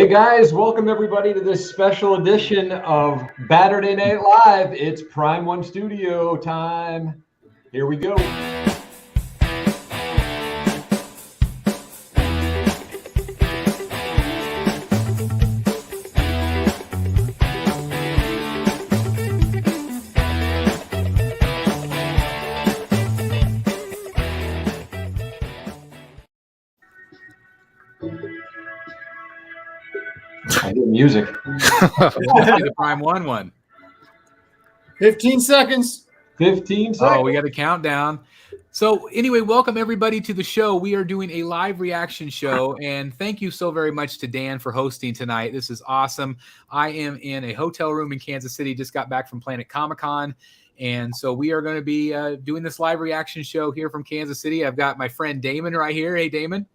guys, welcome everybody to this special edition of Saturday Night Live. It's Prime One Studio time. Here we go. I hear music. The Prime one. 15 seconds. 15 seconds. Oh, we got a countdown. So anyway, welcome everybody to the show. We are doing a live reaction show, and thank you so very much to Dan for hosting tonight. This is awesome. I am in a hotel room in Kansas City, just got back from Planet Comic-Con, and so we are going to be doing this live reaction show here from Kansas City. I've got my friend Damon right here. Hey, Damon.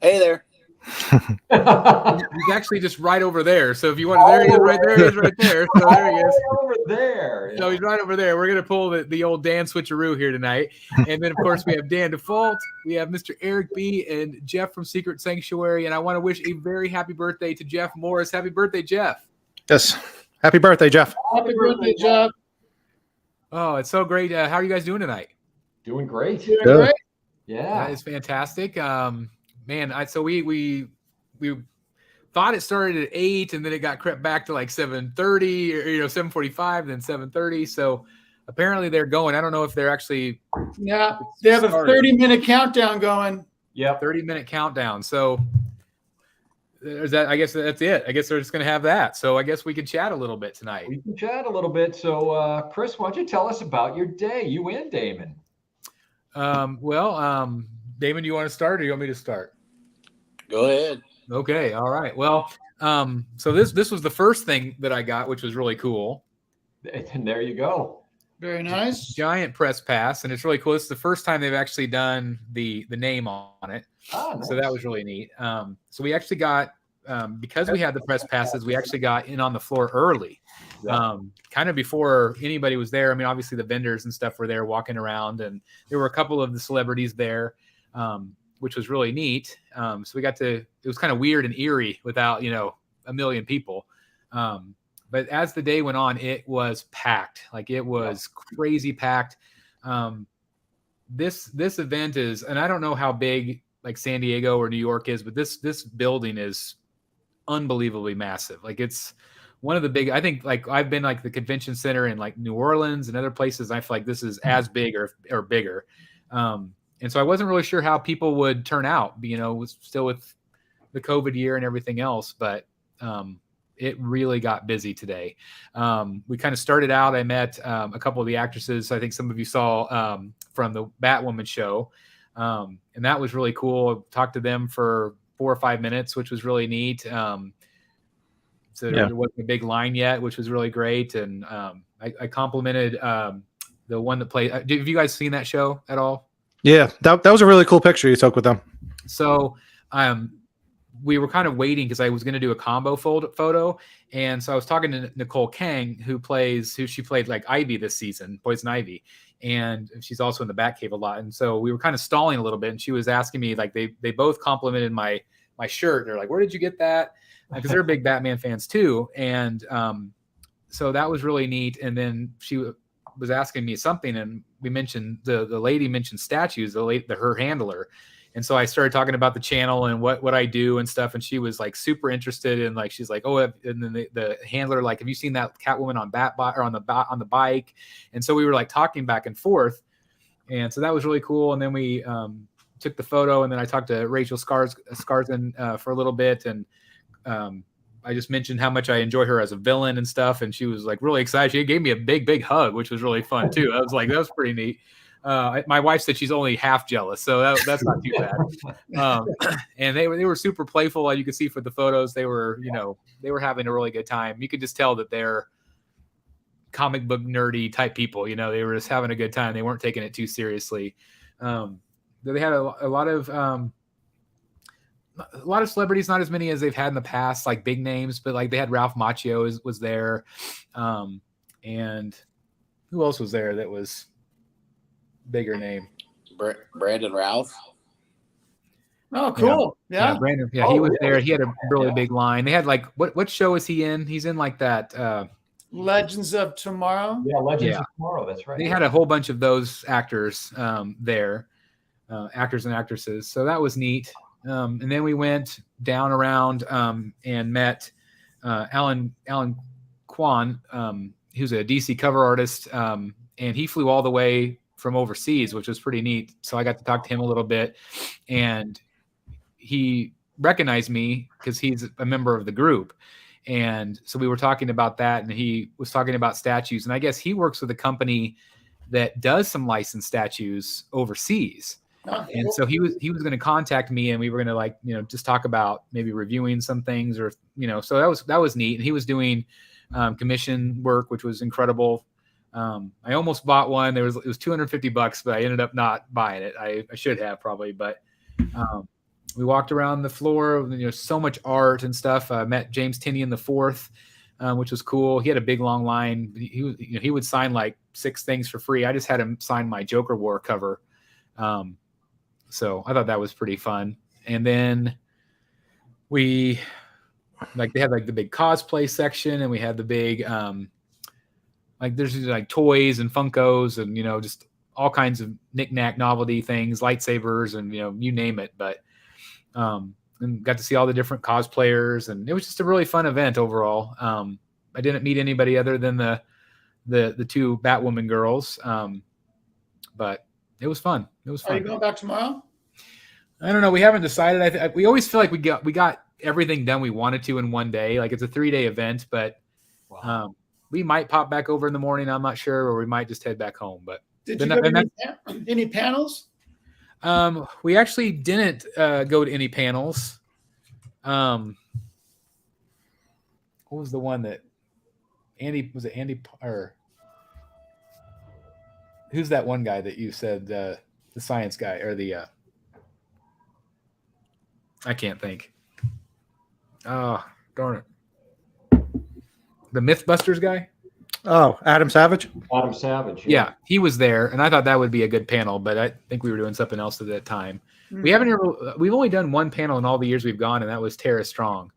Hey there. He's actually just right over there. So if you want, there he is, right there. He is right there. So there he is. Over there. So he's right over there. We're gonna pull the old Dan switcheroo here tonight, and then of course we have Dan Default, we have Mr. Eric B, and Jeff from Secret Sanctuary. And I want to wish a very happy birthday to Jeff Morris. Happy birthday, Jeff! Yes, happy birthday, Jeff. Happy birthday, Jeff. Oh, it's so great. How are you guys doing tonight? Doing great. Doing great. Yeah. That is fantastic. Man, so we thought it started at 8 and then it got crept back to like 7:30 or 7:45, then 7:30. So apparently they're going. I don't know if they're actually They have a 30-minute countdown going. Yeah. 30-minute countdown. So there's that. I guess that's it. I guess they're just gonna have that. So I guess we can chat a little bit tonight. We can chat a little bit. So Chris, why don't you tell us about your day? You and Damon. Damon, do you want to start or do you want me to start? Go ahead. Okay. All right. Well, so this was the first thing that I got, which was really cool. And there you go. Very nice. Giant press pass, and it's really cool. It's the first time they've actually done the name on it. Oh, nice. So that was really neat. So we actually got because we had the press passes, we actually got in on the floor early, kind of before anybody was there. I mean, obviously the vendors and stuff were there walking around, and there were a couple of the celebrities there, which was really neat. So we got to. It was kind of weird and eerie without a million people. But as the day went on, it was packed. Like it was crazy packed. This event is, and I don't know how big like San Diego or New York is, but this building is unbelievably massive. Like it's one of the big. I think like I've been like the convention center in like New Orleans and other places. And I feel like this is as big or bigger. And so I wasn't really sure how people would turn out. Was still with the COVID year and everything else, but it really got busy today. We kind of started out. I met a couple of the actresses. I think some of you saw from the Batwoman show, and that was really cool. Talked to them for 4 or 5 minutes, which was really neat. So there wasn't a big line yet, which was really great. And I complimented the one that played. Have you guys seen that show at all? Yeah, that was a really cool picture you took with them. So we were kind of waiting because I was going to do a combo photo. And so I was talking to Nicole Kang, who she played like Ivy this season, Poison Ivy. And she's also in the Batcave a lot. And so we were kind of stalling a little bit. And she was asking me, like, they both complimented my shirt. They're like, where did you get that? Because they're big Batman fans too. And so that was really neat. And then she was asking me something, and we mentioned the lady mentioned statues, her handler. And so I started talking about the channel and what I do and stuff. And she was like super interested in, like, she's like, oh, and then the handler, like, have you seen that Catwoman on on the bike? And so we were like talking back and forth. And so that was really cool. And then we took the photo, and then I talked to Rachel Skarsgård for a little bit. And I just mentioned how much I enjoy her as a villain and stuff. And she was like really excited. She gave me a big hug, which was really fun too. I was like, that was pretty neat. My wife said she's only half jealous, so that's not too bad. And they were super playful. You could see for the photos, they were having a really good time. You could just tell that they're comic book nerdy type people. They were just having a good time. They weren't taking it too seriously. They had a lot of celebrities, not as many as they've had in the past, like big names, but like they had Ralph Macchio was there, and who else was there that was bigger name? Brandon Routh. Oh, cool. Yeah. Brandon. Yeah, Oh, he was really? there. He had a really Yeah. big line. They had like what show is he in? He's in like that. Legends of Tomorrow. Yeah, Legends Yeah. of Tomorrow. That's right. They had a whole bunch of those actors there, actors and actresses. So that was neat. And then we went down around and met Alan Kwan, who's a DC cover artist, and he flew all the way from overseas, which was pretty neat. So I got to talk to him a little bit, and he recognized me because he's a member of the group. And so we were talking about that, and he was talking about statues. And I guess he works with a company that does some licensed statues overseas. Oh, And cool. so he was going to contact me, and we were going to just talk about maybe reviewing some things, or so that was neat. And he was doing commission work, which was incredible. I almost bought one. It was $250, but I ended up not buying it. I should have probably, but we walked around the floor. So much art and stuff. I met James Tinian IV, which was cool. He had a big long line. He would sign like 6 things for free. I just had him sign my Joker War cover. So I thought that was pretty fun. And then they had like the big cosplay section, and we had the big there's like toys and Funkos and just all kinds of knick-knack novelty things, lightsabers, and you name it. But and got to see all the different cosplayers, and it was just a really fun event overall. I didn't meet anybody other than the 2 Batwoman girls, but it was fun. It was fun. Are you going back tomorrow? I don't know. We haven't decided. We always feel like we got everything done we wanted to in one day. Like it's a 3-day event, but Wow. we might pop back over in the morning. I'm not sure, or we might just head back home. But Did you go to any panels? we actually didn't go to any panels. What was the one that Andy or who's that one guy that you said the science guy or the I can't think. Oh, darn it. The Mythbusters guy? Oh, Adam Savage. Adam Savage. Yeah, he was there, and I thought that would be a good panel, but I think we were doing something else at that time. We've only done one panel in all the years we've gone, and that was Tara Strong,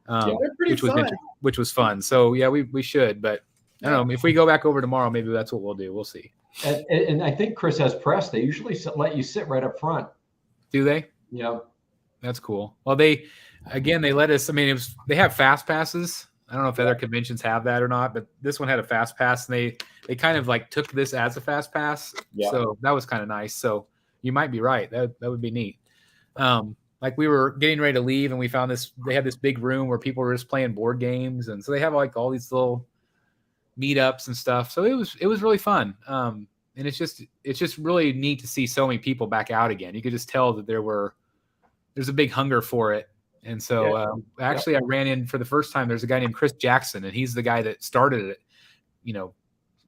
They're pretty fun. which was fun. So yeah, we should, but I don't know if we go back over tomorrow, maybe that's what we'll do. We'll see. And I think Chris has press. They usually let you sit right up front. Do they? Yeah. That's cool. Well, they let us. I mean, they have fast passes. I don't know if other conventions have that or not, but this one had a fast pass, and they kind of like took this as a fast pass. Yeah. So that was kind of nice. So you might be right. That would be neat. Like we were getting ready to leave, and we found they had this big room where people were just playing board games, and so they have like all these little meetups and stuff. So it was really fun. And it's just really neat to see so many people back out again. You could just tell that there's a big hunger for it. And so actually I ran in for the first time. There's a guy named Chris Jackson, and he's the guy that started it,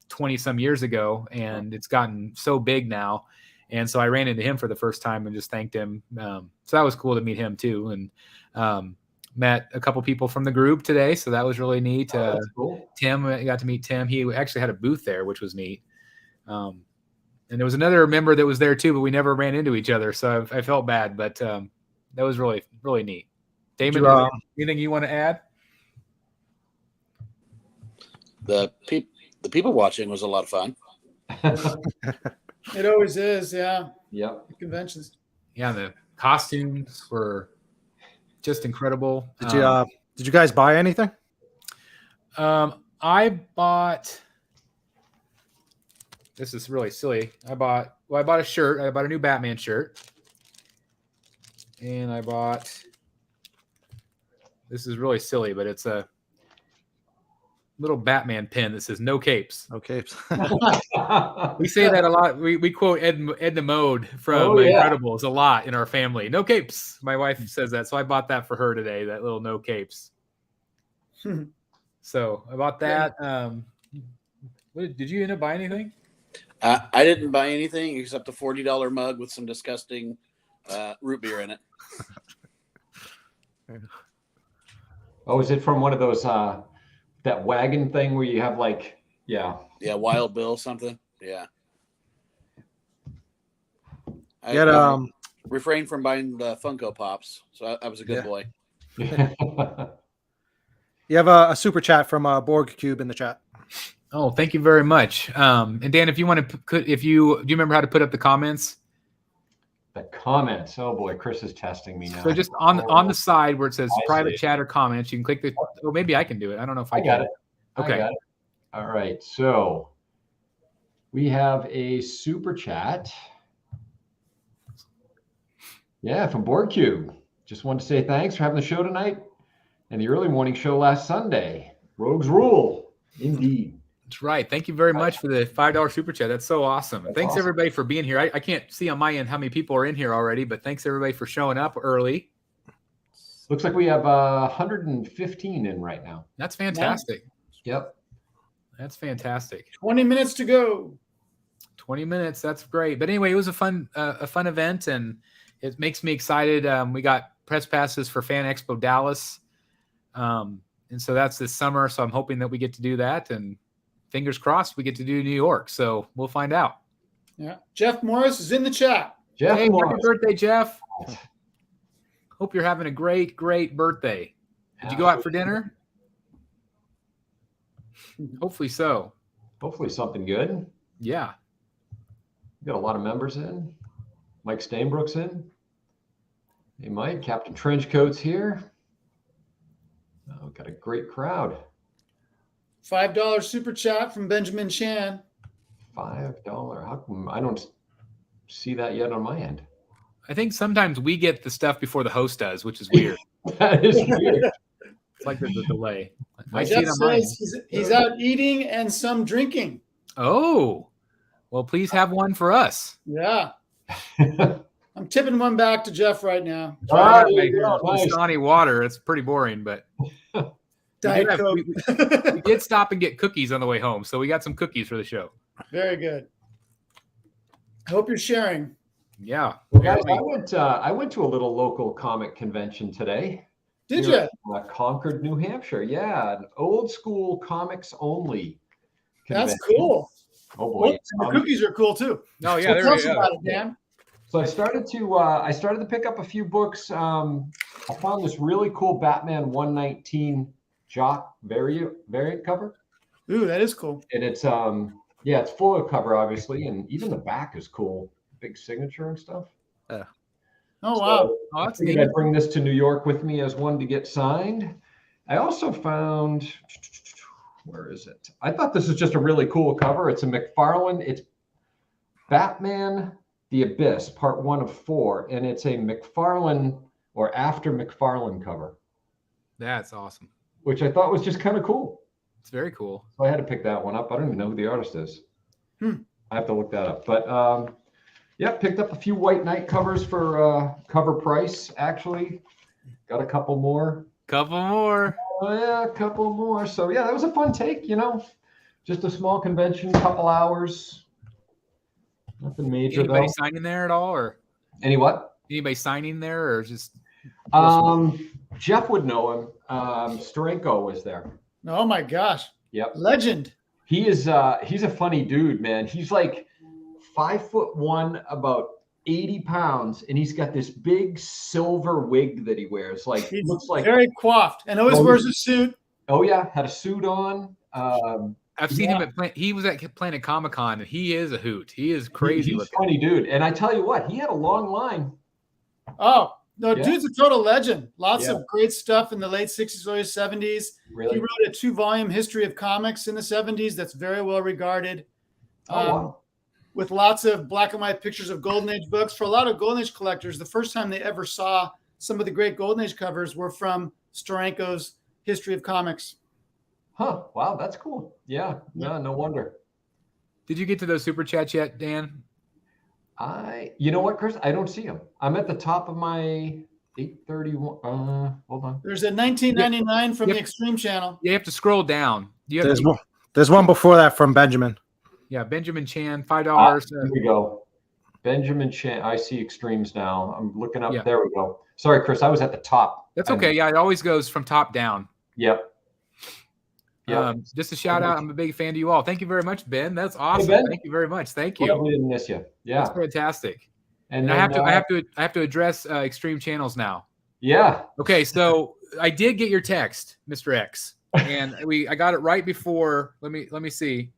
20 some years ago, and it's gotten so big now. And so I ran into him for the first time and just thanked him. So that was cool to meet him too. And met a couple people from the group today. So that was really neat. That's cool. Tim, I got to meet Tim. He actually had a booth there, which was neat. And there was another member that was there too, but we never ran into each other. So I felt bad, but that was really, really neat. Damon, anything you want to add? The people watching was a lot of fun. It always is, yeah. Yep. Conventions. Yeah, the costumes were just incredible. Did you guys buy anything? I bought. This is really silly. I bought a shirt. I bought a new Batman shirt, and I bought. This is really silly, but it's a little Batman pin that says "No capes." No capes. We say that a lot. We quote Edna Mode from Incredibles a lot in our family. No capes. My wife says that, so I bought that for her today. That little no capes. So I bought that. Did you end up buying anything? I didn't buy anything except a $40 mug with some disgusting root beer in it. Oh, is it from one of those that wagon thing where you have like Wild Bill something? Yeah. Get refrained from buying the Funko Pops, so I was a good boy. You have a super chat from Borg Cube in the chat. Oh, thank you very much. And Dan, if you want to, do you remember how to put up the comments? The comments. Oh boy, Chris is testing me now. So just on the side where it says I private see. chat or comments, you can click the. Oh, maybe I can do it. I don't know if I got can. it. Okay. I got it. All right. So we have a super chat. Yeah, from BoardCube. Just wanted to say thanks for having the show tonight and the early morning show last Sunday. Rogues rule, indeed. That's right. Thank you very much for the $5 super chat. That's so awesome. That's Thanks awesome. everybody for being here. I can't see on my end how many people are in here already, but thanks everybody for showing up early. Looks like we have 115 in right now. That's fantastic. Yep. That's fantastic. 20 minutes to go. 20 minutes. That's great. But anyway, it was a fun event, and it makes me excited. We got press passes for Fan Expo Dallas. And so that's this summer. So I'm hoping that we get to do that, and fingers crossed we get to do New York. So we'll find out. Yeah. Jeff Morris is in the chat. Jeff Hey, Morris. happy birthday, Jeff. Hope you're having a great, great birthday. Did you go out for dinner? Hopefully so. Hopefully something good. Yeah. We got a lot of members in. Mike Stainbrook's in. Hey, Mike. Captain Trenchcoat's here. Oh, we've got a great crowd. $5 super chat from Benjamin Chan. $5. How come I don't see that yet on my end? I think sometimes we get the stuff before the host does, which is weird. That is weird. It's like there's a delay. I see Jeff it on mine. says he's out eating and some drinking. Oh, well, please have one for us. Yeah. I'm tipping one back to Jeff right now. Ah, Like, there you go. Nice. Dasani water. It's pretty boring, but Diet we Coke. did stop and get cookies on the way home, so we got some cookies for the show. Very good. I hope you're sharing. Yeah. Well, guys, I went to a little local comic convention today. Did Here you? in, Concord, New Hampshire. Yeah, an old school comics only That's convention. cool. Oh boy. The cookies are cool too. Oh, yeah. So There tell we us go. about it, Dan. So I started to pick up a few books. I found this really cool Batman 119 Jock variant cover. Ooh, that is cool. And it's it's full of cover, obviously, and even the back is cool. Big signature and stuff. Oh, wow. So Oh, I that's figured neat. I'd bring this to New York with me as one to get signed. I also found, where is it? I thought this was just a really cool cover. It's a McFarlane. It's Batman The Abyss, part 1 of 4, and it's a McFarlane or after McFarlane cover, That's awesome. which I thought was just kind of cool. It's very cool. So I had to pick that one up. I don't even know who the artist is. Hmm. I have to look that up. But picked up a few White Knight covers for cover price, actually. Got a couple more. Couple more. Oh, yeah, a couple more. So yeah, that was a fun take, Just a small convention, couple hours. Nothing major Anybody though. signing there at all, or Any what? anybody signing there, or just? Jeff would know him. Steranko was there. Oh my gosh. Yep. Legend. He's a funny dude, man. He's like 5'1", about 80 pounds, and he's got this big silver wig that he wears. Like He's looks like very coiffed and always Oh, wears a suit. oh yeah, had a suit on. I've seen him he was at Planet Comic-Con, and he is a hoot. He is crazy He's a looking. funny dude. And I tell you what, he had a long line. Oh, no, Yeah. dude's a total legend. Lots Yeah. of great stuff in the late 60s, early 70s. Really? He wrote a 2-volume history of comics in the 70s that's very well regarded. Wow. With lots of black and white pictures of Golden Age books. For a lot of Golden Age collectors, the first time they ever saw some of the great Golden Age covers were from Steranko's History of Comics. Huh. Wow, that's cool. Yeah. No wonder. Did you get to those super chats yet, Dan? You know what, Chris? I don't see him. I'm at the top of my 831. Hold on. There's a 1999 from Yep. the Extreme Channel. You have to scroll down. You have There's one before that from Benjamin. Yeah, Benjamin Chan, $5. Here we go. Benjamin Chan. I see extremes now. I'm looking up. Yeah. There we go. Sorry, Chris. I was at the top. That's okay. Yeah, it always goes from top down. Yep. Yep. Just a shout out. I'm a big fan of you all. Thank you very much, Ben. That's awesome. Ben. Thank you very much. Thank Well, you. we didn't miss you. Yeah. That's fantastic. And I have to address Extreme Channels now. Yeah. Okay, so I did get your text, Mr. X, and I got it right before. Let me see.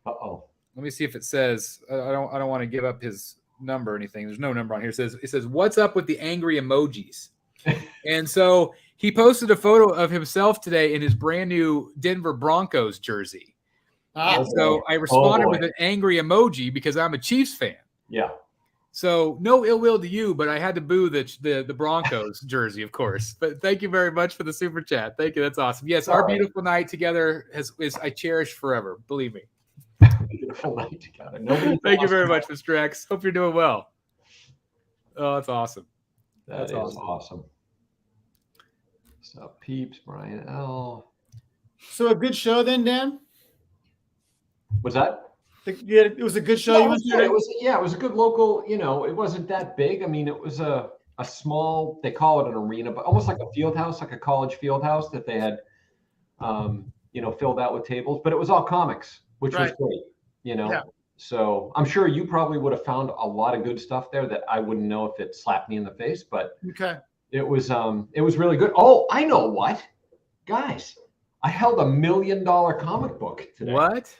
Uh-oh. Let me see if it says. I don't want to give up his number or anything. There's no number on here. It says what's up with the angry emojis? And so he posted a photo of himself today in his brand new Denver Broncos jersey. And so I responded with an angry emoji because I'm a Chiefs fan. Yeah. So no ill will to you, but I had to boo the Broncos jersey, of course. But thank you very much for the super chat. Thank you. That's awesome. Yes, our beautiful night together is I cherish forever. Believe me. Beautiful night together. Thank you very much, Mr. X. Hope you're doing well. Oh, that's awesome. That's awesome. So Peeps, Brian L. So a good show then, Dan? Was that? Yeah, it was a good show. Yeah, it was a good local, it wasn't that big. I mean, it was a small, they call it an arena, but almost like a field house, like a college field house that they had, filled out with tables, but it was all comics, which was great, Yeah. So I'm sure you probably would have found a lot of good stuff there that I wouldn't know if it slapped me in the face, but it was really good. Oh, I know what, guys, I held $1 million comic book today. What?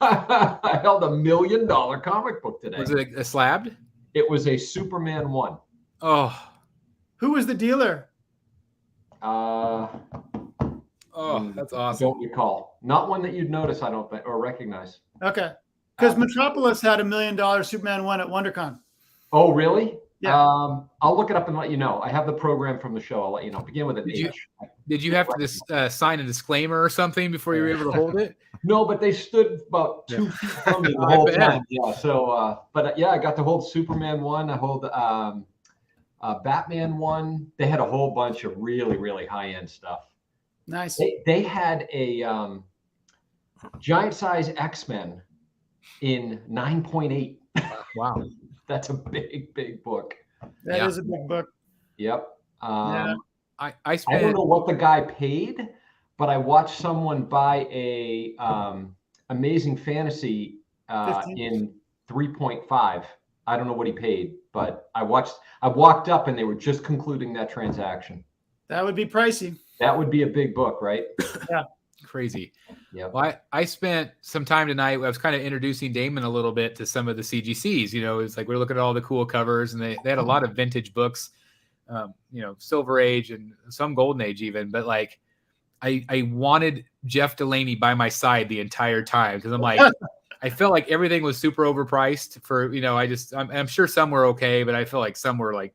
I held $1 million comic book today. Was it a slab? It was a Superman 1. Oh. Who was the dealer? That's awesome. I don't recall. Not one that you'd notice, I don't think, or recognize. Okay. Because Metropolis had $1 million Superman 1 at WonderCon. Oh, really? Yeah. I'll look it up and let you know. I have the program from the show. I'll let you know. Begin with an H. Did you have to sign a disclaimer or something before you were able to hold it? No, but they stood about 2 feet from me the whole time. Yeah. So, I got to hold Superman 1. I hold Batman 1. They had a whole bunch of really, really high-end stuff. Nice. They had a giant size X-Men in 9.8. Wow. That's a big, big book. That is a big book. Yep. I I don't know what the guy paid, but I watched someone buy a Amazing Fantasy in 3.5. I don't know what he paid, but I walked up and they were just concluding that transaction. That would be pricey. That would be a big book, right? Yeah. Crazy. Yeah. Well, I spent some time tonight. I was kind of introducing Damon a little bit to some of the CGCs. It's like we're looking at all the cool covers, and they had a lot of vintage books, Silver Age and some Golden Age even. But like, I wanted Jeff Delaney by my side the entire time because I'm like, I felt like everything was super overpriced for I'm sure some were okay, but I feel like some were like,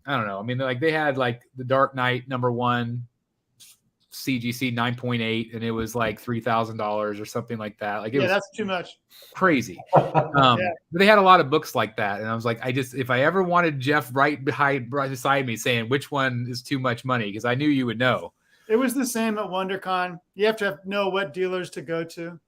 I don't know. I mean, like they had like the Dark Knight #1. CGC 9.8 and it was like $3,000 or something like that. Like that's too much. Crazy. But they had a lot of books like that, and I was like, if I ever wanted Jeff right beside me saying which one is too much money, because I knew you would know. It was the same at WonderCon. You have to know what dealers to go to.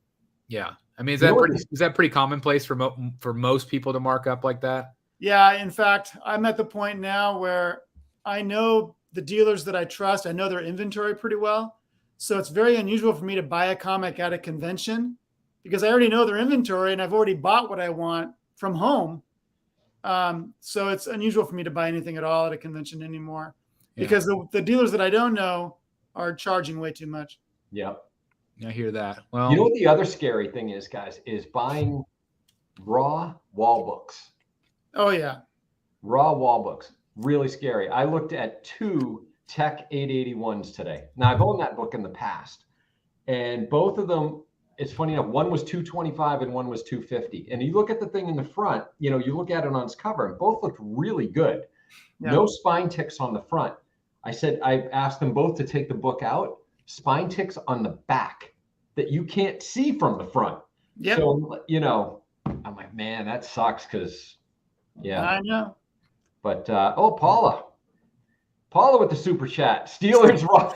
Yeah, I mean, is that pretty commonplace for most people to mark up like that? Yeah, in fact, I'm at the point now where I know the dealers that I trust. I know their inventory pretty well. So it's very unusual for me to buy a comic at a convention because I already know their inventory and I've already bought what I want from home. So it's unusual for me to buy anything at all at a convention anymore because the dealers that I don't know are charging way too much. Yep. I hear that. Well, you know what the other scary thing is, guys, is buying raw wall books. Oh, yeah. Raw wall books. Really scary. I looked at 2 Tech 881s today. Now, I've owned that book in the past, and both of them, it's funny enough, one was $225 and one was $250. And you look at the thing in the front, you look at it on its cover, and both looked really good. Yeah. No spine ticks on the front. I asked them both to take the book out, spine ticks on the back that you can't see from the front. Yep. So, I'm like, man, that sucks because, I know. But, Paula with the super chat. Steelers rock.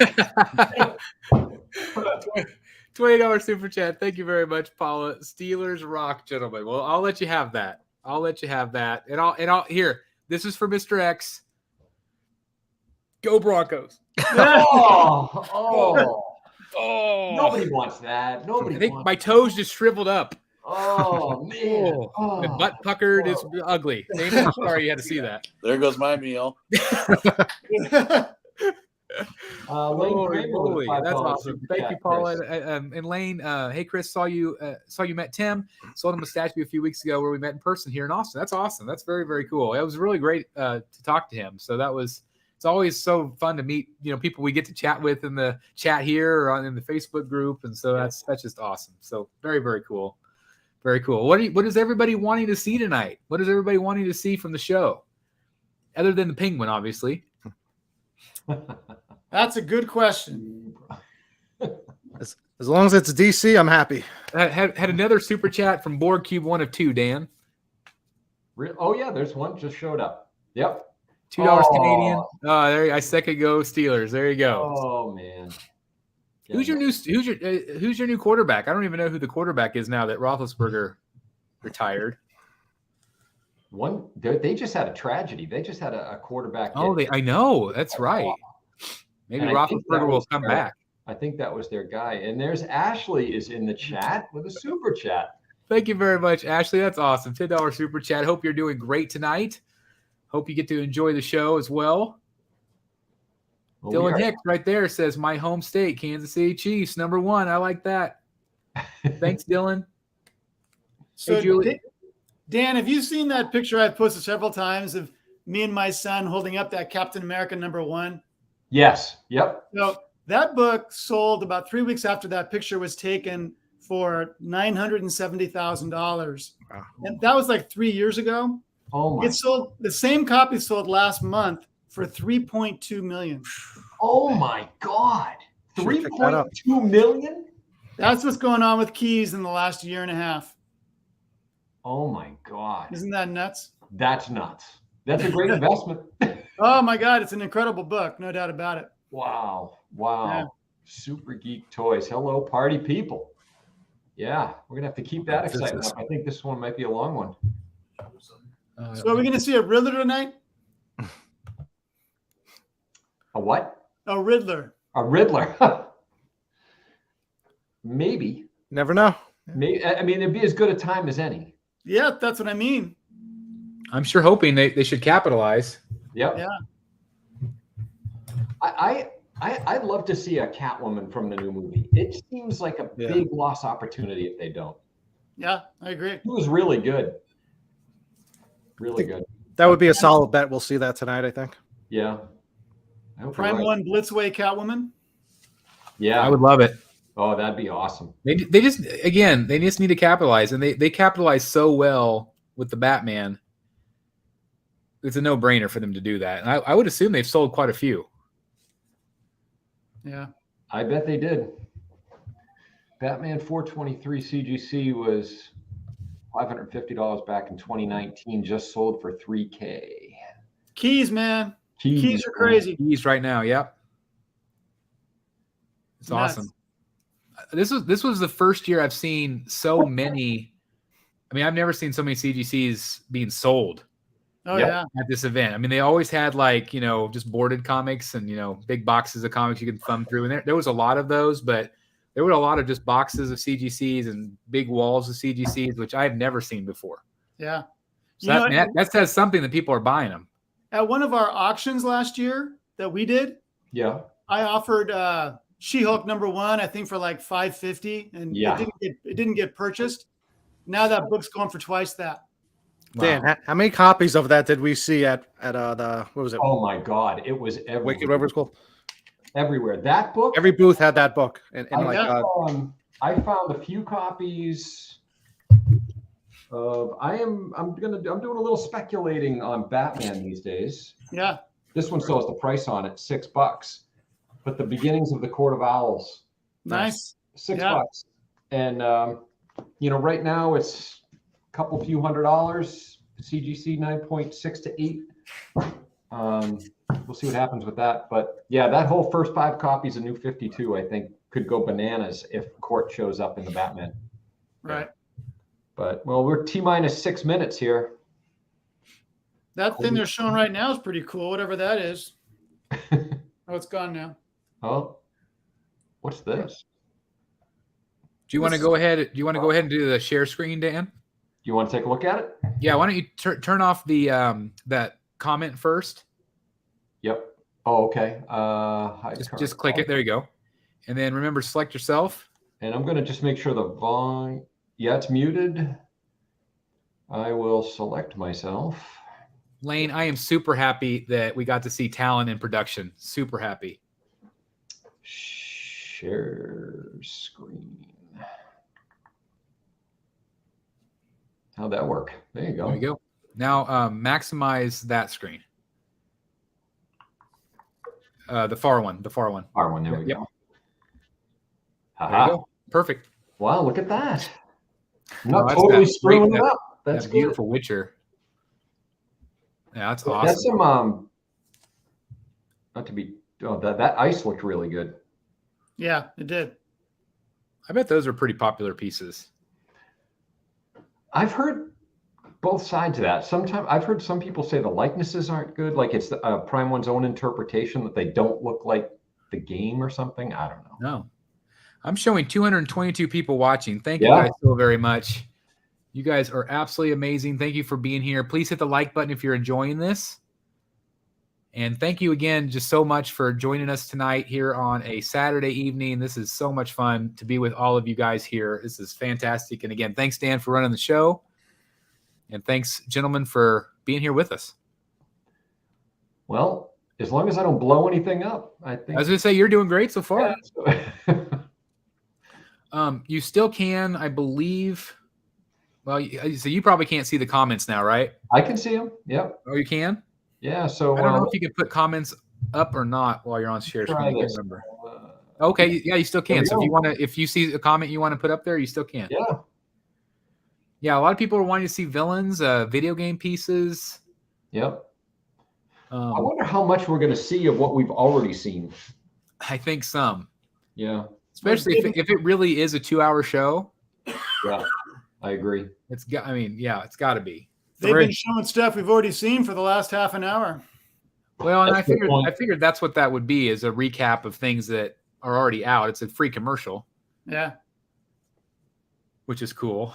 $20 super chat. Thank you very much, Paula. Steelers rock, gentlemen. Well, I'll let you have that. And I'll here. This is for Mr. X. Go Broncos. Oh. Nobody wants that. I think my toes just shriveled up. Oh man. Oh, Oh, the butt puckered is whoa. ugly. Damon, I'm sorry you had to see that. There goes my meal. Lane Holy Kramer with a moly, $5 that's awesome. super Thank chat, you, Paula. Chris. And Lane, hey Chris, saw you met Tim. Sold him a statue a few weeks ago where we met in person here in Austin. That's awesome. That's very, very cool. It was really great to talk to him. So it's always so fun to meet, people we get to chat with in the chat here or in the Facebook group. And so that's just awesome. So very, very cool. Very cool. What is everybody wanting to see tonight? What is everybody wanting to see from the show? Other than the penguin, obviously. That's a good question. As long as it's DC, I'm happy. Had another super chat from Borg Cube 1 of 2, Dan. Oh yeah, there's one just showed up. Yep. $2 Canadian. Oh, there I second go Steelers. There you go. Oh man. Yeah, Who's your new quarterback? I don't even know who the quarterback is now that Roethlisberger retired. They just had a tragedy. They just had a quarterback. Oh, I know. That's right. Maybe Roethlisberger will come back. I think that was their guy. And there's Ashley is in the chat with a super chat. Thank you very much, Ashley. That's awesome. $10 super chat. Hope you're doing great tonight. Hope you get to enjoy the show as well. Dylan Hicks right there says, my home state, Kansas City Chiefs, #1. I like that. Thanks, Dylan. So, hey, Julie. Dan, have you seen that picture I've posted several times of me and my son holding up that Captain America #1? Yes. Yep. So that book sold about 3 weeks after that picture was taken for $970,000. Wow. And that was like 3 years ago. Oh my. It sold, the same copy sold last month for $3.2 million. Oh my God. Should've picked that up. 3.2 million? That's what's going on with keys in the last year and a half. Oh my God. Isn't that nuts? That's nuts. That's a great investment. Oh my God, it's an incredible book, no doubt about it. Wow. Wow. Yeah. Super Geek Toys. Hello, party people. Yeah, we're going to have to keep that excitement up. I think this one might be a long one. So are we going to see a Riddler tonight? A what? A Riddler. A Riddler. Maybe. Never know. Maybe. I mean, it'd be as good a time as any. Yeah, that's what I mean. I'm sure hoping they should capitalize. Yep. Yeah. I'd love to see a Catwoman from the new movie. It seems like a big lost opportunity if they don't. Yeah, I agree. It was really good. Really good. That would be a solid bet. We'll see that tonight, I think. Yeah. I hope you're Prime right. 1 Blitzway Catwoman. Yeah. I would love it. Oh, that'd be awesome. They just need to capitalize, and they capitalize so well with the Batman. It's a no-brainer for them to do that. And I would assume they've sold quite a few. Yeah. I bet they did. Batman 423 CGC was $550 back in 2019, just sold for $3K. Keys, man. Keys are crazy. Keys right now, yep. It's Nuts. awesome. This was the first year I've seen so many. I mean, I've never seen so many CGCs being sold. Oh, Yep. yeah. At this event. I mean, they always had just boarded comics and, big boxes of comics you can thumb through. And there was a lot of those, but there were a lot of just boxes of CGCs and big walls of CGCs, which I've never seen before. Yeah. So that says something that people are buying them. At one of our auctions last year that we did, Yeah. I offered She-Hulk #1, I think for like $550, and it didn't get purchased. Now that book's going for twice that. Wow. Dan, how many copies of that did we see at the, what was it? Oh my God. It was everywhere. Wicked, whatever it's called. Everywhere. That book. Every booth had that book. And I found a few copies of. I'm doing a little speculating on Batman these days. Yeah. This one still has the price on it, $6. But the beginnings of the Court of Owls, Nice. $6. And right now it's a couple few $100. CGC 9.6 to 8. We'll see what happens with that. But yeah, that whole first 5 copies of New 52, I think, could go bananas if Court shows up in the Batman. Right. But we're T-minus 6 minutes here. That thing they're showing right now is pretty cool, whatever that is. Oh, it's gone now. Oh, what's this? Do you want to go ahead? Do you want to go ahead and do the share screen, Dan? Do you want to take a look at it? Yeah. Why don't you turn off the that comment first? Yep. Oh, okay. Just click it. There you go. And then remember, select yourself. And I'm going to just make sure the volume. Yeah, it's muted. I will select myself. Lane, I am super happy that we got to see Talon in production. Super happy. Share screen. How'd that work? There you go. There you go. Now maximize that screen. The far one. The far one. Far one. There we Yep. go. There you go. Perfect. Wow, look at that. I'm No, not that's totally that screwing great- it up. That's that good. beautiful Witcher. Yeah, that's awesome. That's some not to be that ice looked really good. Yeah, it did. I bet those are pretty popular pieces. I've heard both sides of that. Sometimes I've heard some people say the likenesses aren't good, like it's the Prime One's own interpretation that they don't look like the game or something. I don't know. No. I'm showing 222 people watching. Thank you Yeah. guys so very much. You guys are absolutely amazing. Thank you for being here. Please hit the like button if you're enjoying this. And thank you again just so much for joining us tonight here on a Saturday evening. This is so much fun to be with all of you guys here. This is fantastic. And again, thanks, Dan, for running the show. And thanks, gentlemen, for being here with us. Well, as long as I don't blow anything up, I think. I was going to say, you're doing great so far. Yeah. You still can, I believe. Well, so you probably can't see the comments now, right? I can see them. Yep. Oh, you can? Yeah. So I don't know if you can put comments up or not while you're on share try screen. I can't this. remember. Okay, yeah, you still there can. we So if you go. want to, if you see a comment you want to put up there, you still can. Yeah. Yeah, a lot of people are wanting to see villains, video game pieces. Yep. I Um, wonder how much we're going to see of what we've already seen. I think some, Yeah. especially if it really is a 2-hour show. Yeah. I agree. It's got. I mean, yeah, it's got to be. They've been showing stuff we've already seen for the last half an hour. Well, and That's a good point. I figured that's what that would be, is a recap of things that are already out. It's a free commercial, Yeah. which is cool.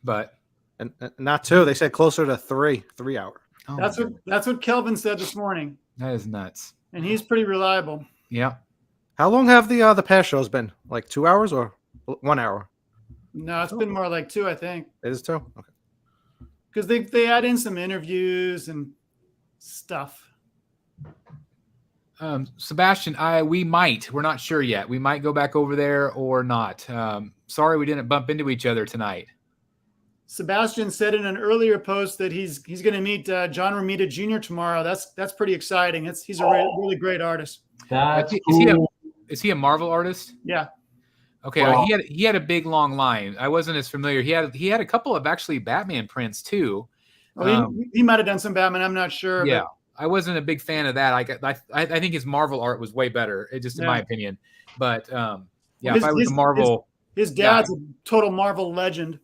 But And not 2. They said closer to 3 hour. oh That's my what Kelvin said this morning. God, that is nuts. And he's pretty reliable. Yeah. How long have the past shows been? Like 2 hours or 1 hour? No, it's been more like 2, I think. It is 2? Okay. Because they add in some interviews and stuff. Sebastian, we're not sure yet. We might go back over there or not. Sorry we didn't bump into each other tonight. Sebastian said in an earlier post that he's going to meet John Romita Jr. tomorrow. That's pretty exciting. He's a really great artist. That's Is cool. he a Marvel artist? Yeah. Okay, Well- he had a big long line. I wasn't as familiar. He had a couple of actually Batman prints too. Well, he might have done some Batman. I'm not sure. Yeah, but I wasn't a big fan of that. I think his Marvel art was way better. It just in my opinion. But yeah, if I was a Marvel, his dad's a total Marvel legend.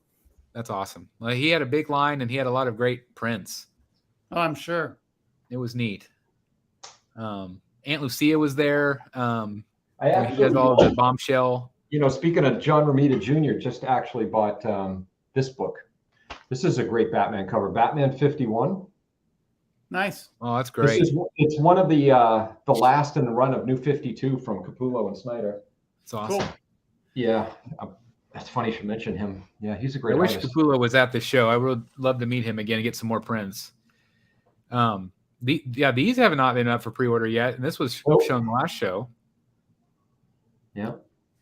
that's awesome. Well, he had a big line and he had a lot of great prints. Oh, I'm sure. It was neat. Aunt Lucia was there. I He actually, does all of the Bombshell. speaking of John Romita Jr., just actually bought this book. This is a great Batman cover, Batman 51. Nice. Oh, that's great. It's one of the last in the run of New 52 from Capullo and Snyder. It's awesome. Cool. Yeah, that's funny you should mention him. Yeah, he's a I great wish artist. Capullo was at the show. I would love to meet him again and get some more prints. These have not been up for pre-order yet, and this was Nope. shown the last show. Yeah.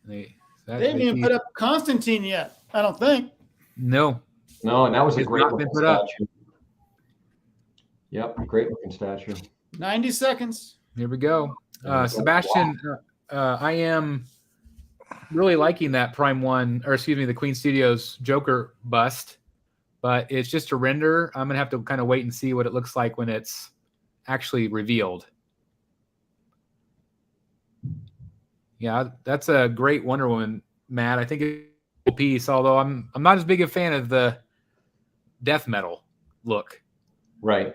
They haven't even put up Constantine yet, I don't think. No. No, and that was a It's great not looking been put up. statue. Yep, great looking statue. 90 seconds. Here we go. Wow. Sebastian, I am really liking that the Queen Studios Joker bust, but it's just a render. I'm gonna have to kind of wait and see what it looks like when it's actually revealed. Yeah, that's a great Wonder Woman, Matt. I think it's a piece, although I'm not as big a fan of the death metal look, Right.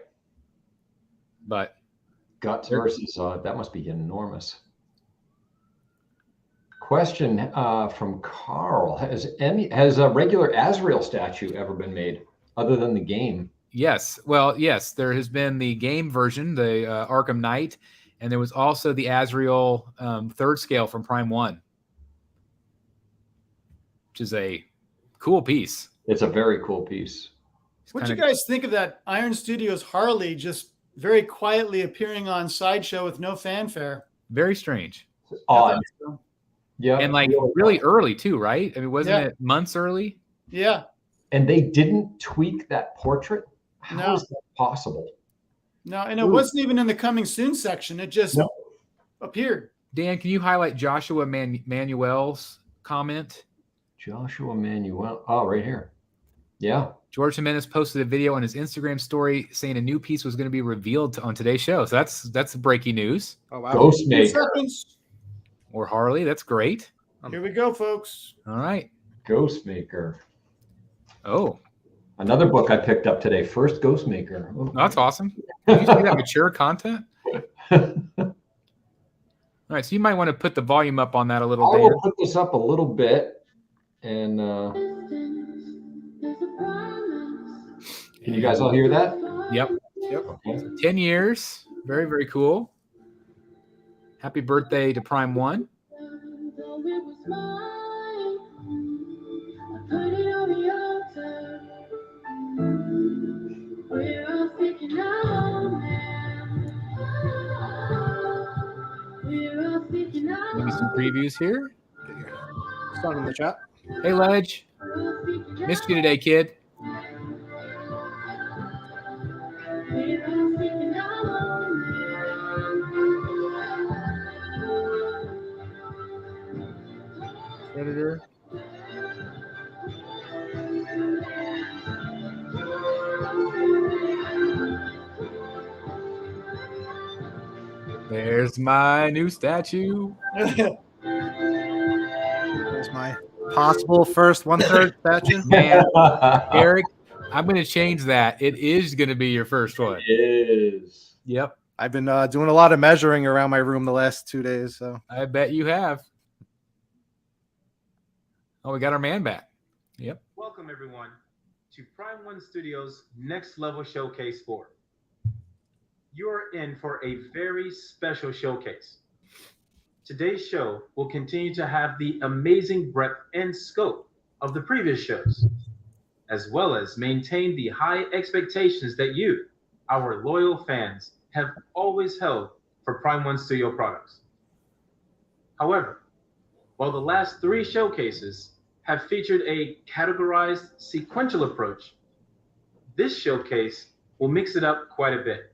but Guts versus that must be enormous. Question from Carl: Has a regular Azrael statue ever been made other than the game? Yes. Well, yes. There has been the game version, the Arkham Knight, and there was also the Azrael third scale from Prime 1, which is a cool piece. It's a very cool piece. What do you guys think of that Iron Studios Harley just very quietly appearing on Sideshow with no fanfare? Very strange. Odd. Yeah. And like really early too, right? I mean, wasn't it months early? Yeah. And they didn't tweak that portrait? How is that possible? No, and it wasn't even in the coming soon section. It just appeared. Dan, can you highlight Joshua Manuel's comment? Joshua Manuel. Oh, right here. Yeah. George Jimenez posted a video on his Instagram story saying a new piece was going to be revealed on today's show. So that's breaking news. Oh wow. Ghostmaker. Or Harley. That's great. Here we go, folks. All right. Ghostmaker. Oh. Another book I picked up today. First Ghostmaker. Oh. That's awesome. Did you see that mature content? All right. So you might want to put the volume up on that a little bit. I will put this up a little bit. And can you guys all hear that? Yep. Okay. 10 years. Very, very cool. Happy birthday to Prime 1. Maybe some previews here. Start in the chat. Hey, Ledge. Missed you today, kid. Editor. There's my new statue. There's my possible first 1/3 statue. Man, Eric, I'm going to change that. It is going to be your first one. It is. Yep. I've been doing a lot of measuring around my room the last 2 days. So I bet you have. Oh, we got our man back. Yep. Welcome, everyone, to Prime 1 Studios' Next Level Showcase 4. You are in for a very special showcase. Today's show will continue to have the amazing breadth and scope of the previous shows, as well as maintain the high expectations that you, our loyal fans, have always held for Prime 1 Studio products. However, while the last 3 showcases have featured a categorized sequential approach, this showcase will mix it up quite a bit.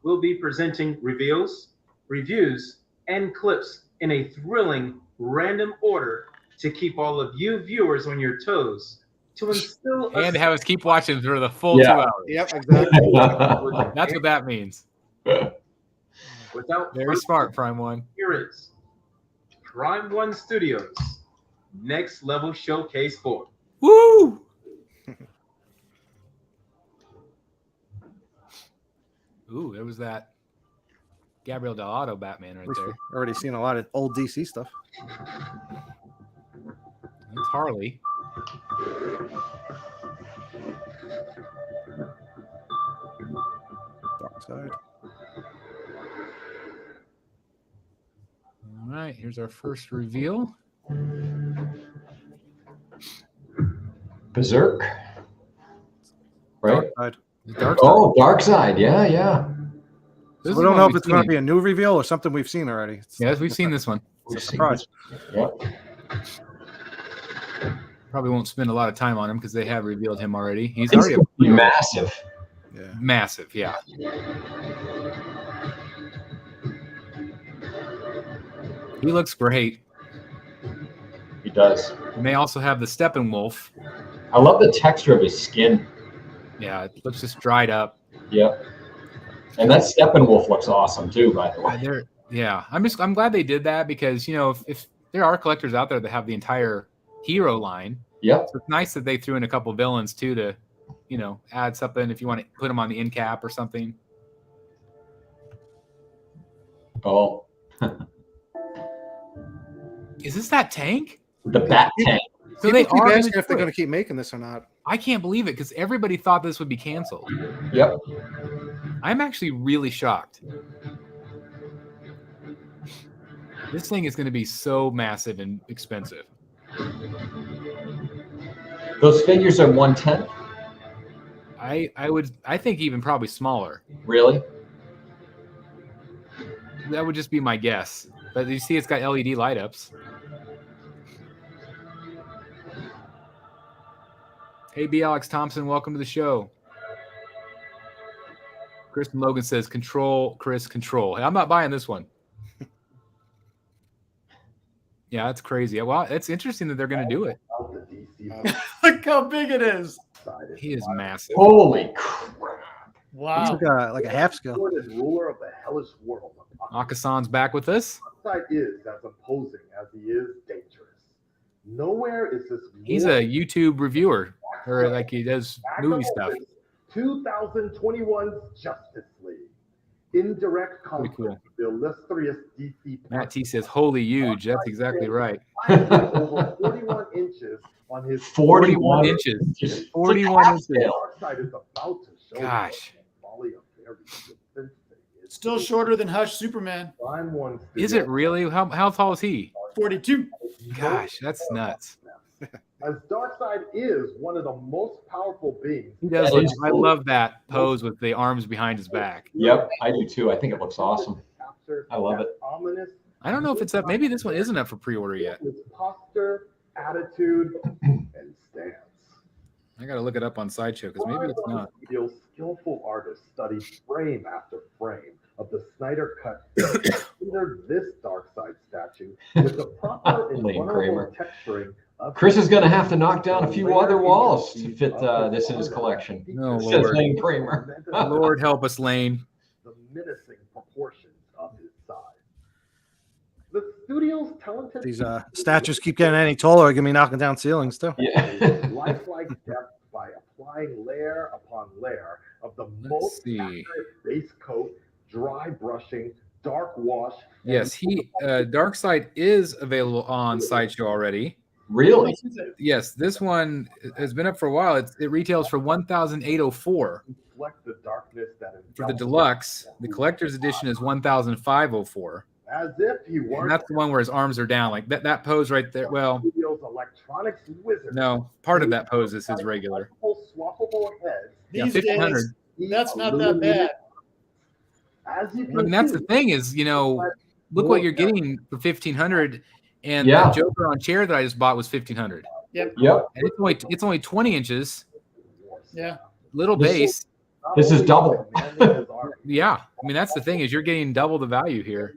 We'll be presenting reveals, reviews, and clips in a thrilling random order to keep all of you viewers on your toes, to instill And have us keep watching for the full 2 hours. yep, exactly. That's what that means. Without Very smart, Prime 1. Here is Prime 1 Studios Next Level Showcase 4. Woo! Ooh, there was that Gabriel Dell'Otto Batman right there. Already seen a lot of old DC stuff. That's Harley. Dark side. All right, here's our first reveal. Berserk. Right? Dark side. The Dark Side. Oh, Dark Side. Yeah, yeah. This is We don't one know we've if it's going to seen. be a new reveal or something we've seen already. Yes, we've seen this one. We've It's a seen surprise. this. Yep. Probably won't spend a lot of time on him because they have revealed him already. He's It's already gonna be massive. Yeah. massive, yeah. He looks great. He does. And they also have the Steppenwolf. I love the texture of his skin. Yeah, it looks just dried up. Yep. And that Steppenwolf looks awesome too, by the way. I'm glad they did that because if there are collectors out there that have the entire hero line, Yep. so it's nice that they threw in a couple villains too to add something if you want to put them on the end cap or something. Oh. Is this that tank? The Bat Tank. So People they keep are asking gonna if they're do going it. to keep making this or not. I can't believe it because everybody thought this would be canceled. Yep. I'm actually really shocked. This thing is going to be so massive and expensive. Those figures are 1/10. I think even probably smaller. Really? That would just be my guess. But you see, it's got LED light ups. Hey, B. Alex Thompson, welcome to the show. Kristen Logan says, "Control, Chris, control." Hey, I'm not buying this one. Yeah, that's crazy. Well, it's interesting that they're going to do it. Look how big it is. He is massive. Holy crap. Wow. It's like a half scale. Ruler of the hellish world. Akasan's back with us. Upside is as imposing as he is dangerous. Nowhere is this. He's a YouTube reviewer, or like he does movie stuff. 2021's Justice League. Indirect Pretty conflict cool. with the illustrious DC. Matt T says, "Holy huge." That's exactly right. Over 41 inches on his 41 inches. 41 inches. Darkseid is about to show Gosh. the folly of very defensive. Still shorter than Hush Superman. Prime One Is it really? How tall is he? 42. Gosh, that's nuts. As Darkseid is one of the most powerful beings. He does. That Look, is I cool. love that pose with the arms behind his back. Yep, I do too. I think it looks awesome. I love it. Ominous. I don't know if it's up. Maybe this one isn't up for pre-order yet. His posture, attitude, and stance. I got to look it up on Sideshow because maybe it's not. Real skillful artists studied frame after frame of the Snyder Cut under this Darkseid statue with the proper and Lane vulnerable Kramer. texturing. Of Chris is going to have to knock down a few other walls to fit this in his collection. Oh, Says Lord. Lane Kramer. Lord help us, Lane. The menacing proportions of his size. The studio's talented. These statues keep getting any taller, are going to be knocking down ceilings too. Yeah. Lifelike depth by applying layer upon layer of the Let's most see. accurate base coat, dry brushing, dark wash. and Yes, Darkseid is available on Sideshow already. Really? Yes, this one has been up for a while. It retails for $1,804 reflect the darkness that for the envelops deluxe. The collector's edition is $1,504, as if he and weren't that's the one where his arms are down, like that pose right there. Well, the studio's electronics wizard. no, part of that pose is his regular. Swappable heads. Yeah, These 1,500. days, that's not that bad. As you I can mean, that's the see, thing is, look what you're getting for $1,500, and Yeah. the Joker on chair that I just bought was $1,500, Yep. and it's only 20 inches, Yeah. little This base. This is double. Yeah, I mean that's the thing is you're getting double the value here.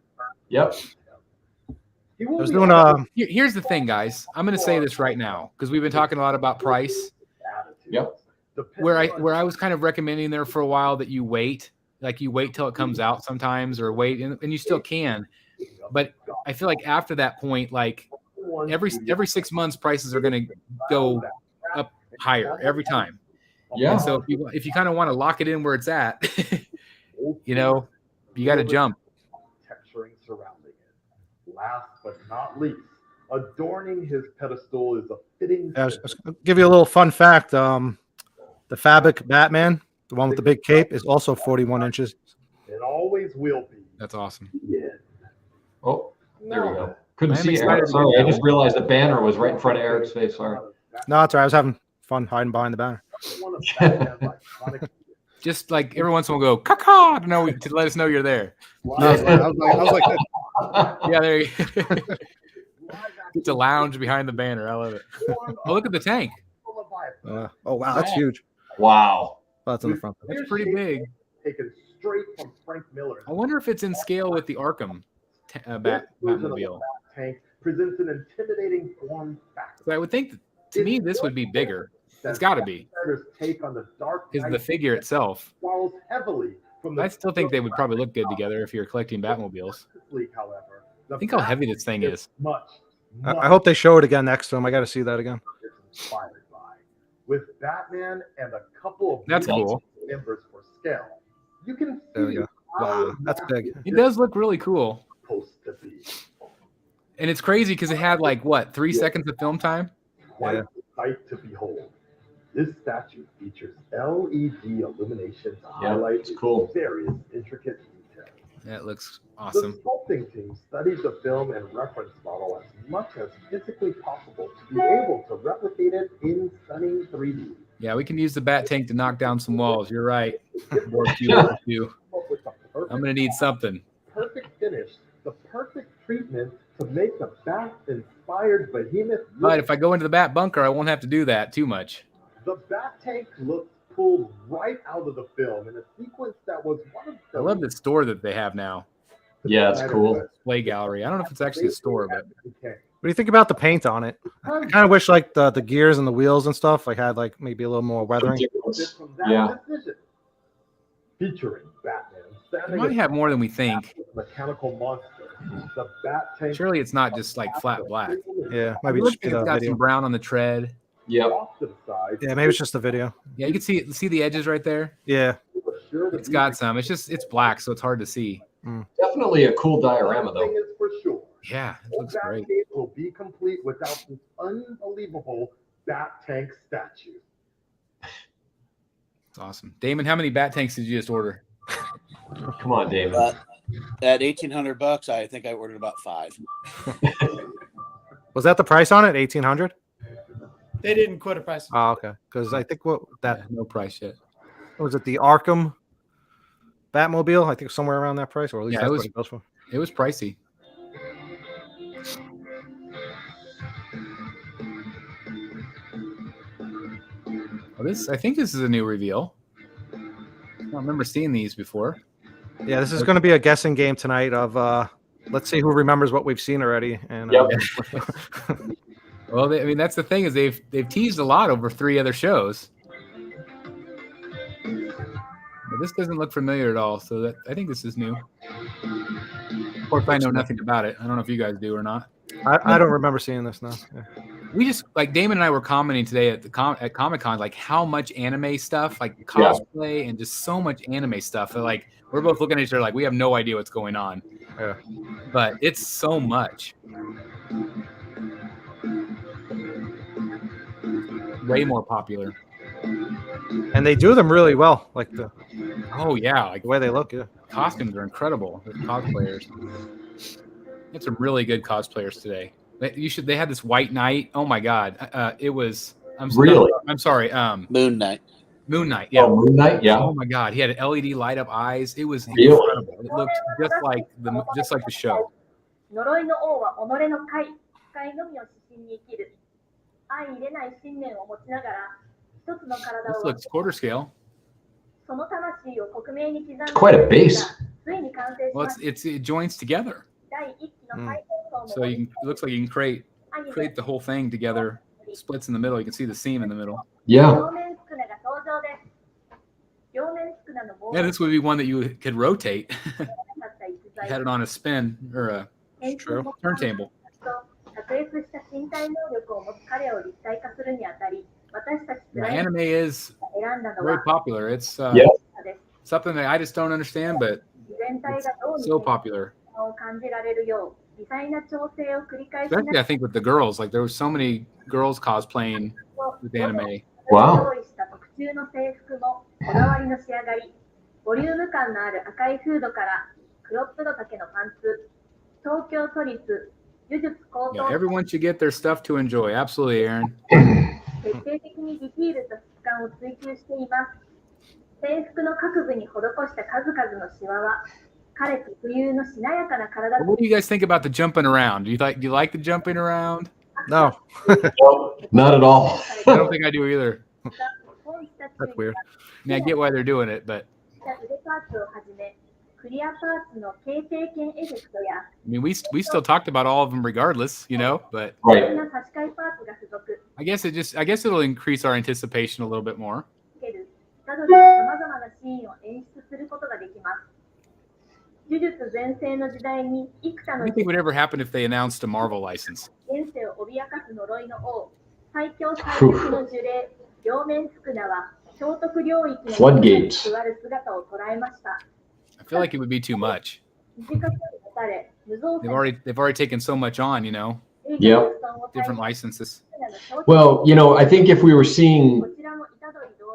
Yep. He I will was be doing Here's the thing, guys. I'm going to say this right now because we've been talking a lot about price. Yep. Where I was kind of recommending there for a while that you wait till it comes out sometimes, or wait, and you still can. But I feel like after that point, like every 6 months, prices are going to go up higher every time. Yeah. And so if you kind of want to lock it in where it's at, you got to jump. Texturing surrounding it. Last but not least, adorning his pedestal is a fitting. I was gonna give you a little fun fact. The Fabric Batman, the one with the big cape, is also 41 inches. It always will be. That's awesome. Yeah. Oh, there we go. Couldn't I'm see excited Eric. to Sorry, get I just realized the banner was right in front of Eric's face. Sorry. No, it's all right. I was having fun hiding behind the banner. One of Batman's iconic. Just like every once in a while, go caca to let us know you're there. No, I was like Yeah, there you get to lounge behind the banner. I love it. Oh, look at the tank. oh wow, that's huge. Wow. Oh, that's in the front. That's pretty big. Taken straight from Frank Miller. I wonder if it's in scale with the Arkham Batmobile. Tank presents an intimidating form factor. So I would think, to me, this would be bigger. It's got to be Take on the dark because the figure itself. borrows heavily from the I still think they would probably look good together if you're collecting Batmobiles. However, Think how heavy this thing is. Much. I hope they show it again next to him. I got to see that again. Inspired by, with Batman and a couple of That's cool. members for scale. You can There we see go. how Wow, that's big. It does look really cool. it's supposed to be. And it's crazy because it had like what 3 seconds of film time. Quite a sight to behold. This statue features LED illumination to highlight it's cool. various intricate details. That looks The awesome. sculpting team studied the film and reference model as much as physically possible to be able to replicate it in stunning 3D. Yeah, we can use the bat tank to knock down some walls. You're right. Ward 2, Ward 2. With the I'm gonna need something. perfect finish, the perfect treatment to make the bat-inspired behemoth But look. if I go into the bat bunker, I won't have to do that too much. The bat tank looks pulled right out of the film in a sequence that was one of the I love the store that they have now. Yeah, it's cool. Display gallery. I don't know if it's actually a store, but What do you think about the paint on it? I kind of wish like the gears and the wheels and stuff like had like maybe a little more weathering. From that Yeah. decision, featuring Batman it standing might have more than we think. as a mechanical monster. The bat tank Surely it's not just like flat black. Yeah, maybe It just looks be like the it's got video. some brown on the tread. Yep. off to the side. Yeah, maybe it's just the video. Yeah, you can see the edges right there. Yeah, Sure to It's be got some. It's black, so it's hard to see. Definitely a cool diorama, One thing though. is for sure. Yeah, it No looks great. Batcave will be complete without this unbelievable bat tank statue. It's awesome. Damon, how many bat tanks did you just order? Come on, David. At $1,800, I think I ordered about 5. was that the price on it? 1,800. They didn't quote a price. Oh, okay. Because I think what Yeah, that no price yet. was it the Arkham Batmobile? I think somewhere around that price, or at least Yeah, that's it what was- it goes for. It was pricey. Well, I think this is a new reveal. I don't remember seeing these before. Yeah, this is going to be a guessing game tonight of let's see who remembers what we've seen already. And Yep. Well, I mean, that's the thing is they've teased a lot over 3 other shows. But this doesn't look familiar at all, so I think this is new. Of course, I know nothing about it. I don't know if you guys do or not. I don't remember seeing this now. Yeah. We just like Damon and I were commenting today at at Comic-Con, like how much anime stuff, like cosplay and just so much anime stuff. And, like we're both looking at each other like we have no idea what's going on. Yeah. But it's so much. Way more popular. And they do them really well, like the Oh yeah, like way they look. Yeah. costumes are incredible. The cosplayers. It's some really good cosplayers today. They had this White Knight. Oh my god. It was Really? I'm sorry. Moon Knight. Moon Knight. Yeah. Oh, Moon Knight? Yeah. Oh my god, he had LED light up eyes. It was Really? incredible. It looked just like the show. 呪いの王は己の界のみを指針に生きる。相入れない信念を持ちながら、一つの体 This を looks quarter scale. その魂を克明に刻んで Quite a base. ついに完成し Well, ました。 it joins together, 第一期の再放送 so it looks like you can create the whole thing together. Splits in the middle. You can see the seam in the middle. Yeah. 両面スクナが登場です。両面スクナの棒 Yeah, this would be one that you could rotate. だった逸 You 材 had it on a spin or a 天空の turntable. と卓越した身体能力を持つ彼を立体化するにあたり、私たち Yeah, プライム anime is が選んだの very は popular. It's Yeah. です。 something that I just don't understand, but 全体がどうに so popular. を感じられるよう微細な調整を繰り返し Especially, I think, with the girls. Like there were so many girls cosplaying with anime. Wow. 用意した特注の制服もこだわりの仕上がり、ボリューム感のある赤いフードからクロップド丈のパンツ、東京都立呪術高 Yeah, 等 everyone should get their stuff to enjoy. Absolutely, Aaron. 徹底的にディティールと質感を追求しています。制服の各部に施した数々のシワは彼特有のしなやかな体 What do you guys think about the jumping around? Do you like the jumping around? No, Nope, not at all. I don't think I do either. that's weird. I mean, I get why they're doing it, but 腕パーツをはじめクリアパーツの形成圏エフェクトや I mean, we still talked about all of them regardless, you know. But Right. な差し替えパーツが付属 I guess it'll increase our anticipation a little bit more. つけるなどで様々なシーンを演出することができます。呪術全盛の時代に幾多 What の do you think would ever happen if they announced a Marvel license? 現世を脅かす呪いの王、最強最悪の呪霊、両面スクナは聖徳領域の Floodgates. 座る姿を捉えました。 I feel like it would be too much. 短く立たれ、They've already taken so much on, you know, Yep. different licenses. Well, you know, I think if we were seeing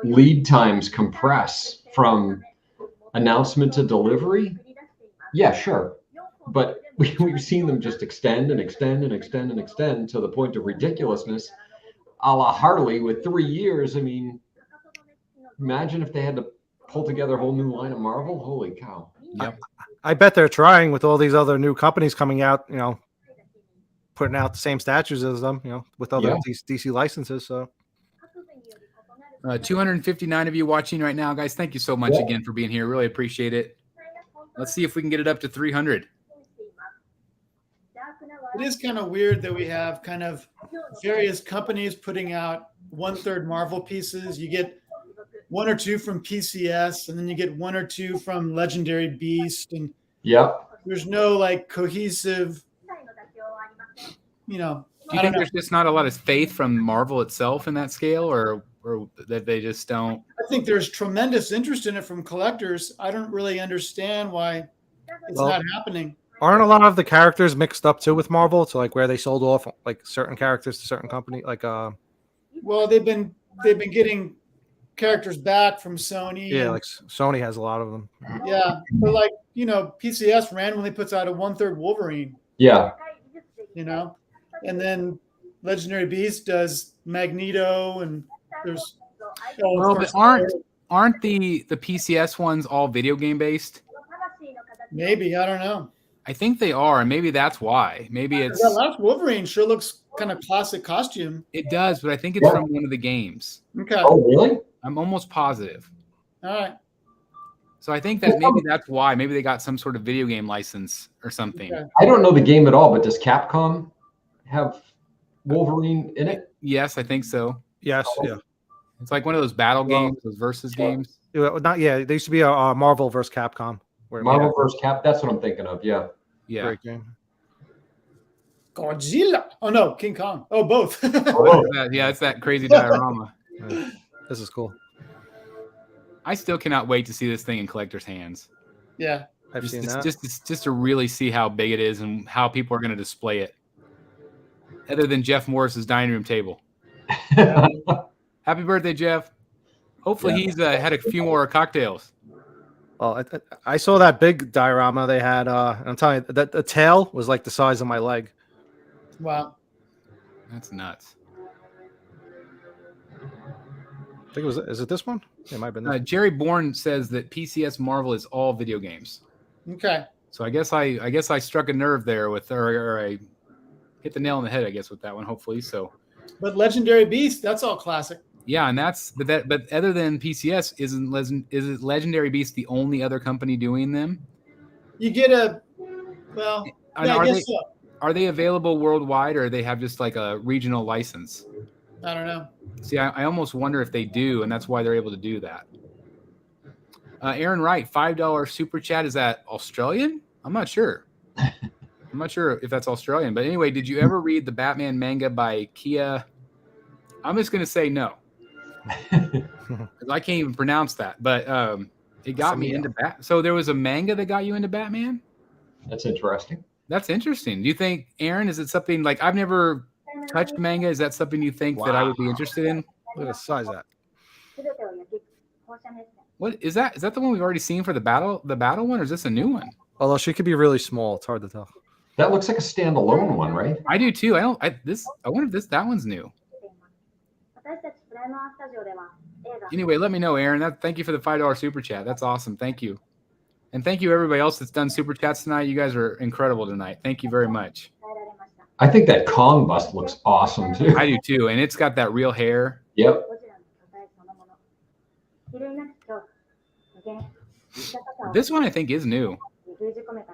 lead times compress from announcement to delivery, yeah, sure. But we've seen them just extend and extend and extend and extend to the point of ridiculousness, a la Harley with 3 years. I mean, imagine if they had to pull together a whole new line of Marvel. Holy cow. Yep. I bet they're trying with all these other new companies coming out, you know, putting out the same statues as them, you know, with other DC licenses. So 259 of you watching right now, guys. Thank you so much again for being here. Really appreciate it. Let's see if we can get it up to 300. It is kind of weird that we have kind of various companies putting out 1/3 Marvel pieces. You get 1 or 2 from PCS, and then you get 1 or 2 from Legendary Beast, and there's no like cohesive, you know. Do you think there's just not a lot of faith from Marvel itself in that scale, or that they just don't? I think there's tremendous interest in it from collectors. I don't really understand why it's not happening. aren't a lot of the characters mixed up too with Marvel? So like where they sold off like certain characters to certain company, like well, they've been getting characters back from Sony. Yeah, like Sony has a lot of them. Yeah, but like, you know, PCS randomly puts out a 1/3 Wolverine. Yeah. You know, and then Legendary Beast does Magneto, and there's. Well, but aren't the PCS ones all video game based? Maybe, I don't know. I think they are, and maybe that's why. Maybe it's that last Wolverine sure looks kind of classic costume. It does, but I think it's from one of the games. Okay. Oh, really? I'm almost positive. All right. So I think that maybe that's why. Maybe they got some sort of video game license or something. Okay. I don't know the game at all, but does Capcom have Wolverine in it? Yes, I think so. Yes, yeah. It's like one of those battle games, those versus games. Not there used to be a Marvel versus Capcom. Marvel versus Cap. That's what I'm thinking of. Yeah. Yeah. Great game. Godzilla. Oh no, King Kong. Oh, both. Yeah, it's that crazy diorama. Yeah. This is cool. I still cannot wait to see this thing in collectors' hands. Yeah. I've seen that. Just to really see how big it is and how people are going to display it. Other than Jeff Morris's dining room table. Happy birthday, Jeff. Hopefully he's had a few more cocktails. Well, I saw that big diorama they had. I'm telling you, that the tail was like the size of my leg. Wow. That's nuts. I think is it this one? It might have been. Jerry Bourne says that PCS Marvel is all video games. Okay. So I guess I struck a nerve there with, or I hit the nail on the head, I guess, with that one. Hopefully, so. But Legendary Beast, that's all classic. Yeah, and but other than PCS, is Legendary Beast the only other company doing them? You get I guess so. Are they available worldwide, or they have just like a regional license? I don't know. See, I almost wonder if they do, and that's why they're able to do that. Aaron Wright, $5 super chat. Is that Australian? I'm not sure. I'm not sure if that's Australian. But anyway, did you ever read the Batman manga by Kia? I'm just going to say no. Because I can't even pronounce that. But it got me into Batman. So there was a manga that got you into Batman? That's interesting. That's interesting. Do you think, Aaron, is it something like I've never touched manga? Is that something you think that I would be interested in? Look at the size of that. What is that? Is that the one we've already seen for the battle one, or is this a new one? Although she could be really small, it's hard to tell. That looks like a standalone one, right? I do too. I wonder if that one's new. Anyway, let me know, Aaron. Thank you for the $5 super chat. That's awesome. Thank you. And thank you everybody else that's done super chats tonight. You guys are incredible tonight. Thank you very much. I think that Kong bust looks awesome too. I do too. And it's got that real hair. Yep. This one I think is new.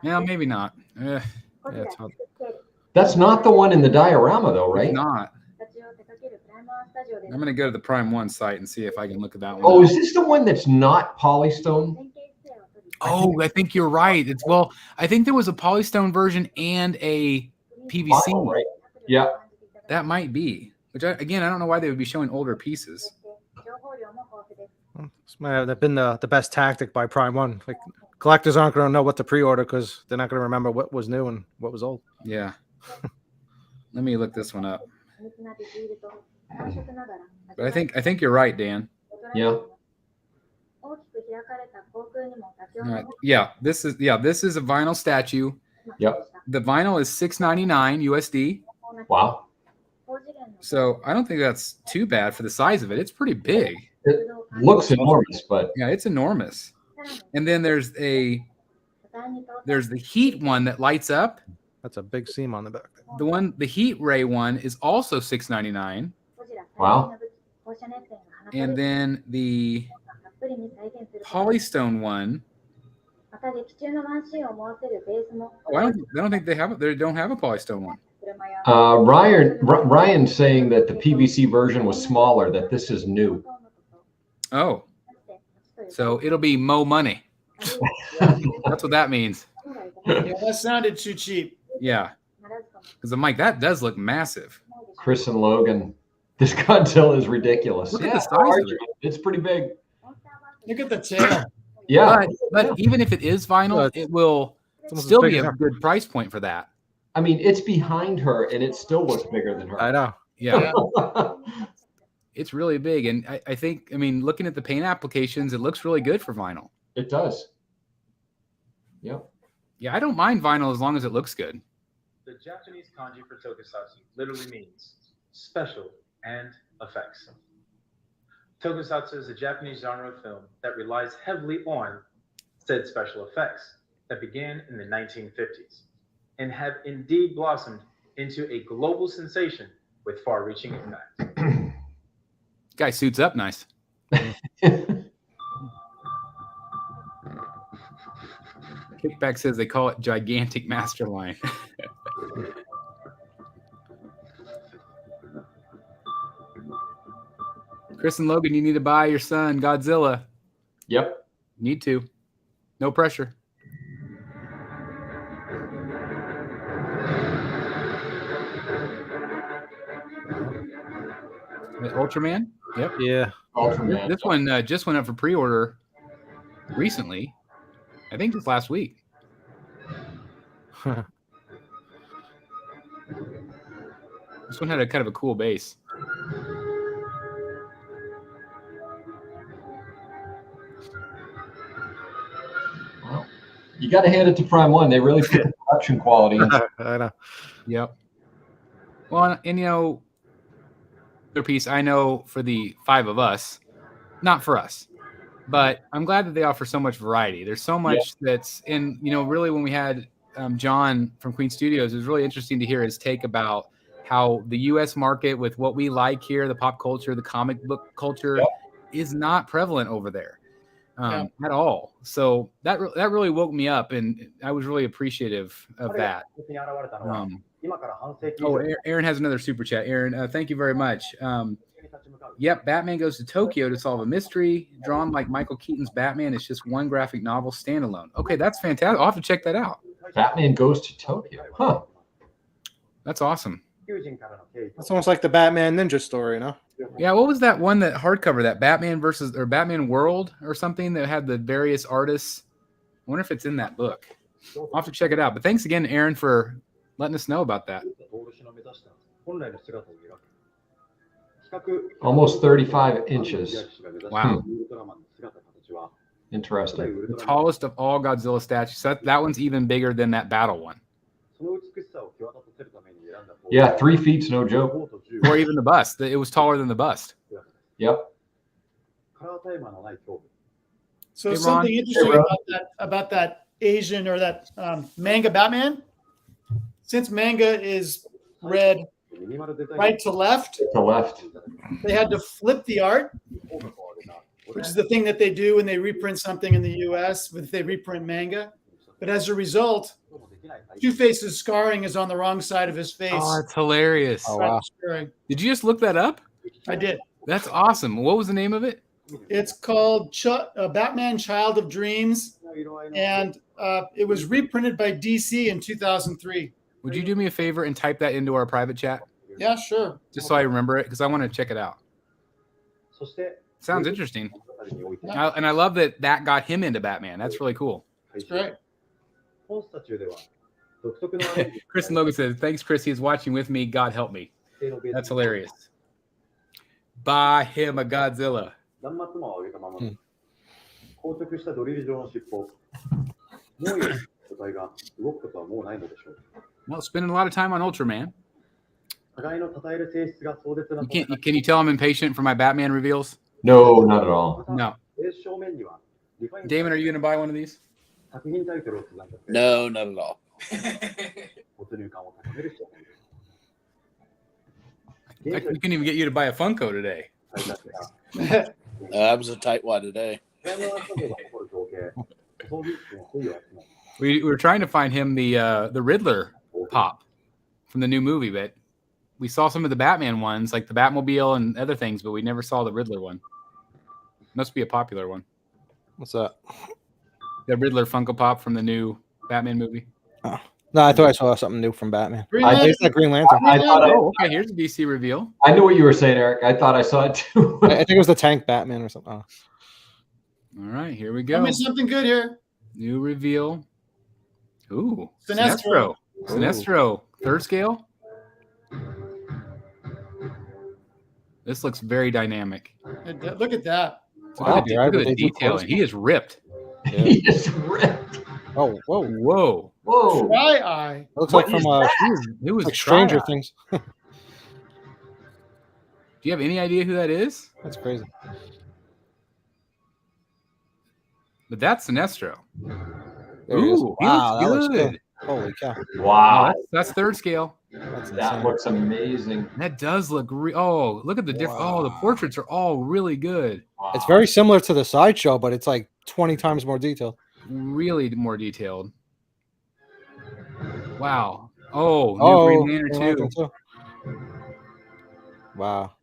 Yeah, maybe not. Yeah, it's hard. That's not the one in the diorama though, right? It's not. I'm going to go to the Prime 1 site and see if I can look at that one. Oh, is this the one that's not Polystone? Oh, I think you're right. I think there was a Polystone version and a PVC. Oh, right. Yeah. That might be. Which, I don't know why they would be showing older pieces. This might have been the best tactic by Prime 1. Like, collectors aren't going to know what to pre-order because they're not going to remember what was new and what was old. Yeah. Let me look this one up. But I think you're right, Dan. Yeah. All right. Yeah, this is a vinyl statue. Yep. The vinyl is $6.99 USD. Wow. So I don't think that's too bad for the size of it. It's pretty big. It looks enormous, but Yeah, it's enormous. And then there's the heat one that lights up. That's a big seam on the back. The heat ray one is also $6.99. wow. And then the polystone one. Oh, I don't think they have it. They don't have a polystone one. Ryan's saying that the PVC version was smaller, that this is new. Oh, so it'll be Mo money. That's what that means. Yeah, that sounded too cheap. Yeah, because I'm like, that does look massive. Chris and Logan, this Godzilla is ridiculous. Look at the size of it. It's pretty big. Look at the tail. Yeah. But even if it is vinyl, it will almost still as big be as a her. good price point for that. I mean, it's behind her, and it still looks bigger than her. I know. Yeah, it's really big. And I think, looking at the paint applications, it looks really good for vinyl. It does. Yep. Yeah, I don't mind vinyl as long as it looks good. The Japanese kanji for tokusatsu literally means special and effects. Tokusatsu is a Japanese genre of film that relies heavily on said special effects that began in the 1950s and have indeed blossomed into a global sensation with far-reaching impact. Guy suits up nice. Kickback says they call it gigantic masterline. Chris and Logan, you need to buy your son Godzilla. Yep. Need to. No pressure. Ultraman? Yep. Yeah. Ultraman. This one just went up for pre-order recently. I think just last week. This one had a kind of a cool base. Well, you got to hand it to Prime One. They really put the production quality in. I know. Yep. Well, and their piece, I know for the five of us, not for us, but I'm glad that they offer so much variety. There's so much that's in, really when we had John from Queen Studios, it was really interesting to hear his take about how the U.S. market with what we like here, the pop culture, the comic book culture, is not prevalent over there at all. So that really woke me up, and I was really appreciative of that. Aaron has another super chat. Aaron, thank you very much. Yep, Batman goes to Tokyo to solve a mystery. Drawn like Michael Keaton's Batman. It's just one graphic novel standalone. Okay, that's fantastic. I'll have to check that out. Batman goes to Tokyo. Huh. That's awesome. It's almost like the Batman Ninja story, Yeah, what was that one, that hardcover, that Batman versus or Batman World or something that had the various artists? I wonder if it's in that book. I'll have to check it out. But thanks again, Aaron, for letting us know about that. Almost 35 inches. Wow. Interesting. The tallest of all Godzilla statues. That one's even bigger than that battle one. Yeah, 3 feet's no joke. Or even the bust. It was taller than the bust. Yep. So Hey, something Ron. interesting about that Asian or that manga Batman, since manga is read right to left, To left. they had to flip the art, which is the thing that they do when they reprint something in the US, if they reprint manga. But as a result, Two-Face's scarring is on the wrong side of his face. Oh, it's hilarious. Oh, wow. Did you just look that up? I did. That's awesome. What was the name of it? It's called Batman Child of Dreams, and it was reprinted by DC in 2003. Would you do me a favor and type that into our private chat? Yeah, sure. Just so I remember it, because I want to check it out. Sounds interesting. And I love that got him into Batman. That's really cool. It's great. 本スタチューでは独特のアレンジ Chris and Logan says, "Thanks, Chris. He's watching with me. God help me." 性のベース That's hilarious. Buy him a Godzilla. 断末魔を上げたままの硬直したドリル状の尻尾。もう一個個体が動くことはもうないのでしょう。 Well, spending a lot of time on Ultraman. 互いの称える性質が壮絶な Can you tell I'm impatient for my Batman reveals? No, not at all. No. ベース正面にはディファイン Damon, are you going to buy one of these? 作品タイトルを刻んだ No, not at all. 没入感を高める商品で I す。 couldn't even get you to buy a Funko today. 現在最大 I was a tight one today. フラムワー作業が誇る造形、装備室の水を集め We were trying to find him the Riddler pop from the new movie, but we saw some of the Batman ones, like the Batmobile and other things, but we never saw the Riddler one. Must be a popular one. What's that? The Riddler Funko Pop from the new Batman movie. No, I thought I saw something new from Batman. Green I Lantern. It's that Green Lantern. I thought Oh, okay. Here's a DC reveal. I knew what you were saying, Eric. I thought I saw it too. I think it was the Tank Batman or something. Oh. All right, here we Tell go. me something good here. New reveal. Ooh, Sinestro. Sinestro, third scale. This looks very dynamic. Look at that. Wow, Look at the they do detailing. close. He is ripped. He is ripped. Oh, whoa. Whoa. Whoa. Try eye. It looks What like is from It was like Stranger Dry Eye. Things. Do you have any idea who that is? That's crazy. But that's Sinestro. There he is. Ooh, he Wow, that looks looks good. good. Holy cow. Wow. That's third scale. That's That insane. looks amazing. That does look oh, look at the different oh, the Wow. portraits are all really good. Wow. It's very similar to the Sideshow, but it's like 20 times more detailed. Really more detailed. Wow. Oh, new Oh, Green Green Lantern Lantern too. too. Wow.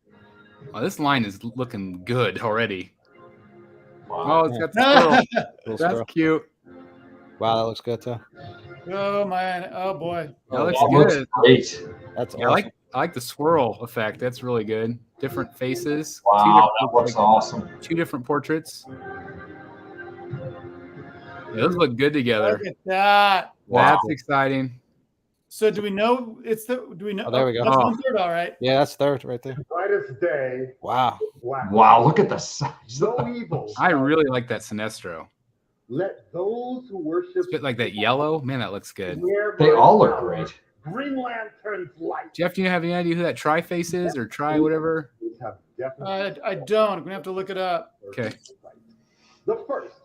Oh, this line is looking good already. Wow. Oh, it's got the squirrel. Little That's squirrel. cute. Wow, that looks good too. Oh man. Oh boy. That looks That looks good. great. That's Yeah, awesome. I like the swirl effect. That's really good. Different faces. Wow, that looks like, awesome. two different portraits. Yeah, those look good together. Look at that. Wow. That's exciting. So do we know do we know? Oh, there we go. That's Oh. one third, all right. Yeah, that's third right there. brightest day, Wow. black. Wow, look at the size. No evil. I really like that Sinestro. Let those who worship It's a bit like that yellow. Man, that looks good. They all look great. Green Lantern's light. Jeff, do you have any idea who that Tri-Face is or Tri whatever? Have definitely I don't. I'm gonna have to look it up. Okay. The first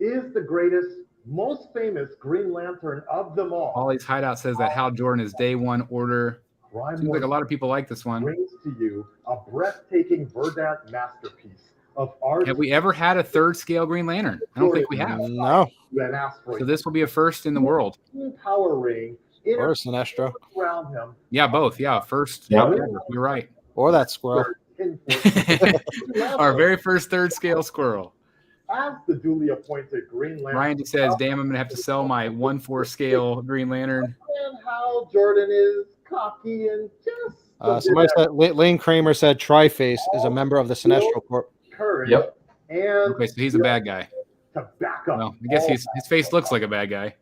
is the greatest, most famous Green Lantern of them all. Ollie's Hideout says that Hal Jordan is day one order. Crime Seems like a lot of people like this one. brings to you a breathtaking Verdant masterpiece of art Have we ever had a third scale Green Lantern? I don't think we have. No. and asteroid. So this will be a first in the world. Power ring Or Sinestro. around him. Yeah, both. Yeah, first. Yep. ever. You're right. Or that squirrel. Our very first third scale squirrel. As the duly appointed Green Lantern. Ryan just says, damn, I'm going to have to sell my 1/4 scale Green Lantern. And how Jordan is cocky and just Somebody said, Lane Kramer said Tri-Face is a member of the Sinestro Corp. courage. Yep. And Okay, so he's a bad guy. to back up. Well, I guess all his face looks like a bad guy.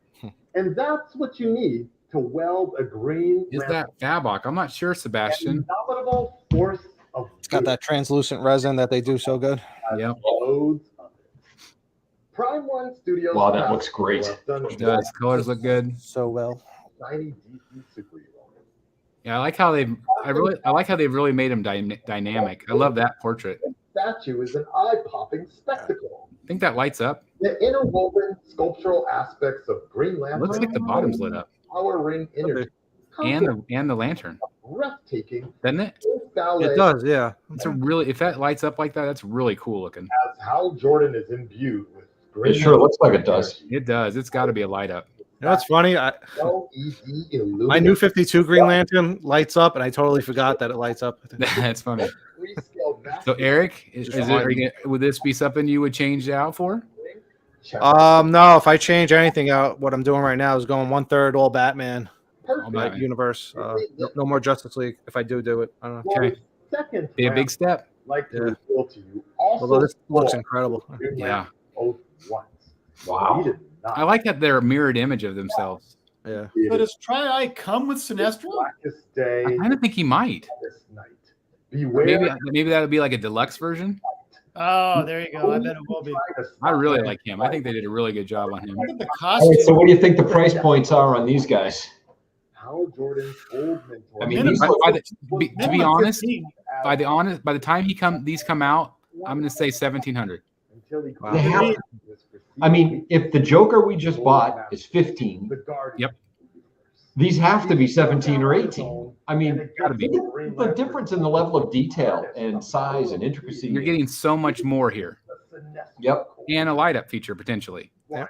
And that's what you need to weld a green Is lantern. that Fabok? I'm not sure, An Sebastian. indomitable force of It's got that translucent resin that they do so good. Yep. loads of it. Prime One Studios. Wow, that looks great. have done It does. Colors look good. So well. Tiny DC superhero. Yeah, I like how they've really made him dynamic. I love that portrait. Statue is an eye-popping spectacle. I think that lights up. The interwoven sculptural aspects of Green Lantern. Looks like the bottom's lit up. Power ring energy. And the lantern. Breathtaking. Doesn't it? Ballet It does, yeah. It's a really if that lights up like that, that's really cool looking. as Hal Jordan is imbued with Green It sure looks like it does. It does. It's got to be a light up. You know what's funny? LED My new 52 Green Lantern lights up, and I totally forgot that it lights up. That's funny. Rescaled So Eric, would this be something you would change out for? No, if I change anything out, what I'm doing right now is going 1/3 all Batman Perfect. Batman. universe. No more Justice League if I do it. I don't know. Okay. Second Be a big step. like to Yeah. reveal to you also Although this looks more incredible. Green Yeah. Lantern both once. Wow. Needed I like that they're a mirrored image of themselves. Yeah. So does Tri-Eye come with Sinestro? Blackest day. I kind of think he might. This night. Beware. Maybe that would be like a deluxe version. Oh, there you go. I bet it will be. I really like him. I think they did a really good job on him. Look at the All costume. right, so what do you think the price points are on these guys? Hal Jordan's old mentor. I mean, Minimum- these look, To be honest, 15. by the time these come out, I'm going to say 1,700. Until he Wow. They have- I mean, if the Joker we just bought is 15, The Guardian. Yep. these have to be 17 or 18. I mean, Gotta be. look at the difference in the level of detail and size and intricacy. You're getting so much more here, Yep. and a light up feature potentially. Yeah.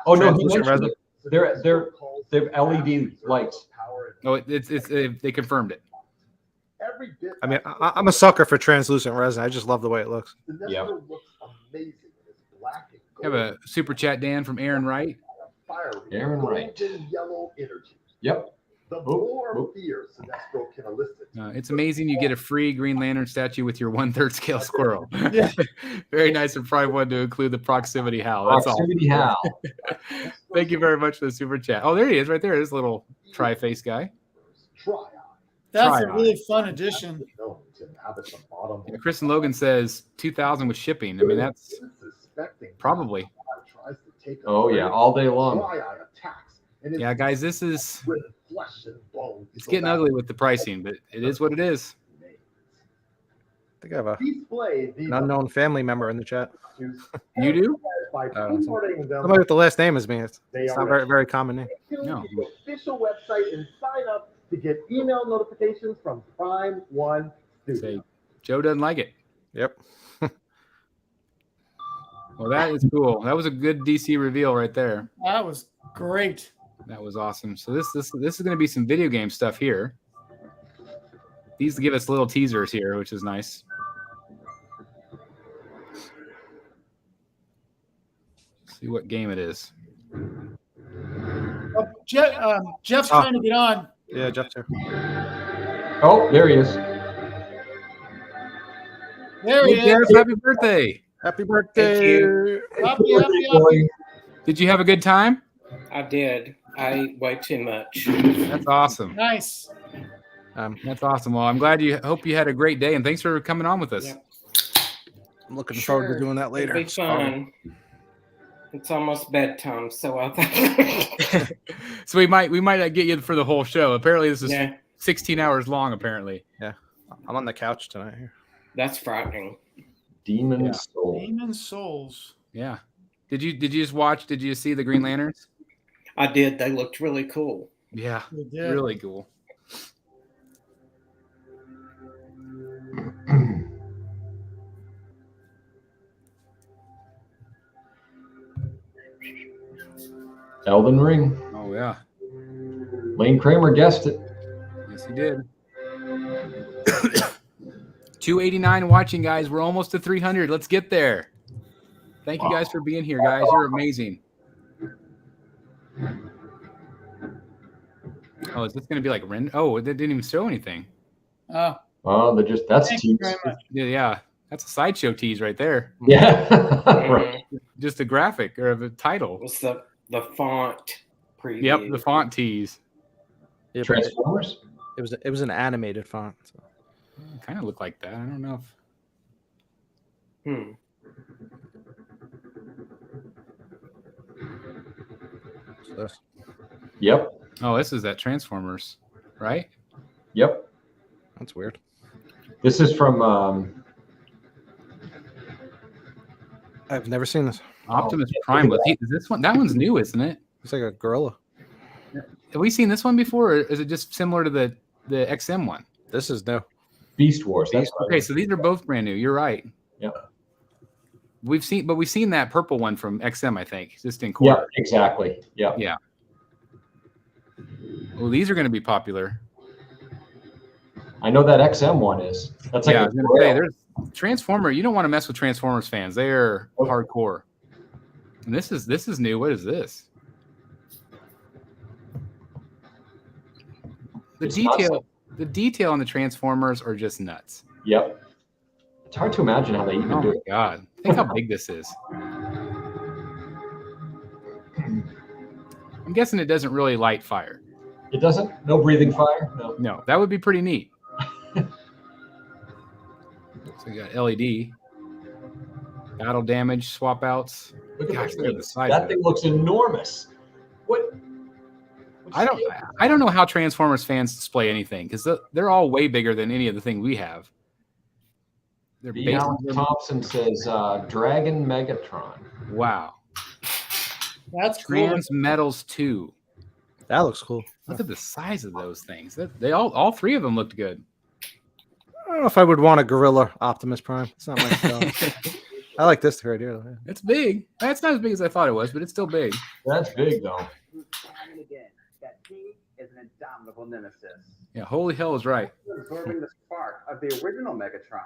Oh no, he Translucent mentioned it. They're LED lights. Oh, they confirmed it. Every bit I mean, I'm a sucker for translucent resin. I just love the way it looks. Yep. looks amazing in its black and We have a super chat, Dan, from Aaron Wright. fiery Aaron Wright. golden yellow energy. Yep. The Oop, more oop. fear Sinestro can elicit. It's amazing you get a free Green Lantern statue with your 1/3 scale squirrel. Yeah. Very nice and probably wanted to include the proximity Hal. That's all. Proximity Hal. Thank you very much for the super chat. Oh, there he is, right there. This little tri-face guy. Try That's a Tri-Eye. really fun addition. known to inhabit the bottom. Yeah, Chris and Logan says 2,000 with shipping. I mean, that's probably. Tries to take Oh yeah, all day long. Try-Eye attacks. And Yeah, guys, this is with flesh and bone. it's getting ugly with the pricing, but it is what it is. I think I have Display these an unknown family member in the chat. You do? by Oh, importing them. Somebody with the last name as me. It's They not are very, very common name. No. the official website and sign up to get email notifications from Prime One Say Studio. Joe doesn't like it. Yep. Well, that is cool. That was a good DC reveal right there. That was great. That was awesome. So this is going to be some video game stuff here. These give us little teasers here, which is nice. See what game it is. Oh, Jeff's Oh. trying to get on. Yeah, Jeff's here. Oh, there he is. There he Hey, is. Jeff, happy birthday! Happy birthday. Happy. Did you have a good time? I did. I ate way too much. That's awesome. Nice. That's awesome. Well, I'm glad hope you had a great day, and thanks for coming on with us. Yep. I'm looking forward to doing that later. It'll be fun. It's almost bedtime, so I think. So we might not get you for the whole show. Apparently, this is Yeah, 16 hours long. Apparently, I'm on the couch tonight here. that's frightening. Demon Yeah. Soul. Demon Souls. yeah. Did you just watch? Did you see the Green Lanterns? I did. They looked really cool. Yeah, We did. really cool. Elden Ring. Oh yeah, Lane Kramer guessed it. yes he did. 289 watching, guys. We're almost to 300. Let's get there. Thank you guys for being here, guys. You're amazing. Oh, is this going to be like render? Oh, it didn't even show anything. Oh, Oh, that's thank you tease. very much. Yeah, that's a sideshow tease right there. Yeah. Right. Mhm. Just a graphic or a It title. was the font preview. Yep, the font tease. Yeah, but Transformers. it was an animated font. So. Kind of look like that. I don't know if. Hmm. So this. Yep. Oh, this is that Transformers, right? Yep. That's weird. This is from I've never seen this. Optimus Prime. Is this one? That one's new, isn't it? It's like a gorilla. Have we seen this one before, or is it just similar to the XM one? This is new. Beast Wars. That's Okay, so these are both brand new. You're right. Yep. We've seen that purple one from XM, I think, just in Yeah, core. exactly. Yeah. Yeah. Well, these are going to be popular. I know that XM one is. That's like Yeah, I a was going to say, grail. there's Transformer. You don't want to mess with Transformers fans. They are hardcore. And this is new. What is this? It's not The detail on the Transformers are just nuts. Yep. It's hard to imagine how they even Oh do my it. god! Think how big this is. I'm guessing it doesn't really light fire. It doesn't? No breathing fire? No. No, that would be pretty neat. So you got LED, battle damage, swap outs. Look at Gosh, that look at thing. the size. That of thing it. looks enormous. What? I don't know how Transformers fans display anything because they're all way bigger than any of the thing we have. They're B. Alan Thompson says Dragon Megatron. Wow. That's cool. Transmetals 2. That looks cool. Look at the size of those things. They all three of them looked good. I don't know if I would want a Gorilla Optimus Prime. It's not my style. I like this right here. Though. It's big. It's not as big as I thought it was, but it's still big. That's big, though. Time and again, that King is an indomitable nemesis. Yeah, holy hell is right. Absorbing the spark of the original Megatron.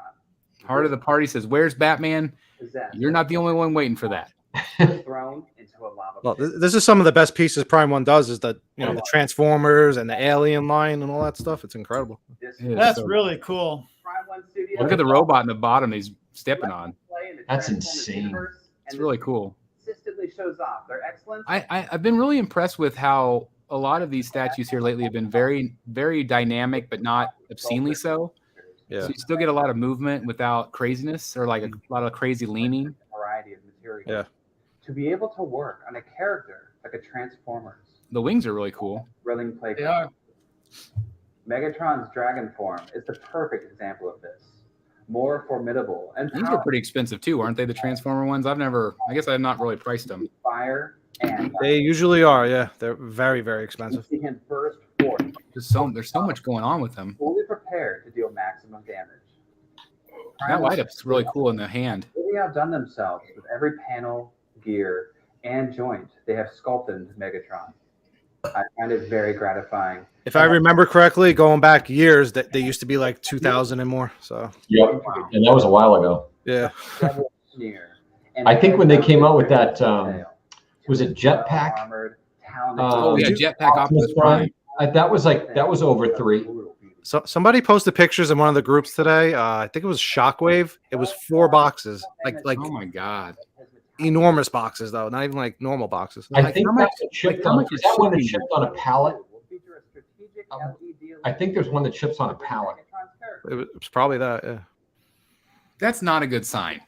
Heart of the party says, "Where's Batman?" You're not the only one waiting for that. Thrown into a lava Well, pit. this is some of the best pieces Prime One does. Is the the Transformers and the Alien line and all that stuff. It's incredible. That's really cool. Prime One Studio Look at the robot in the bottom he's stepping on. play in the That's Transformers insane. universe, It's and really this cool. consistently shows off their excellence. I've been really impressed with how a lot of these statues here lately have been very, very dynamic, but not obscenely so. Yeah. So you still get a lot of movement without craziness or like a lot of crazy leaning. Variety of materials. Yeah. To be able to work on a character like a Transformers The wings are really cool. thrilling They playground. are. Megatron's dragon form is the perfect example of this. More formidable and These are powerful pretty expensive too, aren't they? The Transformer ones. I guess I've not really priced them. fire and They usually are. Yeah, they're very, very expensive. see him burst forth, There's so much going on with them. fully prepared to deal maximum damage. That light up's really cool in the hand. Really outdone themselves with every panel, gear, and joint they have sculpted into Megatron. I find it very gratifying. If I remember correctly, going back years, that they used to be like 2,000 and more. So Yep. And that was a while ago. yeah, Double sneer. And I think when they came out with that, detail. was it Jetpack? Armored, talented, Oh yeah, Jetpack Optimus Prime. That was over 3. so somebody posted pictures in one of the groups today. I think it was Shockwave. It was 4 boxes, like Oh my god. enormous boxes though, not even like normal boxes. I Like, think how much- that's shipped how on. much Is is that one that's shipping? shipped on a pallet? Feature a strategic Um, LED I think there's one that ships on a pallet. It was probably that. Yeah. That's not a good sign.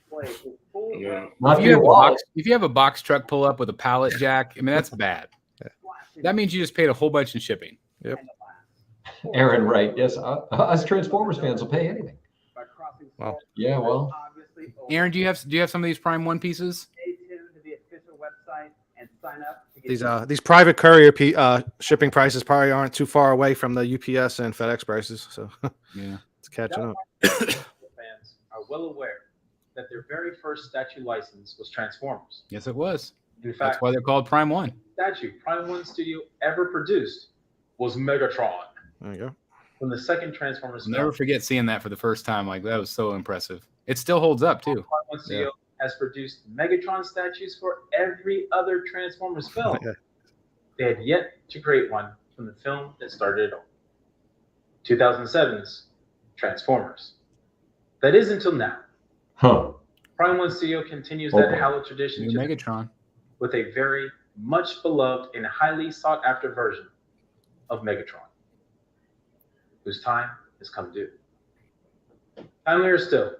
Yeah. Not If you, have a wallet. box, if you have a box truck pull up with a pallet jack, I mean that's bad. That means you just paid a whole bunch in shipping. Aaron, right? Yes, us Transformers fans will pay anything. Wow. Yeah, well, Aaron, do you have some of these Prime One pieces? Stay tuned to the official website and sign up to get These private courier shipping prices probably aren't too far away from the UPS and FedEx prices, so Yeah. it's catching up. Fans are well aware that their very first statue license was Transformers. Yes, it was. In That's fact, why they're called Prime One. the statue Prime One Studio ever produced was Megatron. There you go. From the second Transformers I'll never forget seeing that for the first time. Like that was so impressive. It still holds up too. Prime One Studio has produced Megatron statues for every other Transformers film. Yeah. They had yet to create one from the film that started it all. 2007's Transformers. That is until now. huh? Prime One Studio continues Oh, that boy. hallowed tradition New to Megatron. with a very much beloved and highly sought after version of Megatron, whose time has come due. Timelier still,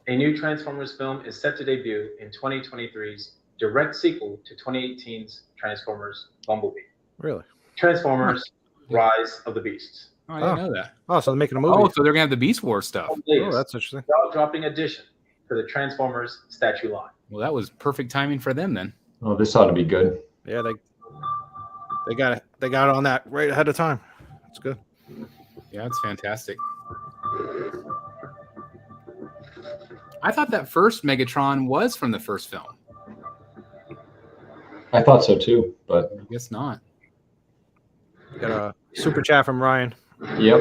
a new Transformers film is set to debut in 2023's direct sequel to 2018's Transformers Bumblebee. Really? Transformers Rise of the Beasts. Oh, I didn't know that. Oh, so they're making a movie. Oh, so they're gonna have the Beast Wars stuff. Oh, that's interesting. Dropping addition to the Transformers statue line. Well, that was perfect timing for them then. Oh, this ought to be good. Yeah, they got it on that right ahead of time. It's good. Yeah, it's fantastic. I thought that first Megatron was from the first film. I thought so too, but I guess not. Got a super chat from Ryan. yep.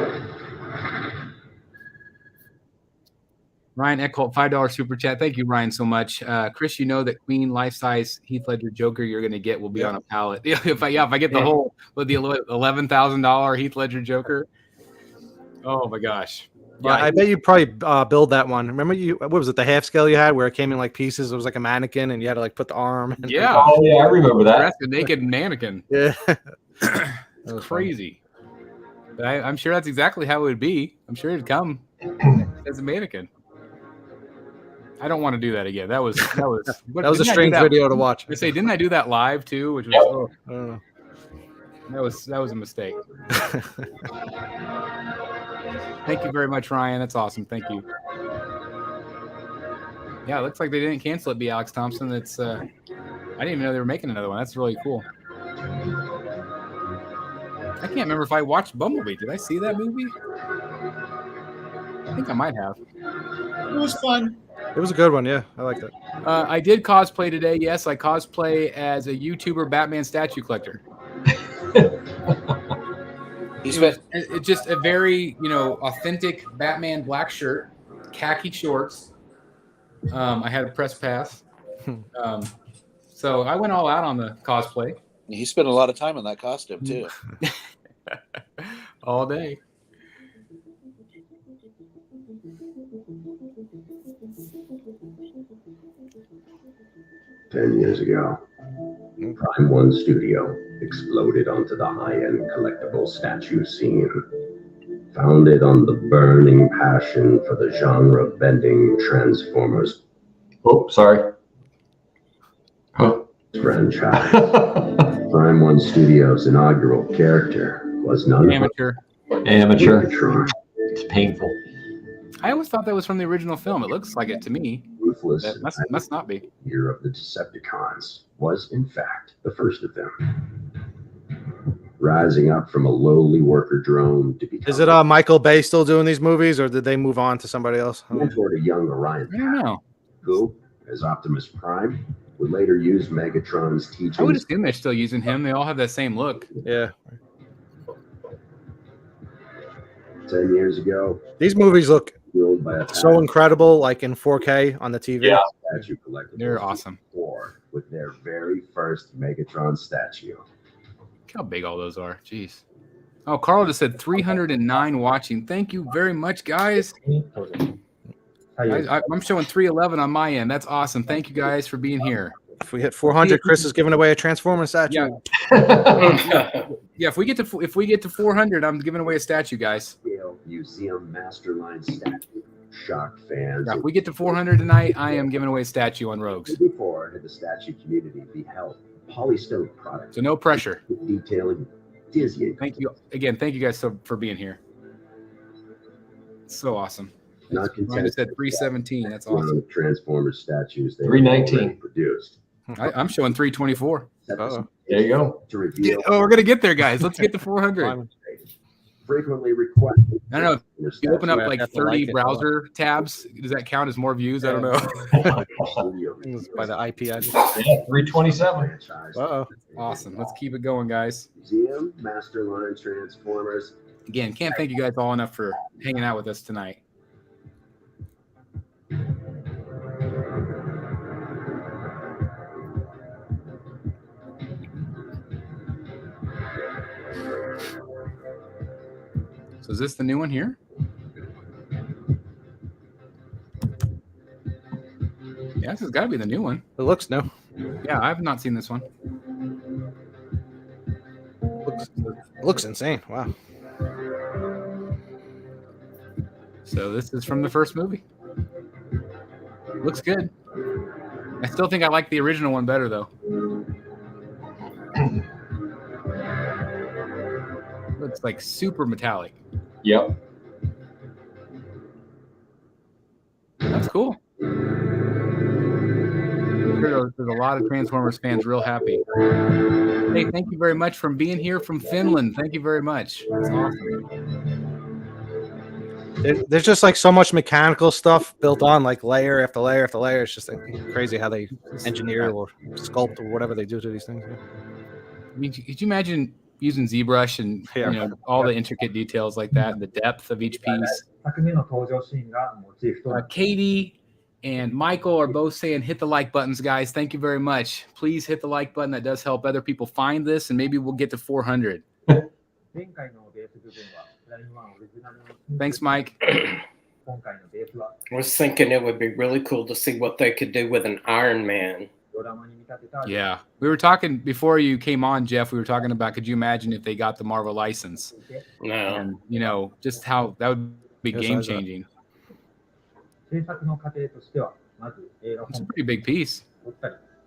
Ryan Eckholt, $5 super chat. Thank you, Ryan, so much. Chris, you know that Queen life-size Heath Ledger Joker you're going to get will be on a pallet. If I get the whole with the $11,000 Heath Ledger Joker. Oh my gosh, Yeah, I bet you probably build that one. Remember what was it, the half scale you had where it came in like pieces? It was like a mannequin and you had to like put the arm. And yeah. Oh yeah, I remember that. Dressed a naked mannequin. Yeah. It's crazy. But I'm sure that's exactly how it would be. I'm sure it'd come as a mannequin. I don't want to do that again. That was that was a strange video to watch. I say, didn't I do that live too? Which was I don't know. That was a mistake. Thank you very much, Ryan. That's awesome. Thank you. Yeah, it looks like they didn't cancel it, B. Alex Thompson. It's I didn't even know they were making another one. That's really cool. I can't remember if I watched Bumblebee. Did I see that movie? I think I might have. It was fun. It was a good one, yeah. I liked it. I did cosplay today. Yes, I cosplay as a YouTuber Batman statue collector. It's just a very, authentic Batman black shirt, khaki shorts. I had a press pass. So I went all out on the cosplay. He spent a lot of time in that costume too. All day. Ten years ago, Prime One Studio exploded onto the high-end collectible statue scene. Founded on the burning passion for the genre-bending Transformers. Oh, sorry. Franchise. Prime One Studio's inaugural character was none Amateur. Megatron. It's painful. I always thought that was from the original film. It looks like it to me. Ruthless. That must not be. Year of the Decepticons was, in fact, the first of them. Rising up from a lowly worker drone to become. Is it Michael Bay still doing these movies, or did they move on to somebody else? Mentored a young Orion. I don't know. Who, as Optimus Prime, would later use Megatron's teachings. I would assume they're still using him. They all have that same look. Yeah. 10 years ago. These movies look by a so incredible, like in 4K on the TV. Yeah. Statue collectibles They're awesome. With their very first Megatron statue. Look how big all those are. Jeez. Oh, Carl just said 309 watching. Thank you very much, guys. I'm showing 311 on my end. That's awesome. Thank you guys for being here. If we hit 400, Chris is giving away a Transformer statue. Yeah. Yeah. If we get to 400, I'm giving away a statue, guys. Museum Masterline statue. Shocked fans. Yeah, if we get to 400 tonight, I am giving away a statue on Rogues. Before had the statue community beheld Polystone products. So no pressure. Detailing dizzying. Thank you again. Thank you guys for being here. So awesome. Not Ryan said 317. That's awesome. Transformers statues. 319 produced. I'm showing 324. There you go. To reveal. We're gonna get there, guys. Let's get to 400. Frequently requested. I don't know. If you open up like 30 browser tabs, does that count as more views? I don't know. By the IP address. Yeah, 327. Awesome. Let's keep it going, guys. Museum Masterline Transformers. Again, can't thank you guys all enough for hanging out with us tonight. So is this the new one here? Yeah, this has got to be the new one. It looks new. Yeah, I have not seen this one. Looks insane. Wow. So this is from the first movie. Looks good. I still think I like the original one better, though. Looks like super metallic. Yep. That's cool. I'm sure there's a lot of Transformers fans real happy. Hey, thank you very much for being here from Finland. Thank you very much. That's awesome. There's just like so much mechanical stuff built on, like layer after layer after layer. It's just like crazy how they engineer or sculpt or whatever they do to these things. I mean, could you imagine using ZBrush and all the intricate details like that, and the depth of each piece? Katie and Michael are both saying hit the like buttons, guys. Thank you very much. Please hit the like button. That does help other people find this, and maybe we'll get to 400. Thanks, Mike. I was thinking it would be really cool to see what they could do with an Iron Man. Yeah, we were talking before you came on, Jeff. We were talking about, could you imagine if they got the Marvel license? No. And just how that would be game changing. It's a pretty big piece.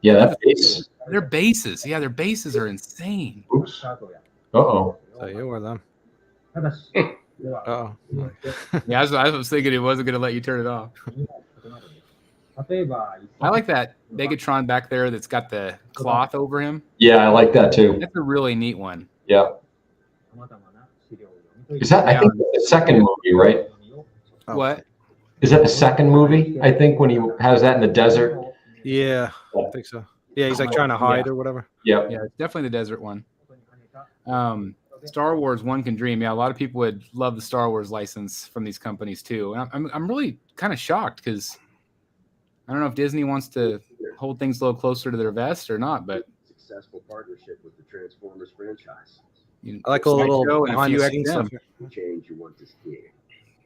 Yeah, that base. Their bases. Yeah, their bases are insane. Oops. Uh-oh. So you were them. Oh. Yeah, I was thinking it wasn't going to let you turn it off. I like that Megatron back there that's got the cloth over him. Yeah, I like that too. That's a really neat one. Yeah. Is that, I think, the second movie, right? What? Is that the second movie? I think when he has that in the desert. Yeah, I think so. Yeah, he's like trying to hide or whatever. Yeah. Yeah, it's definitely the desert one. Star Wars, one can dream. Yeah, a lot of people would love the Star Wars license from these companies too. And I'm really kind of shocked because I don't know if Disney wants to hold things a little closer to their vest or not, but Successful partnership with the Transformers franchise. I like a little Sideshow and a behind few the scenes XM. stuff. Change you want to see.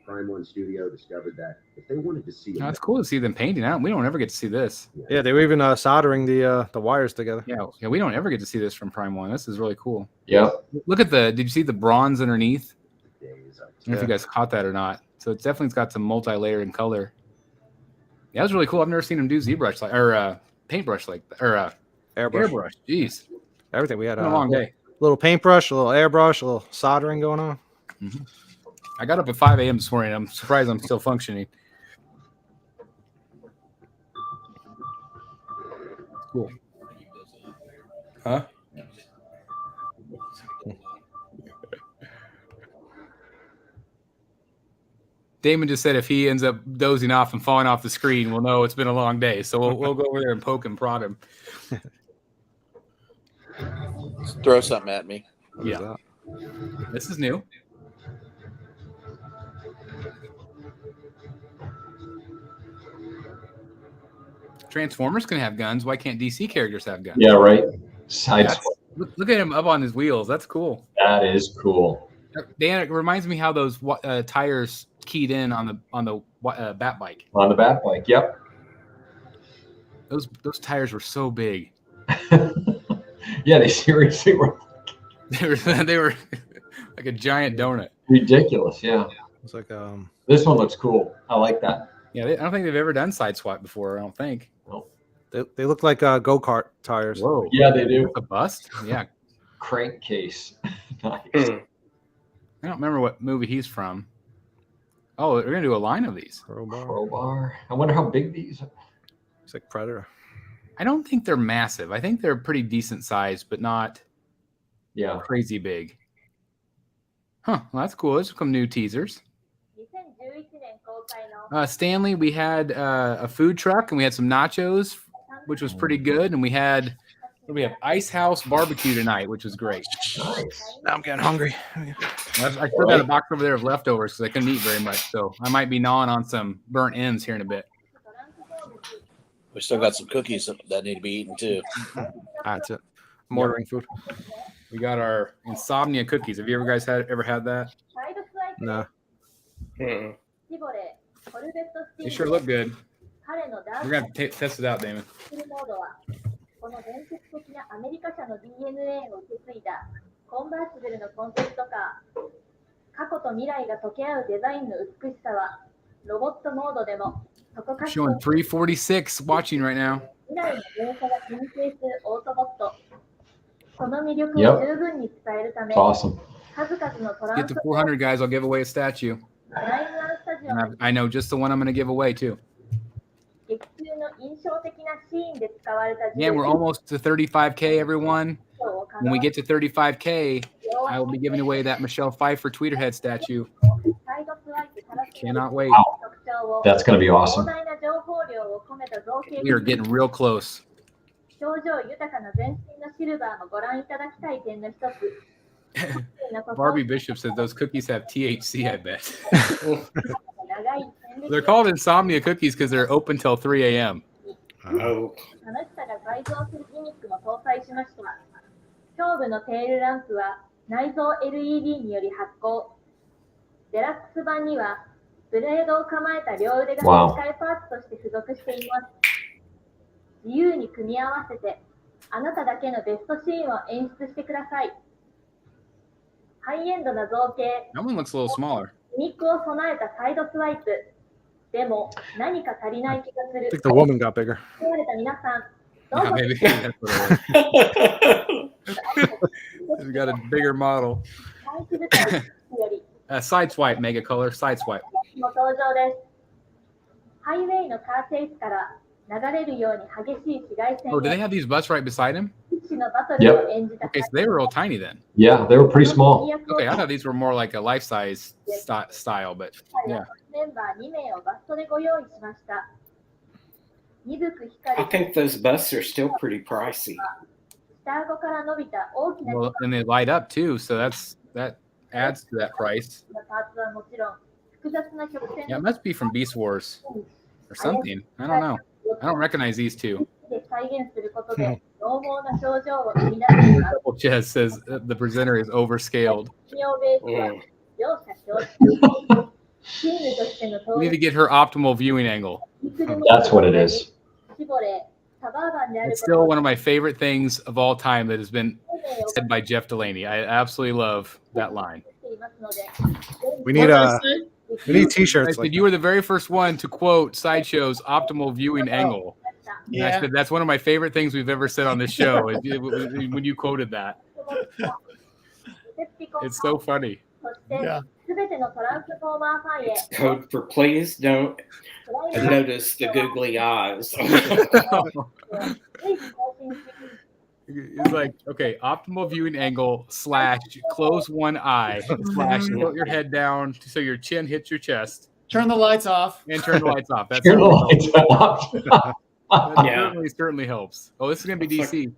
Prime One Studio discovered that if they wanted to see It's cool to see them painting out. We don't ever get to see this. Yeah, they were even soldering the wires together. Yeah, we don't ever get to see this from Prime One. This is really cool. Yeah. Look at did you see the bronze underneath? I don't know if you guys caught that or not. So it's definitely got some multi-layer in color. Yeah, that's really cool. I've never seen them do ZBrush paintbrush airbrush. Jeez. Everything. We had a long day. Little paintbrush, a little airbrush, a little soldering going on. Mm-hmm. I got up at 5 a.m. this morning. I'm surprised I'm still functioning. Cool. Huh? Damon just said if he ends up dozing off and falling off the screen, we'll know it's been a long day. So we'll go over there and poke and prod him. Throw something at me. Yeah. This is new. Transformers can have guns. Why can't DC characters have guns? Yeah, right. Sideshow. Look at him up on his wheels. That's cool. That is cool. Dan, it reminds me how those tires keyed in on the Bat bike. On the Bat bike, yep. Those tires were so big. Yeah, they seriously were. They were like a giant donut. Ridiculous, yeah. It's like This one looks cool. I like that. Yeah, I don't think they've ever done side swap before. I don't think. No. They look like go-kart tires. Whoa. Yeah, they do. A bust? Yeah. Crankcase. Nice. I don't remember what movie he's from. Oh, we're gonna do a line of these. Crowbar. I wonder how big these are. It's like Predator. I don't think they're massive. I think they're pretty decent size, but not crazy big. Huh. Well, that's cool. There's some new teasers. Stanley, we had a food truck and we had some nachos, which was pretty good. And we have Ice House barbecue tonight, which was great. Nice. Now I'm getting hungry. I still got a box over there of leftovers because I couldn't eat very much. So I might be gnawing on some burnt ends here in a bit. We still got some cookies that need to be eaten too. That's it. I'm ordering food. We got our insomnia cookies. Have you guys ever had that? No. They sure look good. We're gonna have to test it out, Damon. この伝説的なアメリカ社の DNA を受け継いだコンバーチブルのコンセプトカー。過去と未来が溶け合うデザインの美しさはロボットモードでもそこかしこ Showing 346 watching right now. 未来の電車が研究するオートボット。その魅力を十分に伝えるため、awesome. 数々のトラン Get to 400 guys, I'll give away a statue. And I know just the one I'm going to give away too. 劇中の印象的なシーンで使われた Yeah, we're almost to 35K, everyone. When we get to 35K, I will be giving away that Michelle Pfeiffer Tweeterhead statue. Cannot wait. Wow. That's going to be awesome. We are getting real close. 表情豊かな全身のシルバーもご覧いただきたい点の一つ。 Barbie Bishop said those cookies have THC, I bet. They're called insomnia cookies because they're open till 3 a.m. Oh. 楽しさが倍増するギミックも搭載しました。胸部のテールランプは内蔵 LED により発光。デラックス版にはブレードを構えた両腕が使いパーツとして付属しています。自由に組み合わせて、あなただけのベストシーンを演出してください。ハイエンドな造形、 That one looks a little smaller. ギミックを備えたサイドスワイプ。でも、何か足りない気がす I る。 think the woman got bigger. 言われた皆さん、どう Yeah, ぞ。 maybe that's what it is. We've got a bigger model. 短期舞台より Sideswipe, Mega Color, Sideswipe. の登場です。ハイウェイのカーチェイスから流れるように激しい紫外線 Oh, do they や have these butts right beside him? 必死のバトルを演じた Okay, so they were real tiny then. Yeah, they were pretty small. Okay, I thought these were more like a life-size style, but yeah. メンバー2名をバストでご用意しました。鈍く I 光る think those busts are still pretty pricey. 下顎から伸びた大きな Well, and they light up too, so that adds to that price. パーツはもちろん、複雑な曲線 Yeah, it must be from Beast Wars or something. I don't know. I don't recognize these two. で再現することで、獰猛な表情を生み出しています。 Chess says the presenter is overscaled. 企業ベースは両者共通。チームとしての We need to get her optimal viewing angle. That's what it is. 絞れ、サバーバンである It's still one of my favorite things of all time that has been said by Jeff Delaney. I absolutely love that line. We need we need T-shirts. I said Like you were the very first one to quote Sideshow's optimal viewing angle. And I said that's one of my favorite things we've ever said on this show. When you quoted that, it's so funny. Yeah. It's code for please don't notice the googly eyes. It's like, okay, optimal viewing angle / close one eye / tilt your head down so your chin hits your chest. Turn the lights off. And turn the lights off. That's Turn the lights off. That certainly helps. Oh, this is going to be DC.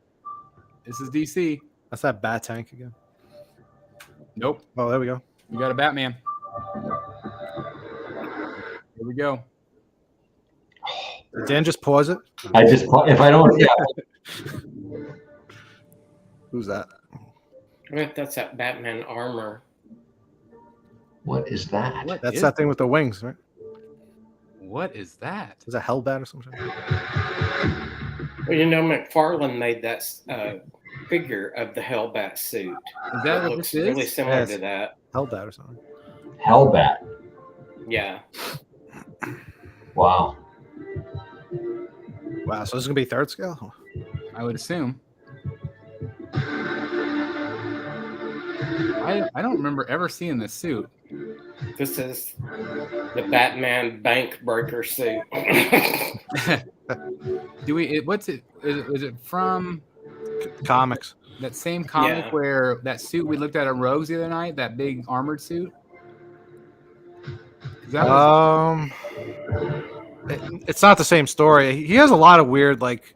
This is DC. That's that bat tank again. Nope. Oh, there we go. You got a Batman. Here we go. Did Dan just pause it? I just, if I don't, yeah. Who's that? I bet that's that Batman armor. What is that? That's that thing with the wings, right? What is that? Is that Hellbat or something? Well, you know, McFarlane made that figure of the Hellbat suit. Is that it what looks this is? really similar Yes. to that. Hellbat or something. Hellbat. Yeah. Wow. Wow, so this is gonna be third scale? I would assume. I don't remember ever seeing this suit. This is the Batman bank breaker suit. Do we? What's it? Is it from Comics? That same comic Yeah. where that suit we looked at Rogues the other night? That big armored suit. Is that what It's not the same story. He has a lot of weird like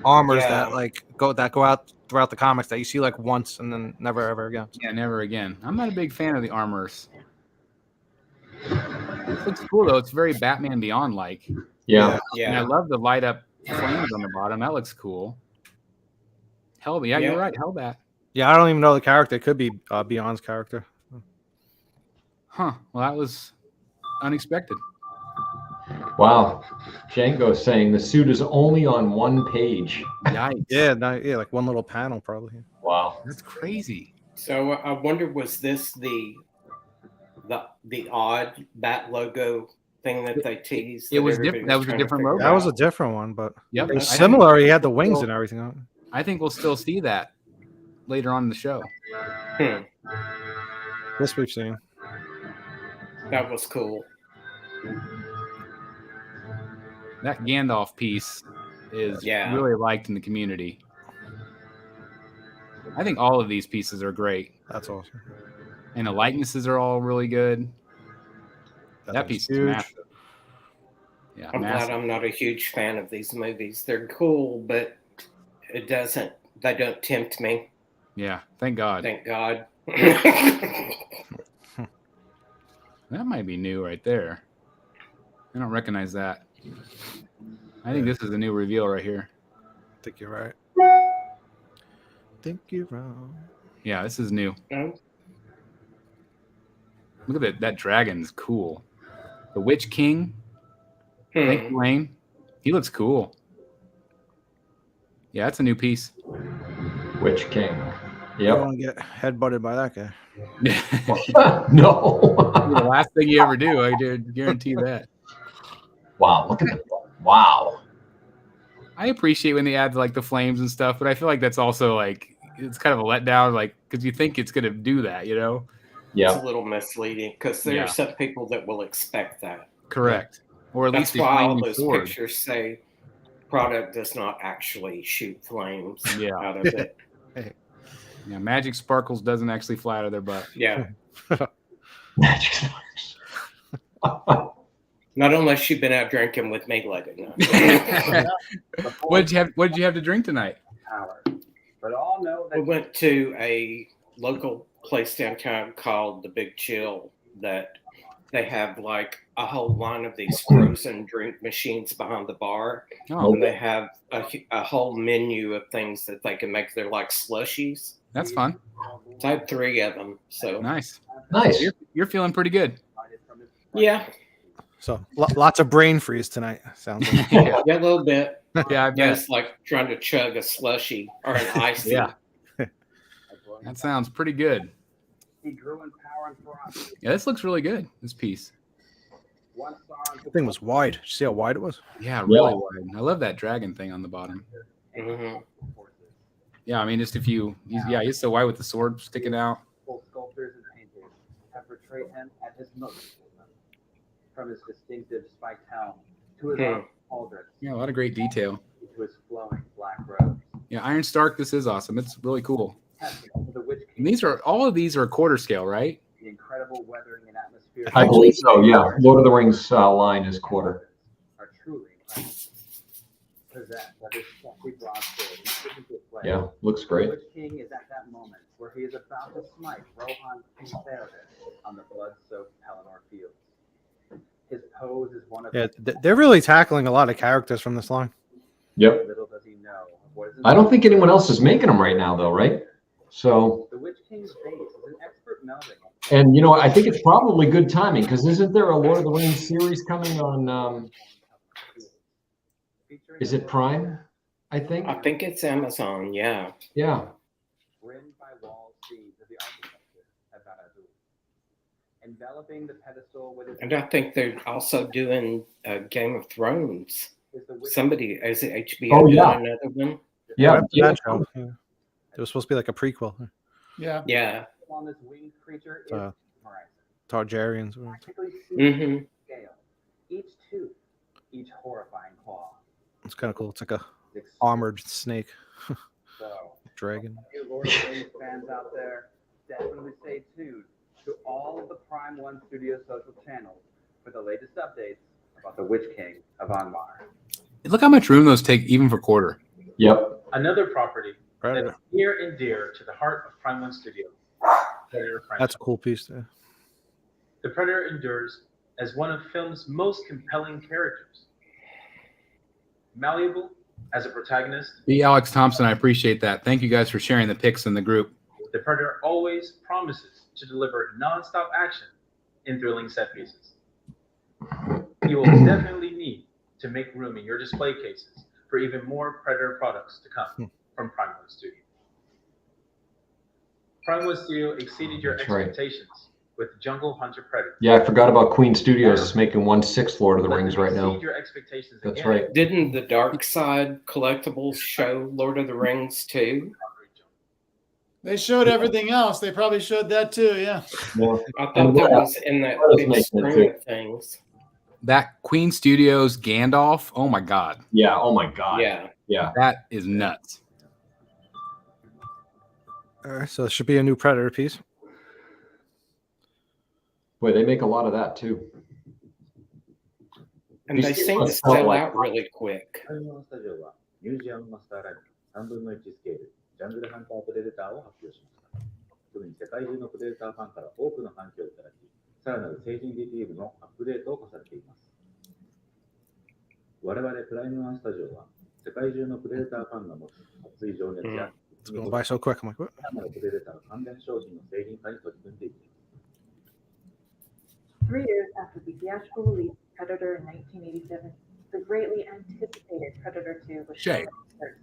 armors that go out throughout the comics that you see like once and then never ever again. Yeah, never again. I'm not a big fan of the armors. It looks cool though. It's very Batman Beyond like. Yeah. And I love the light up flames on the bottom. That looks cool. Hellbat. Yeah, you're right. Hellbat. Yeah, I don't even know the character. It could be Beyond's character. Huh. Well, that was unexpected. Wow. Django's saying the suit is only on one page. Yikes. Yeah, like one little panel probably. Wow. That's crazy. So I wonder, was this the odd Bat logo thing that they teased? It was different. That was a different logo. That was a different one, but Yep. it was similar. He had the wings and everything on it. I think we'll still see that later on in the show. This we've seen. That was cool. That Gandalf piece is really liked in the community. I think all of these pieces are great. That's awesome. And the likenesses are all really good. That piece is massive. Yeah, I'm glad I'm not a huge fan of these movies. They're cool, but they don't tempt me. Yeah, thank God. Thank God. That might be new right there. I don't recognize that. I think this is a new reveal right here. I think you're right. Think you're wrong. Yeah, this is new. No? Look at that. That dragon's cool. The Witch King. Thank you, Wayne. He looks cool. Yeah, that's a new piece. Witch King. You don't want to get headbutted by that guy. No. The last thing you ever do, I did guarantee that. Wow, look at that. Wow. I appreciate when they add like the flames and stuff, but I feel like that's also like it's kind of a letdown, like because you think it's gonna do that, you know? It's a little misleading because there are Yeah. some people that will expect that. Correct. Or at That's least why they all flame those forward. pictures say product does not actually shoot flames Yeah. out of it. Yeah, Magic Sparkles doesn't actually fly out of their butt. Yeah. Magic Sparkles. Not unless you've been out drinking with me lately. What did you have to drink tonight? But all know that We went to a local place downtown called the Big Chill that they have like a whole line of these frozen drink machines behind the bar. Oh. And they have a whole menu of things that they can make. They're like slushies. That's fun. So I had 3 of them. So Nice. Nice. You're feeling pretty good. yeah. So lots of brain freeze tonight. Sounds like. Yeah. Yeah, a little bit. Yeah, I Yeah, bet. it's like trying to chug a slushy or an icy. Yeah. That sounds pretty good. he grew in power and ferocity. Yeah, this looks really good, this piece. One star The thing was wide. Did you see how wide it was? Yeah, really wide. I love that dragon thing on the bottom. Mhm. Yeah, I mean, just if you, he's so wide with the sword sticking out. Both sculptors and painters have portrayed him at his most, from his distinctive spiked helm to his pauldrons, Yeah, a lot of great detail. to his flowing black robes. Yeah, Iron Stark, this is awesome. It's really cool. To the Witch And King, all of these are quarter scale, right? the incredible weathering and atmosphere I believe so, yeah. Lord of the Rings line is quarter. are truly possessed of his sexy broadsword and signature blade. Yeah, looks great. The Witch King is at that moment where he is about to smite Rohan Theoden on the blood-soaked Pelennor fields. His pose is one of Yeah, they're really tackling a lot of characters from this line. Yep. little does he know of what is in I don't think anyone else is making them right now, though, right? So, the Witch King's base is an expert melding. and you know, I think it's probably good timing because isn't there a Lord of the Rings series coming on? Is it Prime? I think. I think it's Amazon. Yeah. Yeah. Rimmed by walls seeds of the architecture of Barad-dûr. Enveloping the pedestal with its And I think they're also doing Game of Thrones. is the Witch Somebody, is it HBO Oh, doing yeah. another one? Yeah. That show. Yeah. It was supposed to be like a prequel. Yeah. Yeah. on this winged creature is Uh, Horizon. Targaryens. or- Practically Mm-hmm. seen scale. Each tooth, each horrifying claw. It's kind of cool. It's like a It's armored snake So, dragon. you Lord of the Rings fans out there, definitely stay tuned to all of the Prime One Studio social channels for the latest updates about the Witch King of Anmar. Look how much room those take, even for quarter. Yep. Another property Predator. that's near and dear to the heart of Prime One Studio. Predator franchise. That's a cool piece there. The Predator endures as one of film's most compelling characters. Malleable as a protagonist, Be Alex Thompson, I appreciate that. Thank you guys for sharing the pics in the group. the Predator always promises to deliver non-stop action in thrilling set pieces. You will definitely need to make room in your display cases for even more Predator products to come from Prime One Studio. Prime One Studio exceeded your That's right. expectations with Jungle Hunter Predator. Yeah, I forgot about Queen Studios is making 1/6 Lord of the Rings right now. Exceed your expectations That's again. right. Didn't the Dark Side Collectibles show Lord of the Rings too? They showed everything else. They probably showed that too. Yeah. Yeah. I thought And that yeah, was in that that is big making it screen too. of things. That Queen Studios Gandalf, oh my God. Yeah. Oh my God. Yeah. Yeah. That is nuts. All right, so it should be a new Predator piece. Boy, they make a lot of that too. And You they see seem to what's sell like- out really quick. 開門スタジオはミュージアムマスターライブ3分の1スケールジャングルハンタープレデターを発表しました。特に世界中のプレデターファンから多くの反響をいただき、さらなる製品ディティールのアップデートを重ねています。我々プライムワンスタジオは世界中のプレデターファンが持つ熱い情熱や It's going by so quick. I'm like, what? さらなるプレデター関連商品の製品化に取り組んでいきます。3 years after the theatrical release of Predator in 1987, the greatly anticipated Predator 2 was shown in theaters.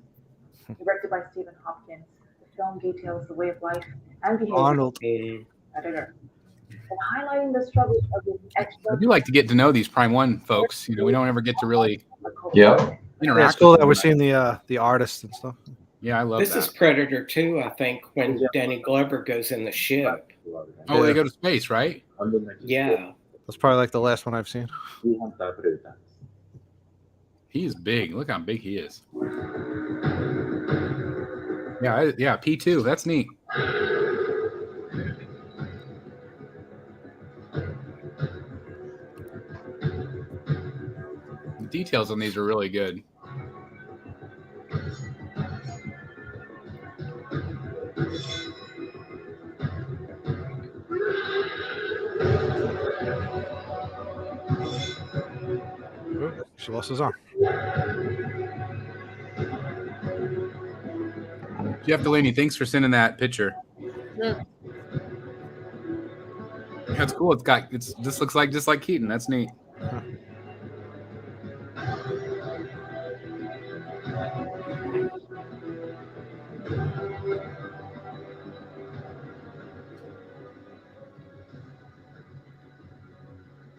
Directed by Stephen Hopkins, the film details the way of life and behavior Arnold. of the Predator, and highlighting the struggles of the extra. I do like to get to know these Prime 1 folks. You know, we don't ever get to really Yep. Yeah, it's cool that we're seeing the artists and stuff. Yeah, I love This that. is Predator 2, I think, when Danny Glover goes in the ship. Oh, they go to space, right? Yeah. That's probably like the last one I've seen. He's big. Look how big he is. Yeah, P2. That's neat. The details on these are really good. She lost his arm. Jeff Delaney, thanks for sending that picture. Yeah. That's cool. This looks like just like Keaton. That's neat.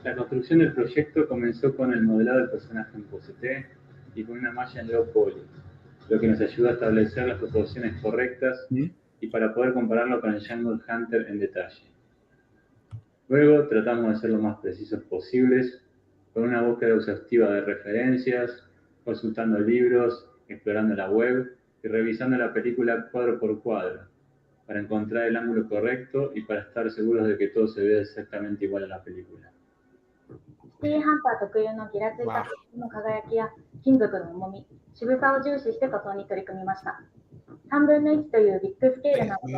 La construcción del proyecto comenzó con el modelado del personaje en pose T y con una malla en low poly, lo que nos ayuda a establecer las proporciones correctas y para poder compararlo con el Jungle Hunter en detalle. Luego tratamos de ser lo más precisos posibles, con una búsqueda exhaustiva de referencias, consultando libros, explorando la web y revisando la película cuadro por cuadro, para encontrar el ángulo correcto y para estar seguros de que todo se vea exactamente igual a la película. シティーハンター特有のギラついたの輝きや金属の重み、渋さを重視して塗装に取り組みました。3分の1というビッグスケールなどに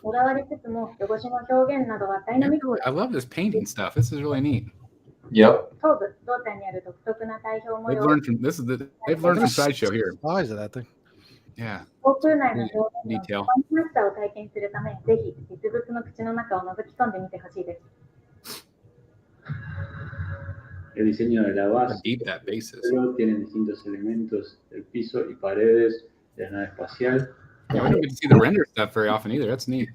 こだわりつつも汚しの表現などはダイナミック。 I love this painting stuff. This is really neat. Yep. 頭部、胴体にある独特な体表模 They've 様。 learned from they've learned from Sideshow here. Why is that thing? Yeah. 航空内の表現 Detail. のファンタスさを体験するため、ぜひ実物の口の中を覗き込んでみてほしいです。 El diseño de la base tiene distintos elementos del piso y paredes de la nave espacial. Yeah, we don't get to see the render stuff very often either. That's neat.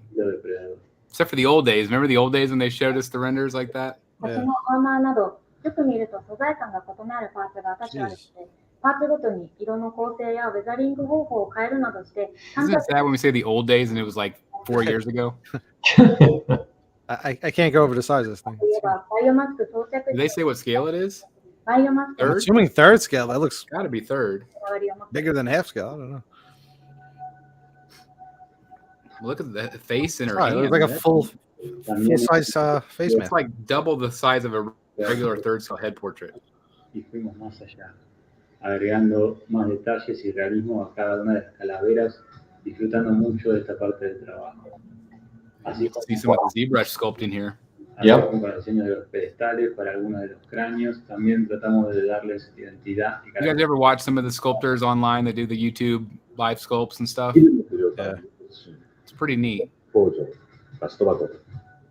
Except for the old days. Remember the old days when they showed us the renders like that? 星のアーマーなど、よく見ると素材感が異なるパーツが多種あるので、パーツごとに色の構成やウェザリング方法を変えるなどして、 Isn't it sad when we say the old days and it was like 4 years ago? I can't go over the size of this thing. バイオマスク装着 Did they say what scale it is? バイオマスク I'm assuming third scale. That looks gotta be third. Bigger than half scale. I don't know. Look at the face in her Right, it hand. looks like a full size face man. It's like double the size of a regular third scale head portrait. Y fuimos más allá, agregando más detalles y realismo a cada una de las calaveras, disfrutando mucho de esta parte del trabajo. Así como See some of the ZBrush sculpting here. con el diseño de los pedestales para algunos de los cráneos, también tratamos de darles identidad y You guys ever watch some of the sculptors online that do the YouTube live sculpts and stuff? Yeah. It's pretty neat. 工場、バストバトル、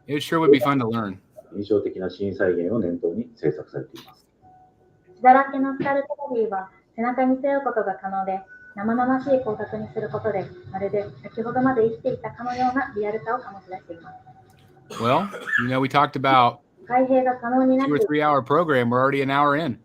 It sure would be fun to learn. 印象的な新再現を念頭に制作されています。血だらけのスカルトボディは背中に背負うことが可能で、生々しい光沢にすることで、まるで先ほどまで生きていたかのようなリアルさを醸し出しています。 Well, you know, we talked about 開閉が可能にな 2 or って、 3 hour program. We're already an hour in.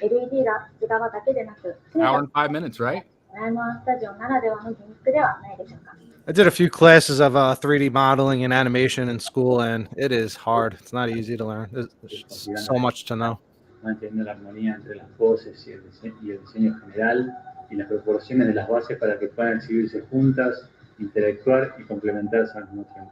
LED が内側だけでなく、常 Hour に and 5 minutes, right? ドラえもんスタジオならではのギミックではないでしょうか。 I did a few classes of 3D modeling and animation in school, and it is hard. It's not easy to learn. There's so much to know. manteniendo la armonía entre las voces y el diseño general y las proporciones de las bases para que puedan exhibirse juntas, interactuar y complementarse al mismo tiempo.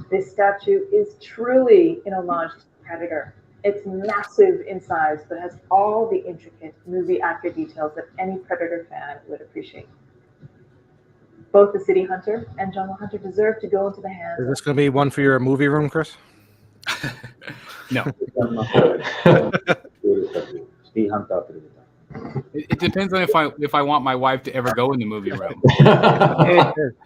This statue is truly an homage to Predator. It's massive in size, but has all the intricate, movie-accurate details that any Predator fan would appreciate. Both the City Hunter and Jungle Hunter deserve to go into the hands Is this going to be one for your movie room, Chris? No. It depends on if I want my wife to ever go in the movie room.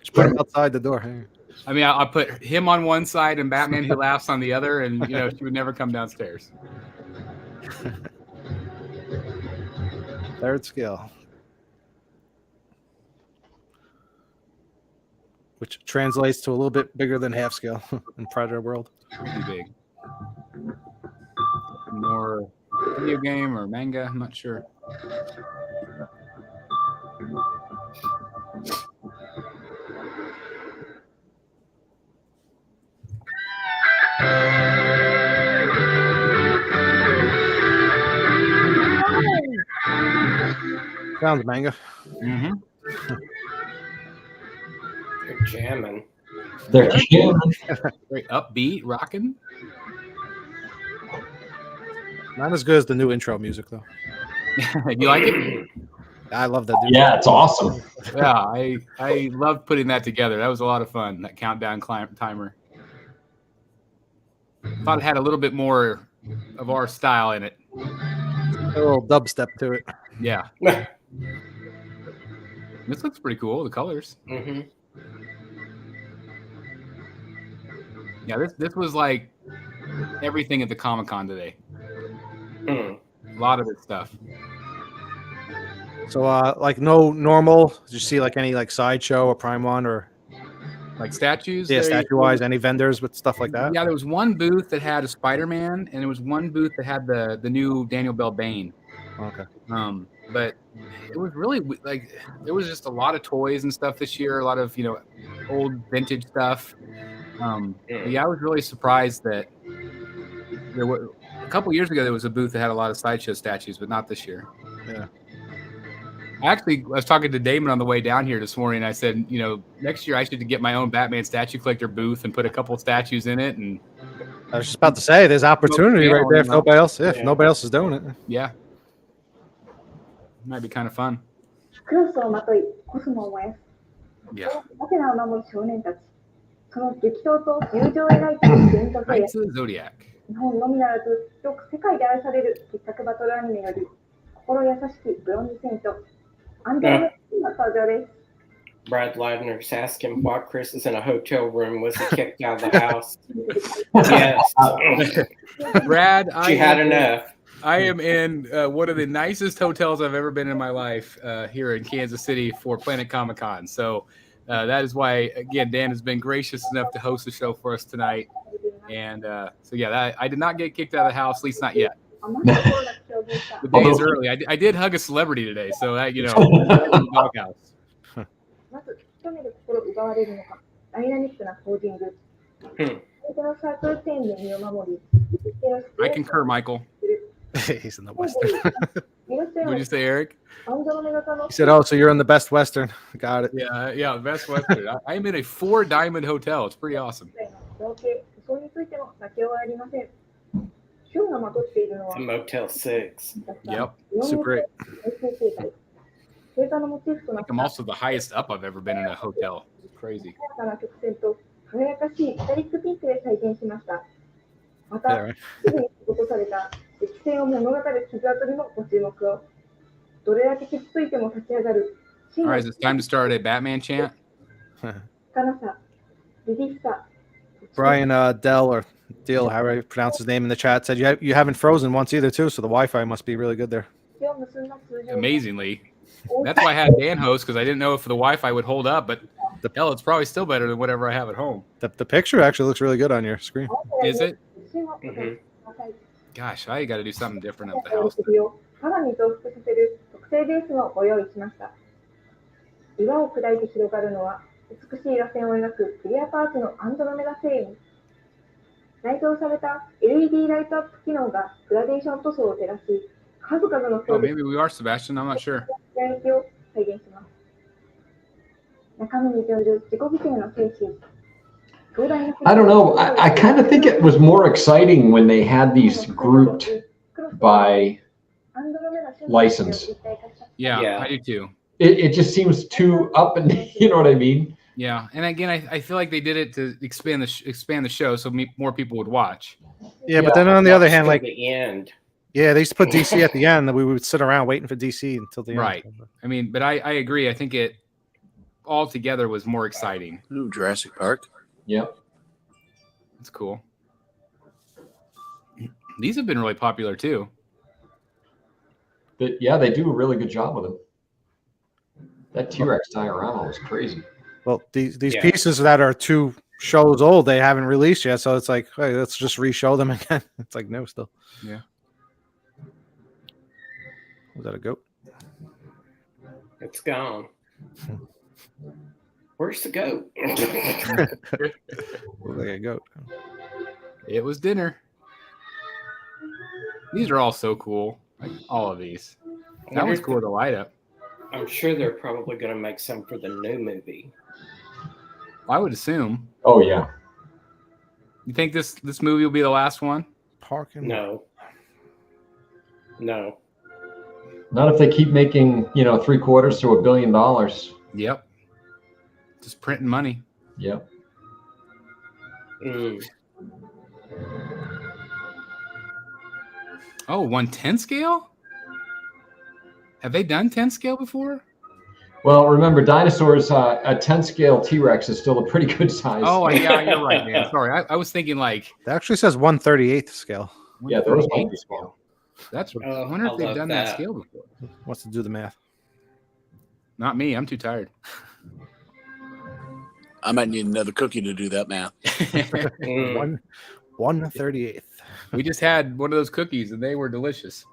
Just put him outside the door. I mean, I put him on one side and Batman Who Laughs on the other, and she would never come downstairs. Third scale. Which translates to a little bit bigger than half scale in Predator world. Pretty big. More video game or manga, I'm not sure. Sounds manga. Mm-hmm. They're jamming. They're jamming. Very upbeat, rocking. Not as good as the new intro music though. You like it? I love that. Yeah, it's awesome. Yeah, I loved putting that together. That was a lot of fun. That countdown timer. Thought it had a little bit more of our style in it. A little dubstep to it. Yeah. This looks pretty cool. The colors. Mm-hmm. Yeah, this was like everything at the Comic-Con today. A lot of this stuff. So, like no normal. Did you see like any like Sideshow or Prime One or like statues? Yeah, statue-wise, any vendors with stuff like that? Yeah, there was one booth that had a Spider-Man, and there was one booth that had the new Daniel Bell Bane. Okay. But it was really like there was just a lot of toys and stuff this year. A lot of old vintage stuff. Yeah, I was really surprised that there were a couple years ago there was a booth that had a lot of Sideshow statues, but not this year. Yeah. I was talking to Damon on the way down here this morning. And I said, next year I should get my own Batman statue collector booth and put a couple of statues in it. And I was just about to say, there's opportunity right there if nobody else. Yeah, if nobody else is doing it. Yeah. Might be kind of fun. クロスをまとい、コスモを燃やす。 Yeah. アテナを守る少年たち。その激闘と友情を描いた伝統や Knights of the Zodiac. 日本のみならず、広く世界で愛される傑作バトルアニメより、心優しきブロンズセイント、アンドロメダの登場です。 Brad Ladner's asking why Chris is in a hotel room. Was he kicked out of the house? Yes. Brad, She had enough. I am in one of the nicest hotels I've ever been in my life here in Kansas City for Planet Comic-Con. So that is why, again, Dan has been gracious enough to host the show for us tonight. And so, yeah, I did not get kicked out of the house, at least not yet. The day is early. I did hug a celebrity today, so that, doghouse. まず、一目で心奪われるのか、ダイナミックなポージング。相手のサークル戦で身を守り、 I concur, Michael. He's in the Western. What did you say, Eric? He said, "Oh, so you're in the Best Western." Got it. Yeah, Best Western. I'm in a 4-diamond hotel. It's pretty awesome. It's a Motel 6. Yep. Super 8. I think I'm also the highest up I've ever been in a hotel. It's crazy. 輝かしいメタリックピンクで再現しました。また、すぐに施された激戦を物語る傷跡にもご注目を。どれだけ傷ついても立ち上がる。 All right, it's time to start a Batman chant. 儚さ、凛々しさ。 Brian Dell or Deal, however you pronounce his name in the chat, said you haven't frozen once either too, so the Wi-Fi must be really good there. Amazingly. That's why I had Dan host, because I didn't know if the Wi-Fi would hold up, but hell, it's probably still better than whatever I have at home. The picture actually looks really good on your screen. Is it? Mm-hmm. Gosh, I got to do something different at the house. さらに増幅させる特製ベースもご用意しました。岩を砕いて広がるのは美しい螺旋を描くクリアパーツのアンドロメダ星雲。内蔵された LED ライトアップ機能がグラデーション塗装を照らし、数々の Oh, maybe we are Sebastian. I'm not sure. 輝きを再現します。中身に生じる自己犠牲の精神。 I don't know. I kind of think it was more exciting when they had these grouped by license. Yeah, I do too. It just seems too up and you know what I mean? Yeah, and again, I feel like they did it to expand the show so more people would watch. Yeah, but then on the other hand, like the end. Yeah, they used to put DC at the end, and we would sit around waiting for DC until the end. Right. I mean, but I agree. I think it all together was more exciting. Ooh, Jurassic Park. Yep. That's cool. These have been really popular too. But yeah, they do a really good job with them. That T-Rex diorama was crazy. Well, these pieces that are 2 shows old, they haven't released yet, so it's like, hey, let's just re-show them again. It's like, no, still. Yeah. Was that a goat? It's gone. Where's the goat? Look like a goat. It was dinner. These are all so cool. Like all of these. That was cool to light up. I'm sure they're probably going to make some for the new movie. I would assume. Oh yeah. You think this movie will be the last one? Parking? No. Not if they keep making, $750 to $1 billion. Yep. Just printing money. Yep. Oh, 1/10 scale? Have they done 10 scale before? Well, remember, dinosaurs, a 10 scale T-Rex is still a pretty good size. Oh, yeah, you're right, man. Sorry, I was thinking like... That actually says 1/38 scale. Yeah, those might be small. That's. I wonder if they've done that scale before. Wants to do the math. Not me. I'm too tired. I might need another cookie to do that math. 1/38. We just had one of those cookies, and they were delicious.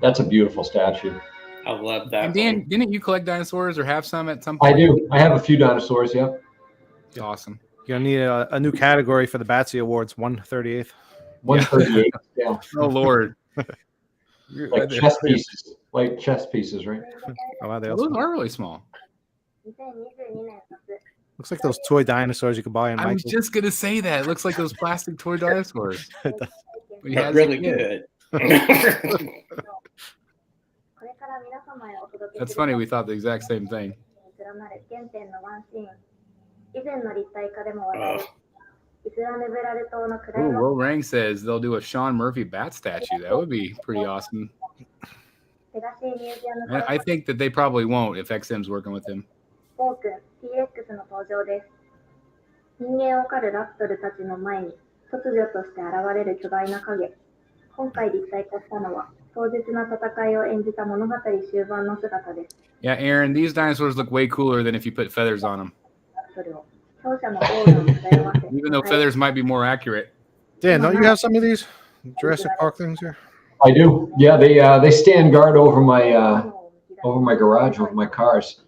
That's a beautiful statue. I love that. And Dan, didn't you collect dinosaurs or have some at some point? I do. I have a few dinosaurs. Yep. Awesome. You're gonna need a new category for the Batsy Awards. 1/38. 1/38. Yeah. Oh Lord. Like chess pieces. Like chess pieces, right? Oh, wow, Those are really small. Looks like those toy dinosaurs you could buy in I was Michael's. just gonna say that. It looks like those plastic toy dinosaurs. They're really good. That's funny. We thought the exact same thing. Ooh, Will Rang says they'll do a Sean Murphy bat statue. That would be pretty awesome. I think that they probably won't if XM's working with him. 人間を狩るラプトルたちの前に突如として現れる巨大な影。今回立体化したのは壮絶な戦いを演じた物語終盤の姿です。 Yeah, Aaron, these dinosaurs look way cooler than if you put feathers on them. それを勝者のオーラを伝え合わせ Even though feathers might be more accurate. Dan, don't you have some of these Jurassic Park things here? I do. Yeah, they stand guard over my garage with my cars.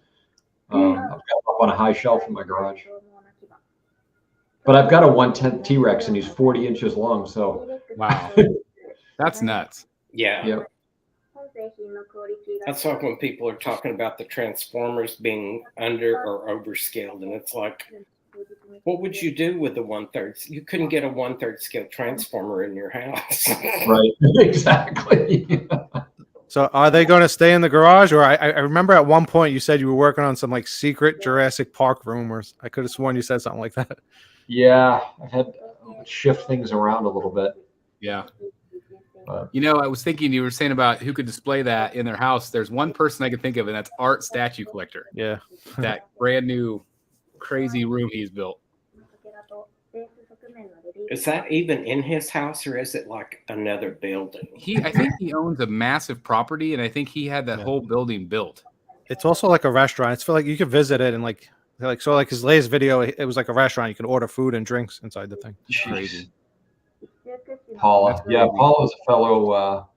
I've got them up on a high shelf in my garage. But I've got a 1/10 T-Rex and he's 40 inches long. So wow, that's nuts. Yeah. Yep. That's like when people are talking about the Transformers being under or overscaled, and it's like, what would you do with the 1/3? You couldn't get a 1/3 scale Transformer in your house. Right. Exactly. So are they going to stay in the garage? Or I remember at one point you said you were working on some like secret Jurassic Park rumors. I could have sworn you said something like that. Yeah, I've had to shift things around a little bit. Yeah. You know, I was thinking you were saying about who could display that in their house. There's one person I could think of, and that's Art Statue Collector. Yeah. That brand new crazy room he's built. Is that even in his house, or is it like another building? I think he owns a massive property, and I think he had that whole building built. It's also like a restaurant. It's feel like you could visit it and like his latest video, it was like a restaurant. You can order food and drinks inside the thing. Crazy. Paula. Yeah, Paula's a fellow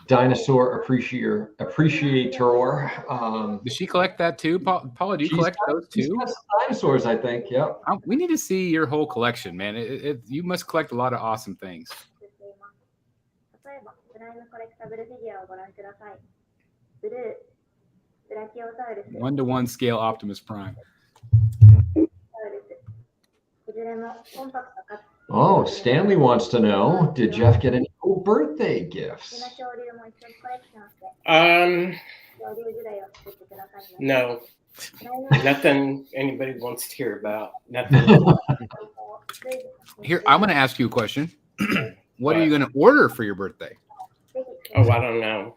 dinosaur appreciator. Does she collect that too? Paula, do you collect those too? She's got some dinosaurs, I think. Yep. We need to see your whole collection, man. You must collect a lot of awesome things. 例えば、ブライムコレクタブルフィギュアをご覧ください。ブルー、ブラキオサウルス、 1-to-1 scale Optimus Prime. いずれもコンパクトかつ Oh, Stanley wants to know, did Jeff get any cool birthday gifts? No. Nothing anybody wants to hear about. Nothing. Here, I'm going to ask you a question. What are you going to order for your birthday? Oh, I don't know.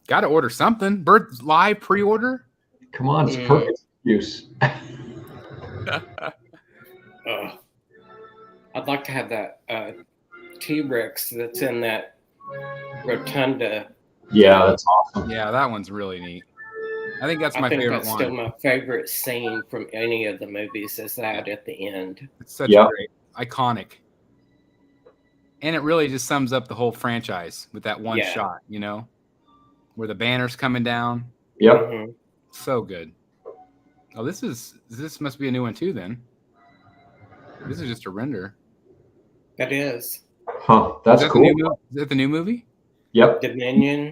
Got to order something. Live pre-order? Come on, it's perfect excuse. I'd like to have that T-Rex that's in that rotunda. Yeah, that's awesome. Yeah, that one's really neat. I think that's I my think favorite that's one. still my favorite scene from any of the movies is that at the end. It's such a great, iconic. And it really just sums up the whole franchise with that one shot, you know, where the banner's coming down. Yep. Mm-hmm. So good. Oh, this must be a new one too then. This is just a render. That is. Huh. That's cool. Is that the new movie? Yep. Dominion.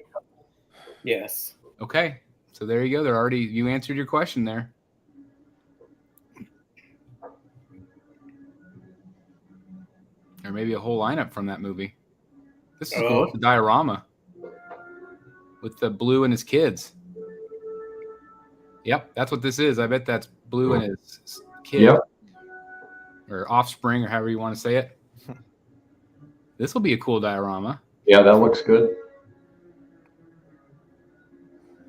Yes. Okay. So there you go. You answered your question there. Or maybe a whole lineup from that movie. This is cool. It's a diorama with the Blue and his kids. Yep, that's what this is. I bet that's Blue and his kid. Yep. Or offspring, or however you want to say it. This will be a cool diorama. Yeah, that looks good.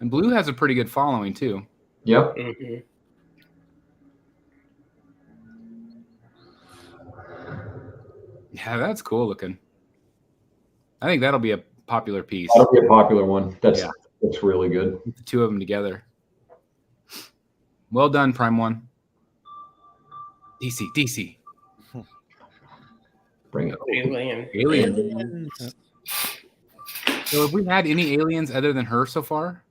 And Blue has a pretty good following too. Yep. Mm-hmm. Yeah, that's cool looking. I think that'll be a popular piece. That'll be a popular one. That's really good. The two of them together. Well done, Prime One. DC. Bring it. Alien. So have we had any aliens other than her so far?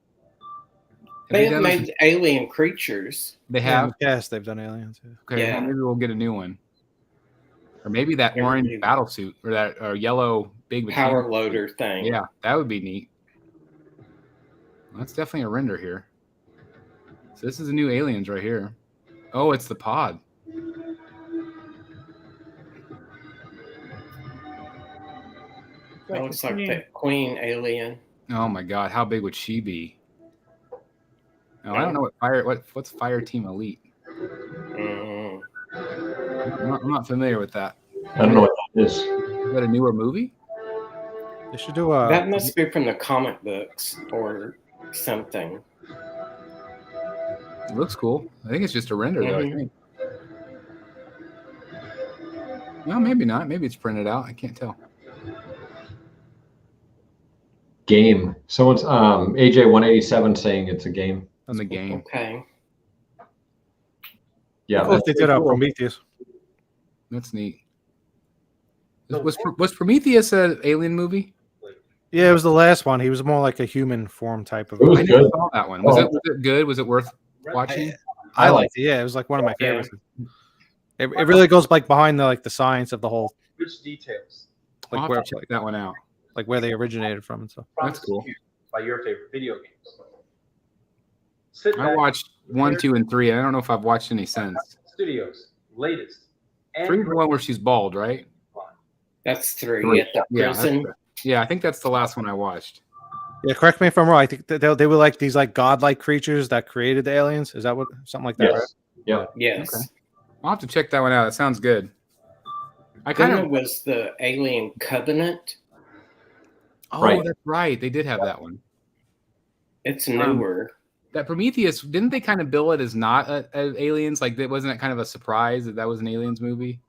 They have made alien creatures. They have? Yes, they've done aliens. Okay, well, maybe we'll get a new one. Or maybe that orange battle suit or that yellow big power loader thing. Yeah, that would be neat. Well, that's definitely a render here. So this is the new aliens right here. Oh, it's the pod. That looks like that queen alien. Oh my god, how big would she be? No, I don't know what's Fire Team Elite. I'm not familiar with that. I don't know what that is. Is that a newer movie? They should do that must be from the comic books or something. It looks cool. I think it's just a render though, I think. No, maybe not. Maybe it's printed out. I can't tell. Game. Someone's AJ187 saying it's a game. On the game. Okay. Yeah. Cool if they did cool. Prometheus. That's neat. Was Prometheus an alien movie? Yeah, it was the last one. He was more like a human form type of. I never saw that one. Was it good? Was it worth watching? I liked it. Yeah, it was like one of my favorites. It really goes like behind the science of the whole. Which details? I'll have to check that one out. Like where they originated from and stuff. That's cool. By your favorite video games. I watched 1, 2, and 3. I don't know if I've watched any since. Studios latest. 3 is the one where she's bald, right? That's 3 at the prison. Yeah, I think that's the last one I watched. Yeah, correct me if I'm wrong. I think they were like these like godlike creatures that created the aliens. Is that what something like that? Yes. Right? Yeah. Yes. Okay. I'll have to check that one out. It sounds good. It was the Alien Covenant. Oh, that's right. They did have that one. It's newer. That Prometheus, didn't they kind of bill it as not aliens? Like, wasn't it kind of a surprise that was an aliens movie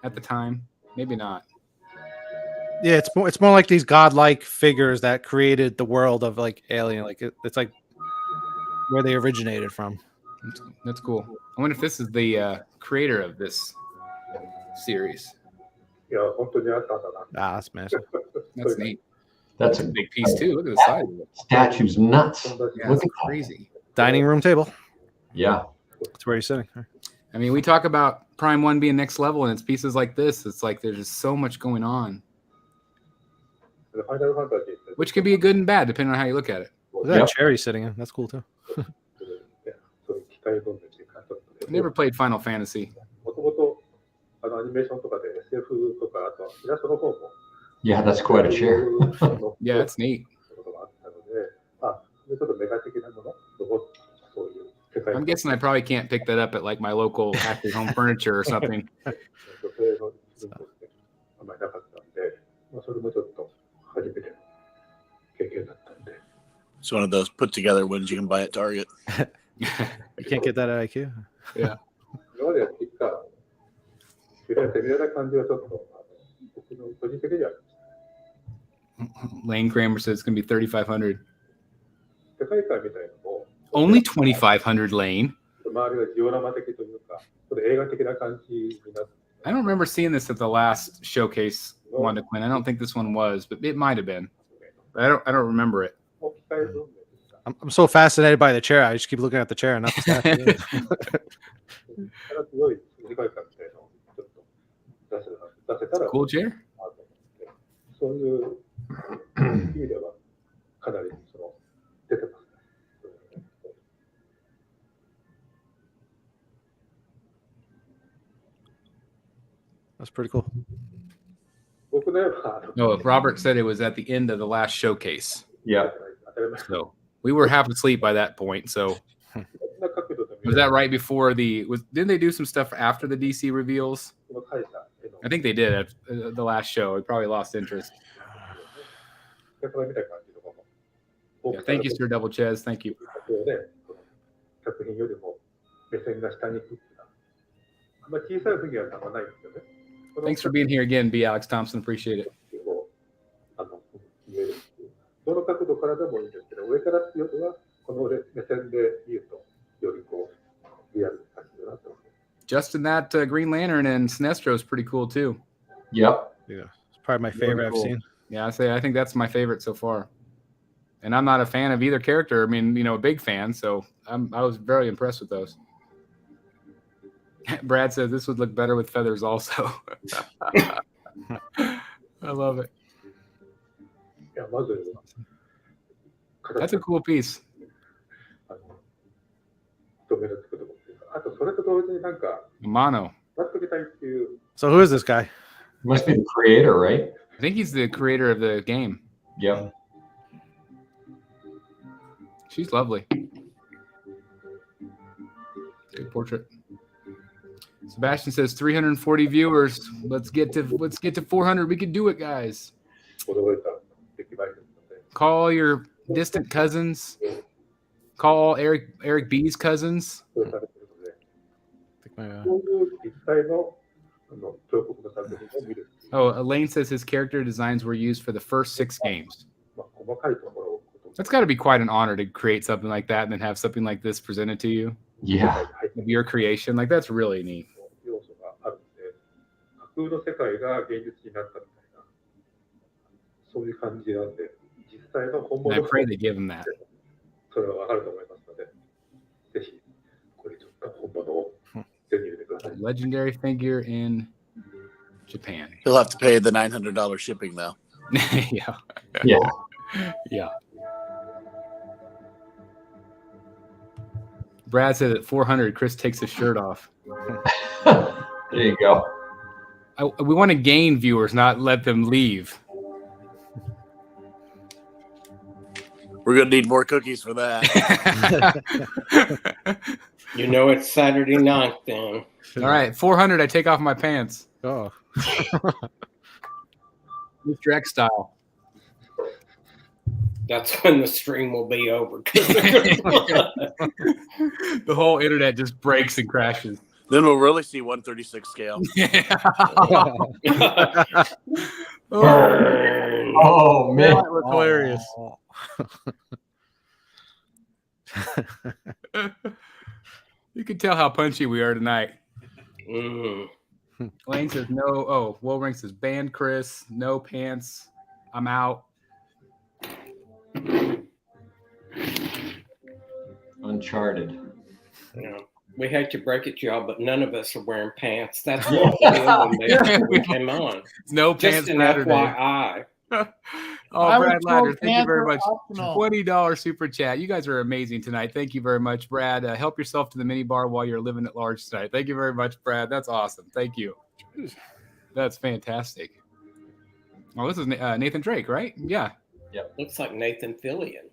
at the time? Maybe not. Yeah, it's more like these godlike figures that created the world of like alien. Like it's like where they originated from. That's cool. I wonder if this is the creator of this series. That's massive. That's neat. That's a big piece too. Look at the size of it. Statue's nuts. Yeah, Look it's at crazy. Dining room table. Yeah. That's where you're sitting. I mean, we talk about Prime 1 being next level, and it's pieces like this. It's like there's just so much going on. Which can be good and bad, depending on how you look at it. That cherry sitting in. That's cool too. I never played Final Fantasy. Yeah, that's quite a chair. Yeah, it's neat. I'm guessing I probably can't pick that up at like my local Active Home Furniture or something. It's one of those put together ones you can buy at Target. You can't get that at IKEA. Yeah. 知られてるような感じはちょっと、僕の個人的には Lane Kramer says it's going to be 3,500. 世界観みたいなのも、 Only 2,500, Lane. 周りがジオラマ的というか、ちょっと映画的な感じになって。 I don't remember seeing this at the last showcase one to Quinn. I don't think this one was, but it might have been. But I don't remember it. I'm so fascinated by the chair. I just keep looking at the chair and not the statue. Cool chair. そういう意味ではかなりその出てますね。That's pretty cool. 僕ね、No, Robert said it was at the end of the last showcase. Yeah. So we were half asleep by that point. So was that right before didn't they do some stuff after the DC reveals? I think they did at the last show. I probably lost interest. Yeah, thank you, Sir Double Ches. Thank you. 作品よりも目線が下に行くっていうのはあんまり小さい時はなんかないんですよね。 Thanks for being here again, B. Alex Thompson. Appreciate it. どの角度からでもいいんですけど、上からっていうよりはこの目線で言うとよりこうリアルな感じだなと思います。 Justin, that Green Lantern and Sinestro is pretty cool too. Yep. Yeah, it's probably my favorite Really I've seen. Yeah, I think that's my favorite so far. And I'm not a fan of either character. I mean, a big fan, so I was very impressed with those. Brad says this would look better with feathers also. I love it. That's a cool piece. Mono. So who is this guy? Must be the creator, right? I think he's the creator of the game. Yep. She's lovely. Good portrait. Sebastian says 340 viewers. Let's get to 400. We can do it, guys. Call your distant cousins. Call Eric B's cousins. Oh, Elaine says his character designs were used for the first 6 games. That's got to be quite an honor to create something like that and then have something like this presented to you. Yeah. Of your creation. Like, that's really neat. And I pray they give him that. A legendary figure in Japan. He'll have to pay the $900 shipping though. Yeah. Yeah. Yeah. Brad said at 400, Chris takes his shirt off. There you go. We want to gain viewers, not let them leave. We're going to need more cookies for that. You know it's Saturday night then. All right, 400, I take off my pants. Oh. Mr. X style. That's when the stream will be over. The whole internet just breaks and crashes. Then we'll really see 136 scale. Oh man, that was hilarious. You can tell how punchy we are tonight. Mm. Lane says no. Oh, Wolverine says ban Chris. No pants. I'm out. Uncharted. Yeah. We hate to break it to y'all, but none of us are wearing pants. That's what we came on. No Just pants an Saturday. FYI. Oh, Brad Ladder, thank you very much. Optional. $20 super chat. You guys are amazing tonight. Thank you very much, Brad. Help yourself to the mini bar while you're living at large tonight. Thank you very much, Brad. That's awesome. Thank you. That's fantastic. Oh, this is Nathan Drake, right? Yeah. Yep. Looks like Nathan Fillion.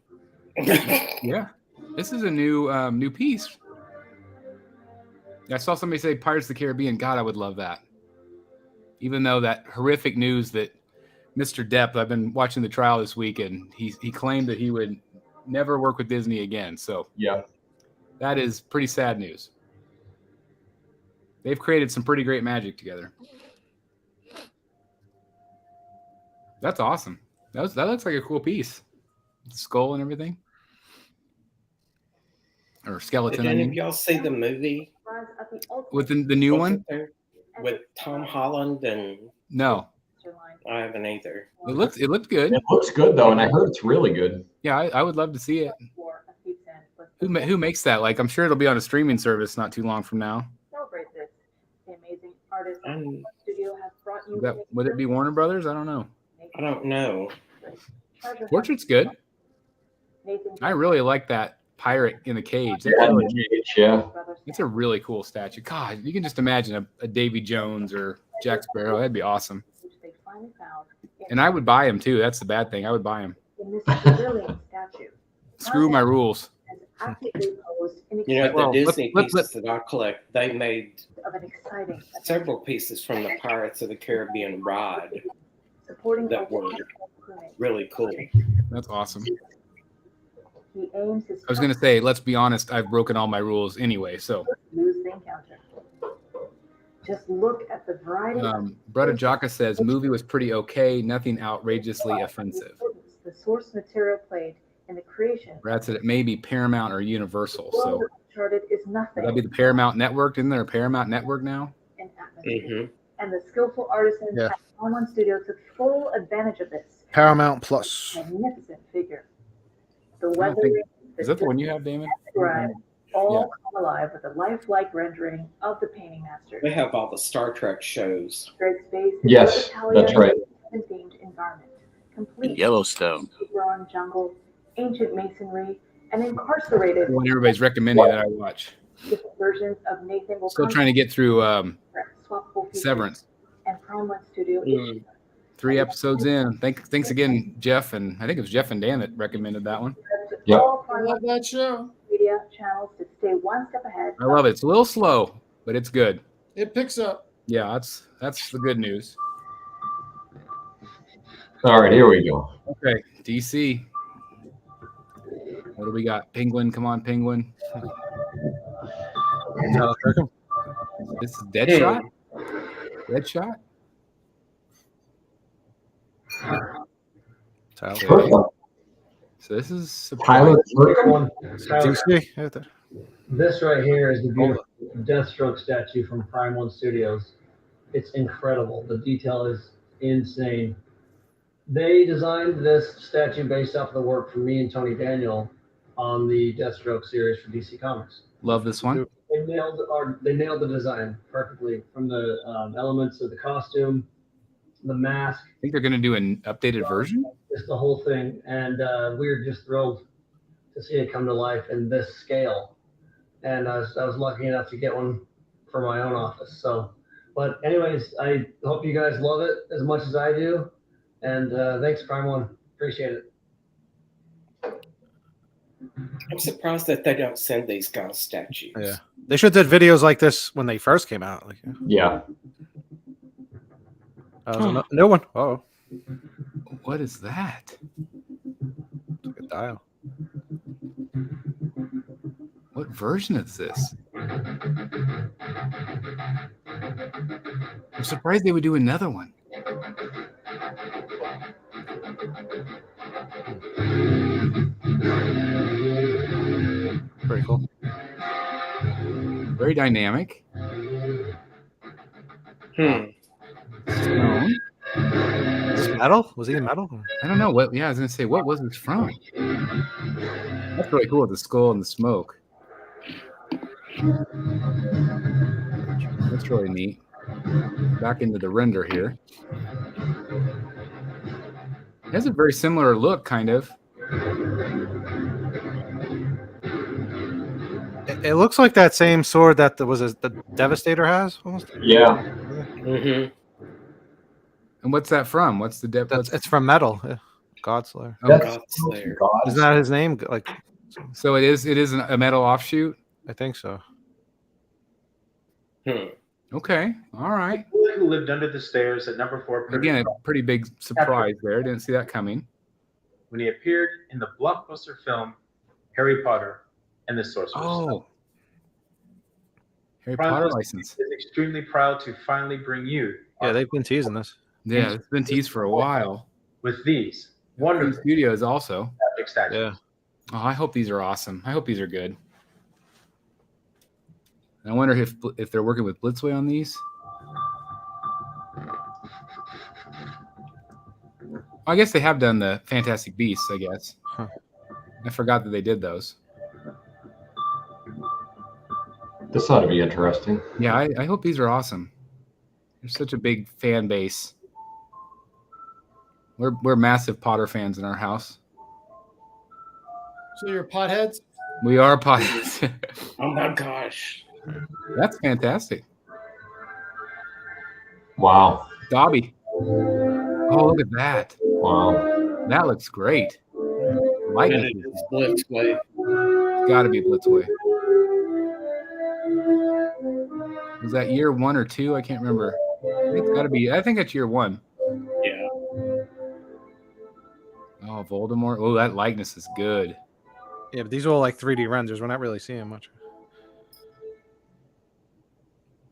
Yeah. This is a new piece. I saw somebody say Pirates of the Caribbean. God, I would love that. Even though that horrific news that Mr. Depp, I've been watching the trial this week, and he claimed that he would never work with Disney again. So yeah, that is pretty sad news. They've created some pretty great magic together. That's awesome. That looks like a cool piece. The skull and everything. Or skeleton. Did any of y'all see the movie? With the new one? With Tom Holland and... No. I haven't either. It looked good. It looks good though, and I heard it's really good. Yeah, I would love to see it. Who makes that? Like, I'm sure it'll be on a streaming service not too long from now. Celebrate this. The amazing artist studio has brought you. Would it be Warner Brothers? I don't know. I don't know. Portrait's good. I really like that pirate in the cage. That's It's a really cool statue. God, you can just imagine a Davy Jones or Jack Sparrow. That'd be awesome. And I would buy him too. That's the bad thing. I would buy him. Screw my rules. You know, the Disney pieces that I collect, they made several pieces from the Pirates of the Caribbean ride that were really cool. That's awesome. I was going to say, let's be honest, I've broken all my rules anyway, so. Just look at the variety. Brother Jaka says, movie was pretty okay, nothing outrageously offensive. The source material played in the creation. Brad said it may be Paramount or Universal, so. Uncharted is nothing. Would that be the Paramount Network? Isn't there a Paramount Network now? And the skillful artisans at One Studio took full advantage of this. Paramount Plus. Magnificent figure. The weathering. Is that the one you have, Damon? Right. All come alive with a lifelike rendering of the painting masters. They have all the Star Trek shows. Great space. Yes, that's right. Themed environment. Complete. Yellowstone. Grown jungle, ancient masonry, and incarcerated. One everybody's recommending that I watch. Different versions of Nathan will Still trying to get through Severance. And Prime One Studio. 3 episodes in. Thanks again, Jeff, and I think it was Jeff and Dan that recommended that one. Yep. I love that show. Media channels to stay one step ahead. I love it. It's a little slow, but it's good. It picks up. Yeah, that's the good news. All right, here we go. Okay, DC. What do we got? Penguin, come on, Penguin. This is Deadshot? Deadshot? So this is Pilot one. DC. This right here is the beautiful Deathstroke statue from Prime One Studios. It's incredible. The detail is insane. They designed this statue based off the work from me and Tony Daniel on the Deathstroke series for DC Comics. Love this one. They nailed the design perfectly, from the elements of the costume, the mask. I think they're going to do an updated version. Just the whole thing, and we were just thrilled to see it come to life in this scale. And I was lucky enough to get one for my own office. So, but anyways, I hope you guys love it as much as I do. And thanks, Prime One. Appreciate it. I'm surprised that they don't send these guys statues. Yeah, they should have did videos like this when they first came out. Like, yeah. No one. Oh, what is that? It's like a dial. What version is this? I'm surprised they would do another one. Pretty cool. Very dynamic. Stone. Is this metal? Was he in metal? I don't know. What? Yeah, I was gonna say, what was this from? That's really cool. The skull and the smoke. That's really neat. Back into the render here. It has a very similar look, kind of. It looks like that same sword that the Devastator has. Almost. Yeah. Mm-hmm. And what's that from? What's the depth? It's from Metal. Yeah. Godslayer. Oh, Godslayer. Isn't that his name? Like, so it is a metal offshoot. I think so. Okay. All right. Who lived under the stairs at number 4? Again, a pretty big surprise there. Didn't see that coming. When he appeared in the blockbuster film Harry Potter and the Sorcerer's Stone. Harry Prime Potter One license. is extremely proud to finally bring you Yeah, they've been teasing this. Yeah, it's been teased for a while. with these Queen wonderful Studios also. epic statues. Yeah. Oh, I hope these are awesome. I hope these are good. I wonder if they're working with Blitzway on these. I guess they have done the Fantastic Beasts, I guess. Huh. I forgot that they did those. This ought to be interesting. Yeah, I hope these are awesome. There's such a big fan base. We're massive Potter fans in our house. So you're potheads? We are Potters. Oh my gosh. That's fantastic. Wow. Dobby. Oh, look at that. Wow. That looks great. And it is Blitzway. It's got to be Blitzway. Was that year 1 or 2? I can't remember. I think it's got to be. I think it's year 1. Yeah. Oh, Voldemort. Oh, that likeness is good. Yeah, but these are all like 3D renders. We're not really seeing much.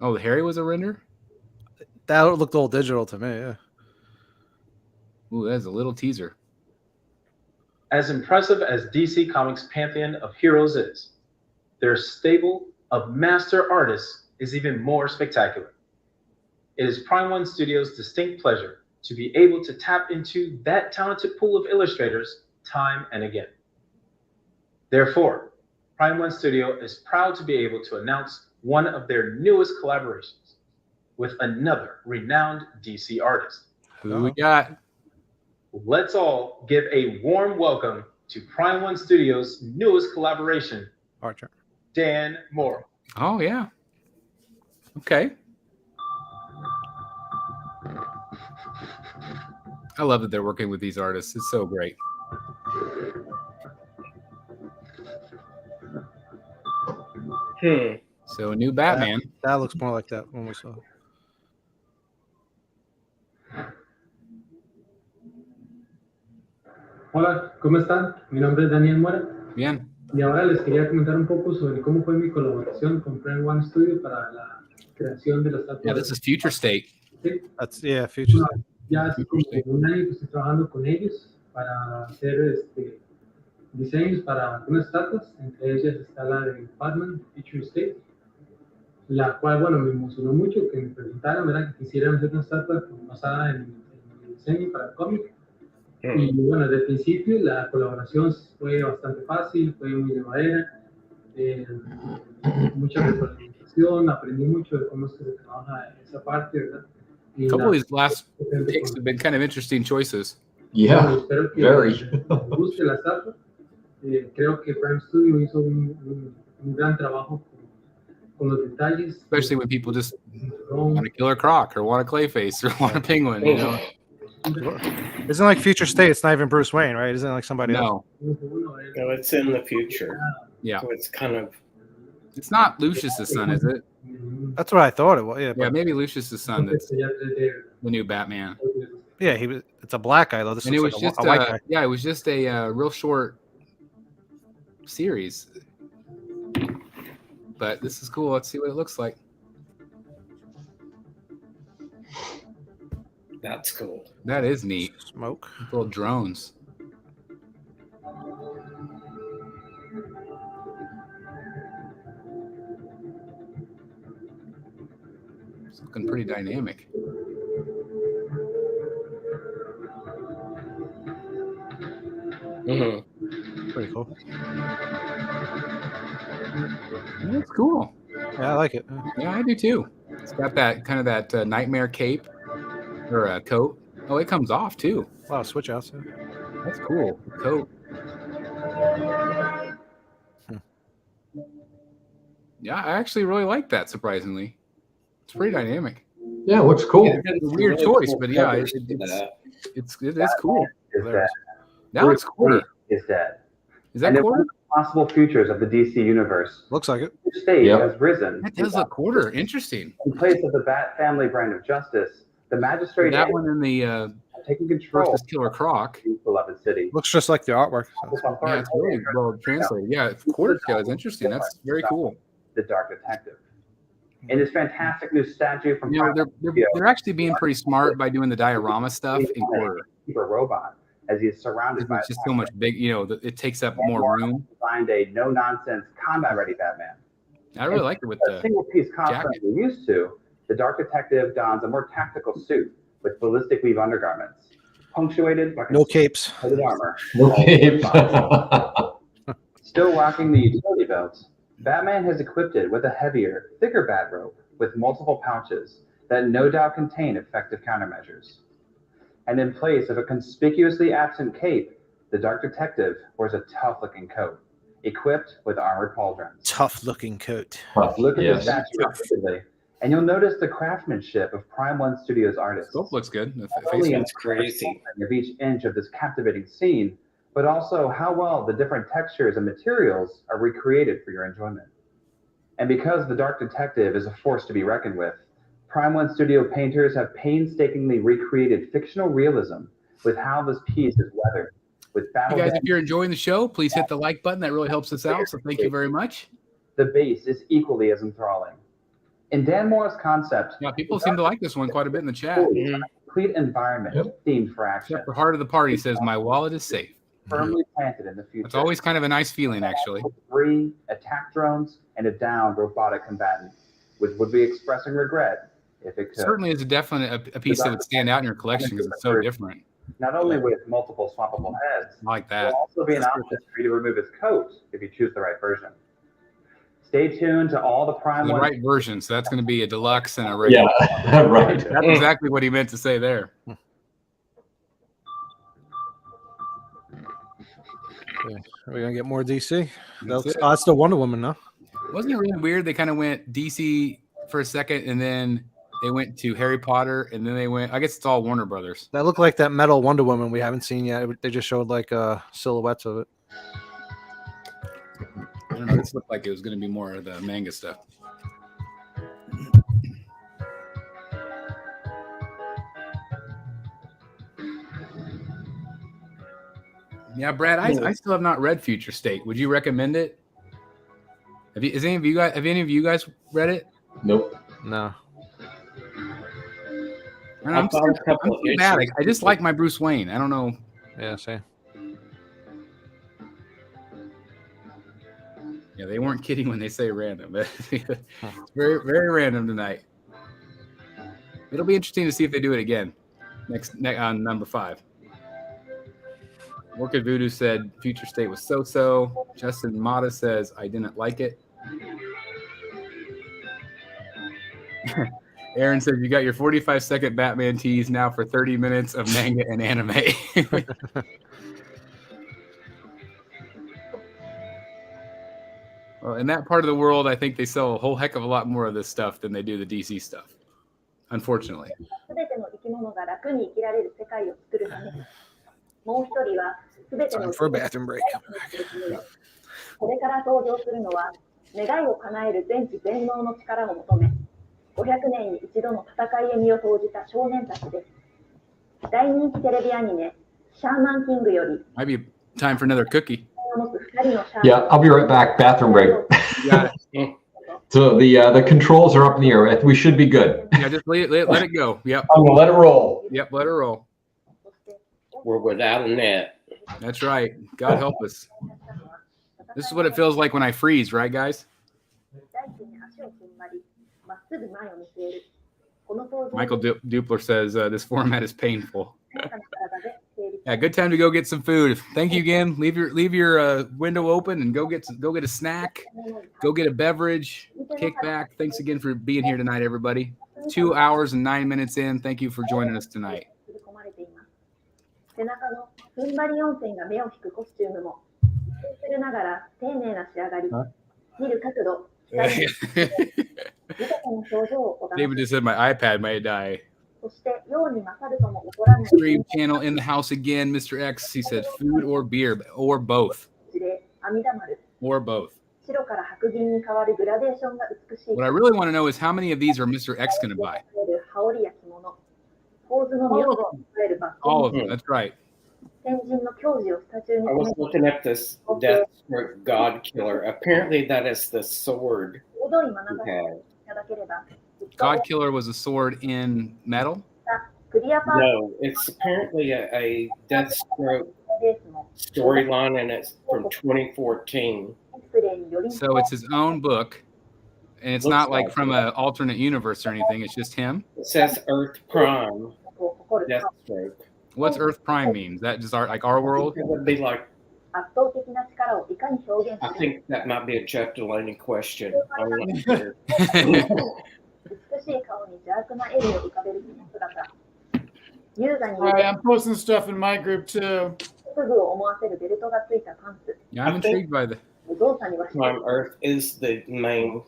Oh, Harry was a render? That looked all digital to me, yeah. Ooh, that's a little teaser. As impressive as DC Comics' pantheon of heroes is, their stable of master artists is even more spectacular. It is Prime One Studios' distinct pleasure to be able to tap into that talented pool of illustrators time and again. Therefore, Prime One Studio is proud to be able to announce one of their newest collaborations with another renowned DC artist. Who we got? Let's all give a warm welcome to Prime One Studios' newest collaboration, Archer. Dan Moore. Oh, yeah. Okay. I love that they're working with these artists. It's so great. So a new Batman. That looks more like that when we saw it. Hola, ¿cómo están? Mi nombre es Daniel Mora. Bien. Y ahora les quería comentar un poco sobre cómo fue mi colaboración con Prime One Studio para la creación de la estatua. Yeah, this is Future State. Sí. That's, yeah, Future Bueno, State. ya hace como un año que estoy trabajando con ellos para hacer diseños para algunas estatuas. Entre ellas está la de Batman, Future State, la cual, bueno, me emocionó mucho que me preguntaran, ¿verdad? Que quisieran hacer una estatua basada en el diseño para el cómic. Y bueno, desde el principio la colaboración fue bastante fácil, fue muy llevadera, mucha retroalimentación, aprendí mucho de cómo se trabaja esa parte, ¿verdad? A couple of these last picks have been kind of interesting choices. Yeah, bueno, espero que very. les guste la estatua. Creo que Prime Studio hizo un gran trabajo con los detalles. Especially when people just want a Killer Croc or want a Clayface or want a Penguin, you know. Isn't like Future State? It's not even Bruce Wayne, right? Isn't it like somebody else? No, it's in the future. Yeah. So it's kind of. It's not Lucius's son, is it? That's what I thought it was. Yeah, Yeah, but, maybe Lucius's son. That's the new Batman. yeah, he was. It's a black guy though. This And it looks was like just a white guy. yeah, it was just a real short series. But this is cool. Let's see what it looks like. That's cool. That is neat. Smoke. Little drones. It's looking pretty dynamic. Pretty cool. That's cool. Yeah, I like it. Yeah, I do too. It's got that kind of that nightmare cape or a coat. Oh, it comes off too. A lot of switch outs. That's cool. Coat. Yeah, I actually really like that. Surprisingly, it's pretty dynamic. Yeah, it looks cool. It's a weird choice, but yeah, it is cool. Is that That looks quarter. is dead. Is that and quarter? Possible futures of the DC universe. Looks like it. Each stage Yep. has risen. That does look quarter. Interesting. In place of the Bat family brand of justice, the magistrate That one in the taking control versus Killer Croc. of his beloved city. Looks just like the artwork. Yeah, it's really well translated. Yeah, quarter scale is interesting. That's very cool. The Dark Detective. In this fantastic new statue from they're actually being pretty smart by doing the diorama stuff in quarter. Super robot as he is surrounded by it's just so much big. It takes up more room. Designed a no-nonsense, combat-ready Batman. I really like it with the single-piece costume we're used to. The Dark Detective dons a more tactical suit with ballistic weave undergarments, punctuated by no capes, armor. No capes. Still rocking the utility belt, Batman has equipped it with a heavier, thicker bat rope with multiple pouches that no doubt contain effective countermeasures. And in place of a conspicuously absent cape, the Dark Detective wears a tough-looking coat, equipped with armored pauldrons. Tough-looking coat. Look at the statue repeatedly, and you'll notice the craftsmanship of Prime One Studios artists. Scope looks good. It's crazy. Of each inch of this captivating scene, but also how well the different textures and materials are recreated for your enjoyment. And because the Dark Detective is a force to be reckoned with, Prime One Studio painters have painstakingly recreated fictional realism with how this piece is weathered. With battle you guys, if you're enjoying the show, please hit the like button. That really helps us out. So thank you very much. The base is equally as enthralling. In Dan Moore's concept, people seem to like this one quite a bit in the chat. Complete environment themed for action. Except for Heart of the Party says, "My wallet is safe." Firmly planted in the future. It's always kind of a nice feeling, actually. 3 attack drones and a downed robotic combatant, which would be expressing regret if it could. Certainly is a piece that would stand out in your collection because it's so different. Not only with multiple swappable heads, I like that. There will also be an option for you to remove his coat if you choose the right version. Stay tuned to all the Prime The One. right version, so that's going to be a deluxe and a regular. Yeah, right. That's exactly what he meant to say there. Okay. Are we gonna get more DC? That's the Wonder Woman now. Wasn't it really weird? They kind of went DC for a second, and then they went to Harry Potter, and then they went. I guess it's all Warner Brothers. That looked like that metal Wonder Woman we haven't seen yet. They just showed like silhouettes of it. I don't know. This looked like it was going to be more of the manga stuff. Yeah, Brad, I still have not read Future State. Would you recommend it? Have any of you guys read it? Nope. No. I'm too bad. I just like my Bruce Wayne. I don't know. Yeah, same. Yeah, they weren't kidding when they say random. It's very, very random tonight. It'll be interesting to see if they do it again next on number 5. Orchid Voodoo said Future State was so-so. Justin Mata says I didn't like it. Aaron said you got your 45-second Batman tease now for 30 minutes of manga and anime. Well, in that part of the world, I think they sell a whole heck of a lot more of this stuff than they do the DC stuff. Unfortunately. Time for a bathroom break. これから登場するのは願いを叶える全知全能の力を求め500年に一度の戦いへ身を投じた少年たちです。大人気テレビアニメシャーマンキングより Might be time for another cookie. Yeah, I'll be right back. Bathroom break. Got it. So the controls are up in the air. We should be good. Yeah, just let it go. Yep. I'm gonna let it roll. Yep, let it roll. We're without a net. That's right. God help us. This is what it feels like when I freeze, right, guys? Michael Dupler says this format is painful. Yeah, good time to go get some food. Thank you again. Leave your window open and go get a snack. Go get a beverage. Kick back. Thanks again for being here tonight, everybody. 2 hours and 9 minutes in. Thank you for joining us tonight. 背中の踏ん張り温泉が目を引くコスチュームもするながら丁寧な仕上がり、見る角度、豊かな表情をお楽し David just said my iPad may die. そしてように勝るとも起こらない Stream channel in the house again, Mr. X. He said food or beer or both. 事例、阿弥陀丸、 Or both. 白から白銀に変わるグラデーションが美しい What I really want to know is how many of these are Mr. X going to buy? 羽織や着物、構図の見を伝えるバック All of them. That's right. 天神の矜持をスタチューに I was looking at this Deathstroke God Killer. Apparently, that is the sword. 踊い眼差し Godkiller was a sword in metal? No, it's apparently a Deathstroke storyline, and it's from 2014. So it's his own book, and it's Looks not like like from it. an alternate universe or anything. It's just him. It says Earth Prime Deathstroke. What's Earth Prime mean? Is that just our world? It would be like, I think that might be a Jeff Delaney question. I'm not sure. I'm posting stuff in my group too. Yeah, I'm intrigued by the. Prime Earth is the main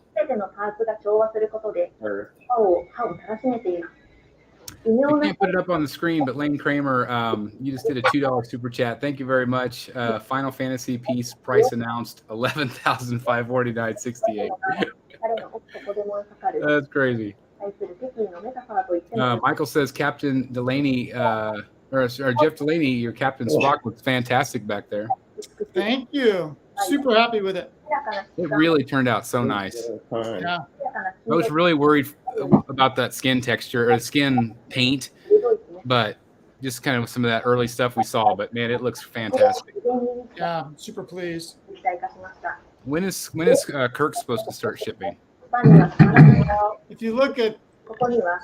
Earth. You can't put it up on the screen, but Lane Kramer, you just did a $2 super chat. Thank you very much. Final Fantasy piece price announced $11,549.68. That's crazy. Michael says Captain Delaney, or Jeff Delaney, your Captain Spock looks fantastic back there. Thank you. Super happy with it. It really turned out so nice. Yeah. I was really worried about that skin texture or skin paint, but just kind of some of that early stuff we saw. But man, it looks fantastic. Yeah, I'm super pleased. When is Kirk supposed to start shipping? If you look at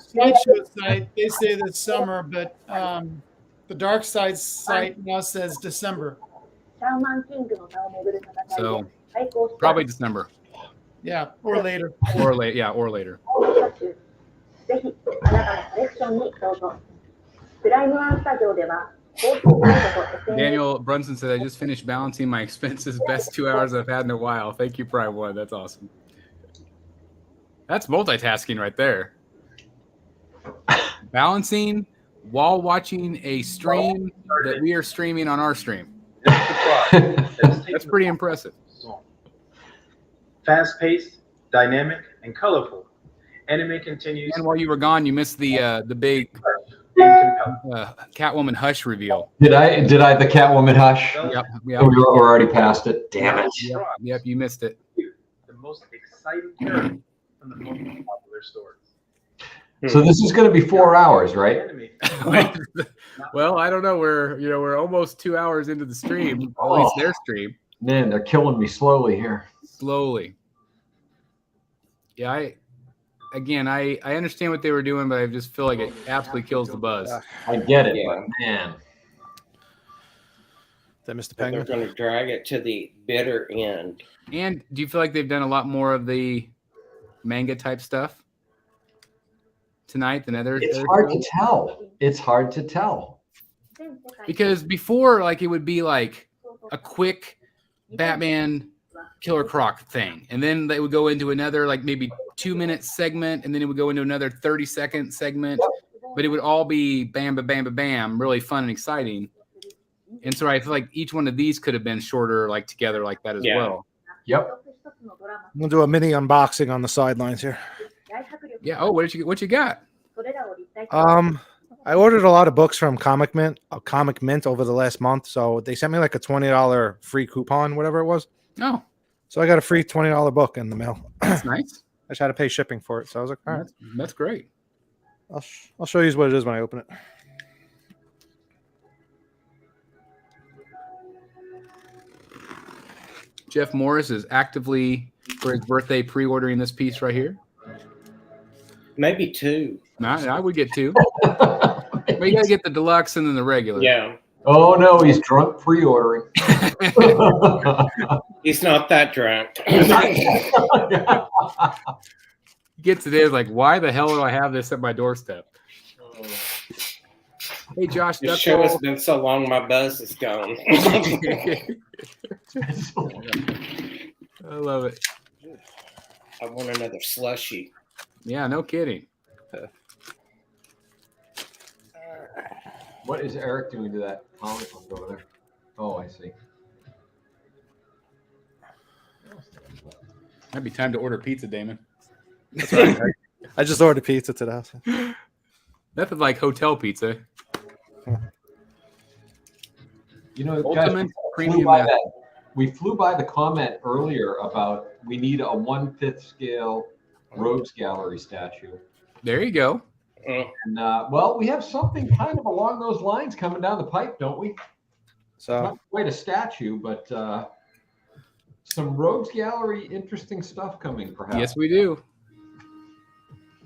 Sideshow site, they say this summer, but the Dark Side site now says December. So probably December. Yeah, or later. Or late, yeah, or later. Daniel Brunson said, I just finished balancing my expenses. Best 2 hours I've had in a while. Thank you, Prime One. That's awesome. That's multitasking right there. Balancing while watching a stream that we are streaming on our stream. That's pretty impressive. Fast-paced, dynamic, and colorful. Anime continues. And while you were gone, you missed the big Catwoman Hush reveal. Did I the Catwoman Hush? Yep. We're already past it. Damn it. Yep, you missed it. The most exciting character from the most popular stories. So this is going to be 4 hours, right? Well, I don't know. We're almost 2 hours into the stream. At least their stream. Man, they're killing me slowly here. Slowly. Yeah, I understand what they were doing, but I just feel like it absolutely kills the buzz. I get it, but man. That Mr. Penguin. They're going to drag it to the bitter end. And do you feel like they've done a lot more of the manga type stuff tonight than others? It's hard to tell. It's hard to tell. Because before, like, it would be like a quick Batman Killer Croc thing, and then they would go into another like maybe 2-minute segment, and then it would go into another 30-second segment, but it would all be bam, bam, bam, bam, bam, really fun and exciting. And so I feel like each one of these could have been shorter, like together like that as well. Yep. We'll do a mini unboxing on the sidelines here. Yeah. Oh, what you got? I ordered a lot of books from Comic Mint over the last month, so they sent me like a $20 free coupon, whatever it was. Oh. So I got a free $20 book in the mail. That's nice. I just had to pay shipping for it, so I was like, all right. That's great. I'll show you what it is when I open it. Jeff Morris is actively, for his birthday, pre-ordering this piece right here. Maybe 2. I would get 2. But you got to get the deluxe and then the regular. Yeah. Oh, no, he's drunk pre-ordering. He's not that drunk. He gets it in like, why the hell do I have this at my doorstep? Hey, Josh. The show has been so long, my buzz is gone. I love it. I want another slushie. Yeah, no kidding. What is Eric doing to that comic book over there? Oh, I see. Might be time to order pizza, Damon. That's right. I just ordered pizza to the house. Nothing like hotel pizza. You know, Ultimate guys, premium. We flew by the comment earlier about we need a 1/5 scale Rogues Gallery statue. There you go. And well, we have something kind of along those lines coming down the pipe, don't we? So not quite a statue, but some Rogues Gallery interesting stuff coming, perhaps. Yes, we do.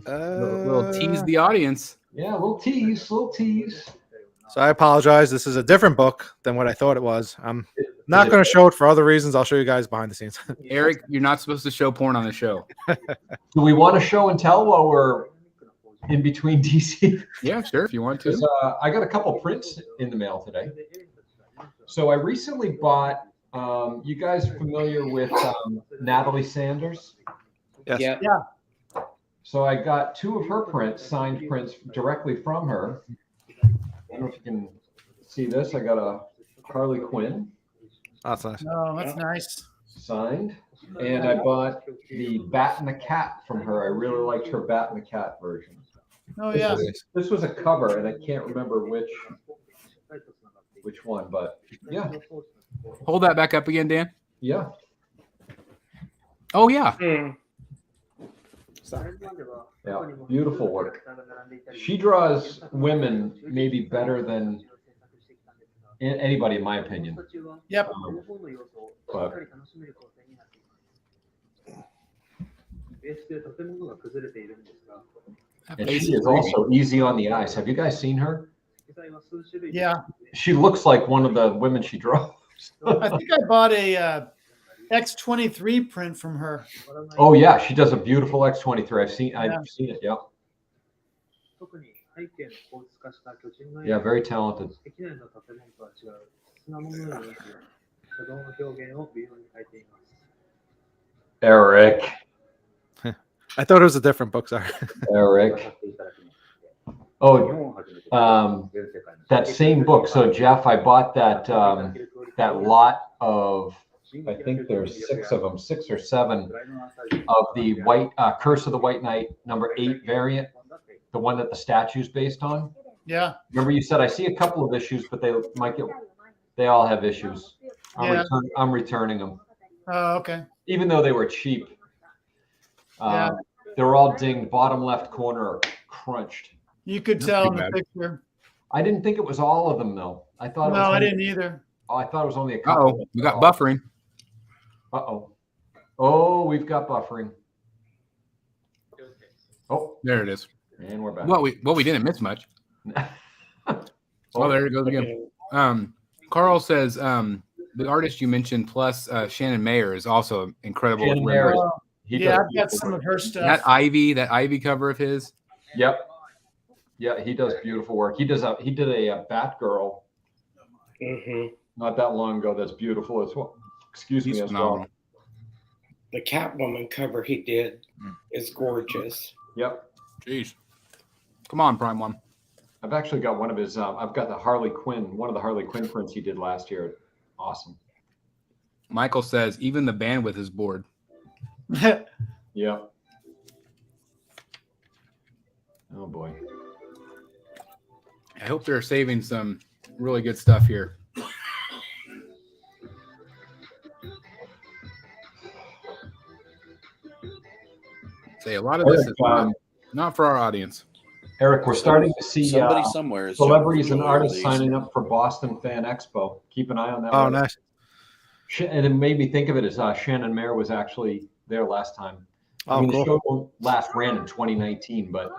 We'll tease the audience. Yeah, a little tease. So I apologize. This is a different book than what I thought it was. I'm not going to show it for other reasons. I'll show you guys behind the scenes. Eric, you're not supposed to show porn on the show. Do we want to show and tell while we're in between DC? Yeah, sure, if you want to. I got a couple prints in the mail today. So I recently bought, you guys familiar with Natalie Sanders? Yes. Yeah. So I got 2 of her prints, signed prints directly from her. I don't know if you can see this. I got a Harley Quinn. That's nice. Oh, that's nice. Signed. And I bought the Bat and the Cat from her. I really liked her Bat and the Cat version. Oh, yeah. This was a cover, and I can't remember which one, but yeah. Hold that back up again, Dan. Yeah. Oh, yeah. Yeah, beautiful work. She draws women maybe better than anybody, in my opinion. Yep. But and she is also easy on the eyes. Have you guys seen her? Yeah. She looks like one of the women she draws. I think I bought a X23 print from her. Oh yeah, she does a beautiful X23. I've seen it. Yeah. Yeah, very talented. Eric. I thought it was a different book. Sorry. Eric. Oh, that same book. So Jeff, I bought that that lot of, I think there's 6 of them, 6 or 7 of the white Curse of the White Knight #8 variant, the one that the statue's based on. Yeah. Remember you said I see a couple of issues, but they all have issues. I'm returning them. Oh, okay. Even though they were cheap. Yeah. They're all dinged, bottom left corner, crunched. You could tell in the picture. I didn't think it was all of them though. I thought. No, I didn't either. Oh, I thought it was only a couple. We got buffering. Oh, we've got buffering. Oh, there it is. And we're back. Well, we didn't miss much. Oh, there it goes again. Carl says the artist you mentioned plus Shannon Mayer is also incredible. Shannon Mayer. Yeah, I've got some of her stuff. That Ivy cover of his. Yep. Yeah, he does beautiful work. He did a Batgirl not that long ago. That's beautiful as well. Excuse me as well. The Catwoman cover he did is gorgeous. Yep. Jeez. Come on, Prime One. I've actually got one of his. I've got the Harley Quinn, one of the Harley Quinn prints he did last year. Awesome. Michael says even the bandwidth is bored. Yeah. Oh boy. I hope they're saving some really good stuff here. Say a lot of this is not for our audience. Eric, we're starting to see somebody somewhere is celebrities and artists signing up for Boston Fan Expo. Keep an eye on that. Oh, nice. And it made me think of it as Shannon Mayer was actually there last time. Oh, I mean, cool. the show last ran in 2019, but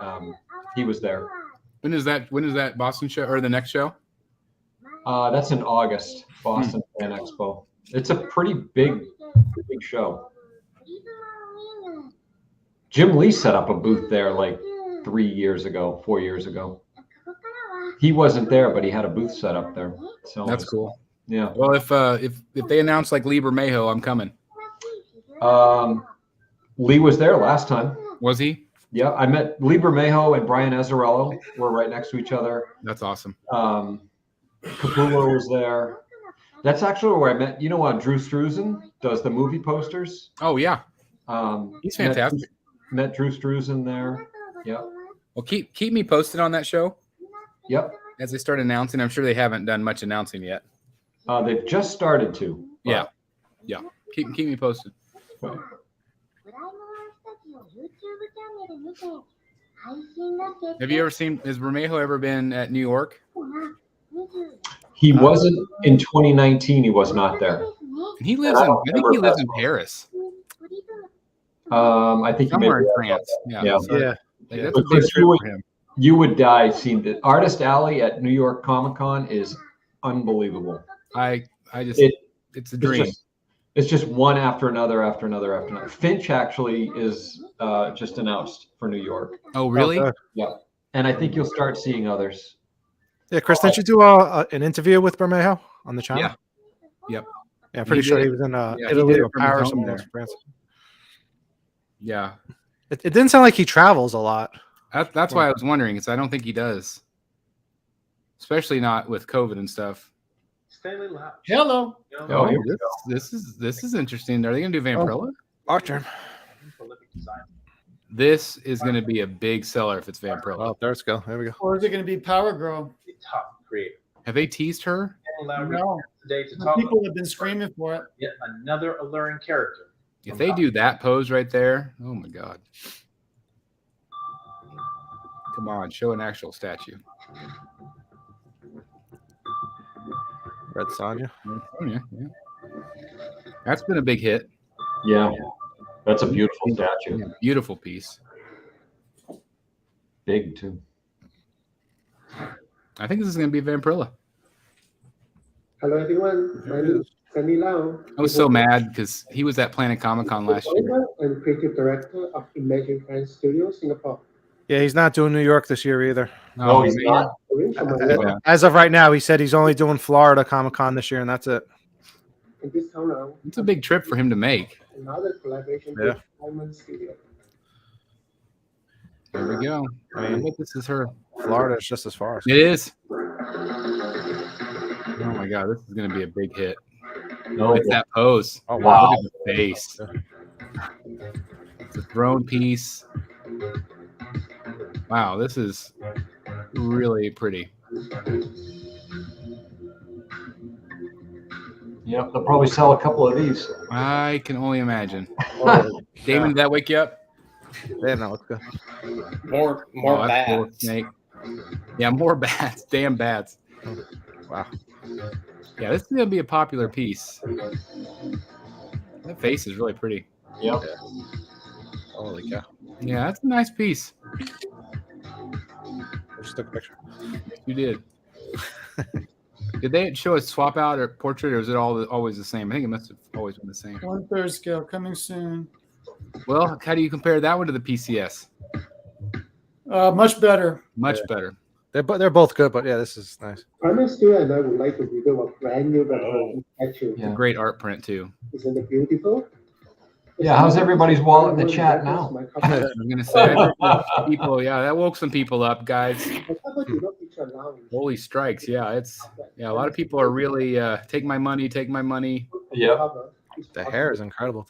he was there. When is that Boston show or the next show? That's in August, Boston Fan Expo. It's a pretty big show. Jim Lee set up a booth there like 4 years ago. He wasn't there, but he had a booth set up there. So that's cool. Yeah. Well, if they announce like Liber Mayho, I'm coming. Lee was there last time. Was he? Yeah, I met Liber Mayho and Brian Azzarello. Were right next to each other. That's awesome. Capullo was there. That's actually where I met. You know, Drew Struzan does the movie posters. Oh yeah. He's fantastic. Met Drew Struzan there. Yep. Well, keep me posted on that show. Yep. As they start announcing, I'm sure they haven't done much announcing yet. They've just started to. Yeah. Keep me posted. Have you ever seen? Has Bermejo ever been at New York? He wasn't in 2019. He was not there. He lives in. I think he lives in Paris. I think somewhere in France. Yeah. So, Yeah. like, that's a But big Chris, trip for him. you would die seeing the Artist Alley at New York Comic Con is unbelievable. I just it's a dream. It's just one after another, after another, after another. Finch actually is just announced for New York. Oh, really? Yeah. And I think you'll start seeing others. Yeah, Chris, didn't you do an interview with Bermejo on the channel? Yeah. Yep. Yeah, I'm pretty sure he was in Italy or Paris or France. Yeah. It didn't sound like he travels a lot. That's why I was wondering, because I don't think he does. Especially not with COVID and stuff. Stanley Lau. Hello. Oh, this is interesting. Are they gonna do Vampirella? Our turn. This is gonna be a big seller if it's Vampirella. Oh, let's go. There we go. Or is it going to be Power Girl? Top creator. Have they teased her? No. Today to talk People have been screaming for it. yet another alluring character. If they do that pose right there, oh my god! Come on, show an actual statue. Red Sonja. Yeah. That's been a big hit. Yeah. That's a beautiful statue. Yeah, beautiful piece. Big too. I think this is going to be Vampirella. Hello everyone, my name is Stanley Lau. I was so mad because he was at Planet Comic Con last year. I'm creative director of Imagine Friends Studio, Singapore. Yeah, he's not doing New York this year either. Oh, he's not? As of right now, he said he's only doing Florida Comic Con this year, and that's it. And this time around, It's a big trip for him to make. another collaboration Yeah. with Diamond Studio. There we go. I bet this is her. Florida is just as far. It is. Oh my god, this is going to be a big hit. No, It's that pose. Oh, wow. Look at the face. It's a throne piece. Wow, this is really pretty. Yep, they'll probably sell a couple of these. I can only imagine. Damon, did that wake you up? Yeah, no, let's go. More that's cool, bats. Snake. Yeah, more bats. Damn bats. Wow. Yeah, this is gonna be a popular piece. That face is really pretty. Yep. Holy cow. Yeah, that's a nice piece. Just took a picture. You did. Did they show a swap out or portrait, or is it always the same? I think it must have always been the same. 1/3 scale coming soon. Well, how do you compare that one to the PCS? Much better. Much better. They're both good, but yeah, this is nice. Diamond Studio and I would like to reveal a brand new statue. It's a great art print too. Isn't it beautiful? Yeah, how's everybody's wallet in the chat now? I'm gonna say people. Yeah, that woke some people up, guys. Holy strikes! Yeah, a lot of people are really take my money. Yeah. The hair is incredible.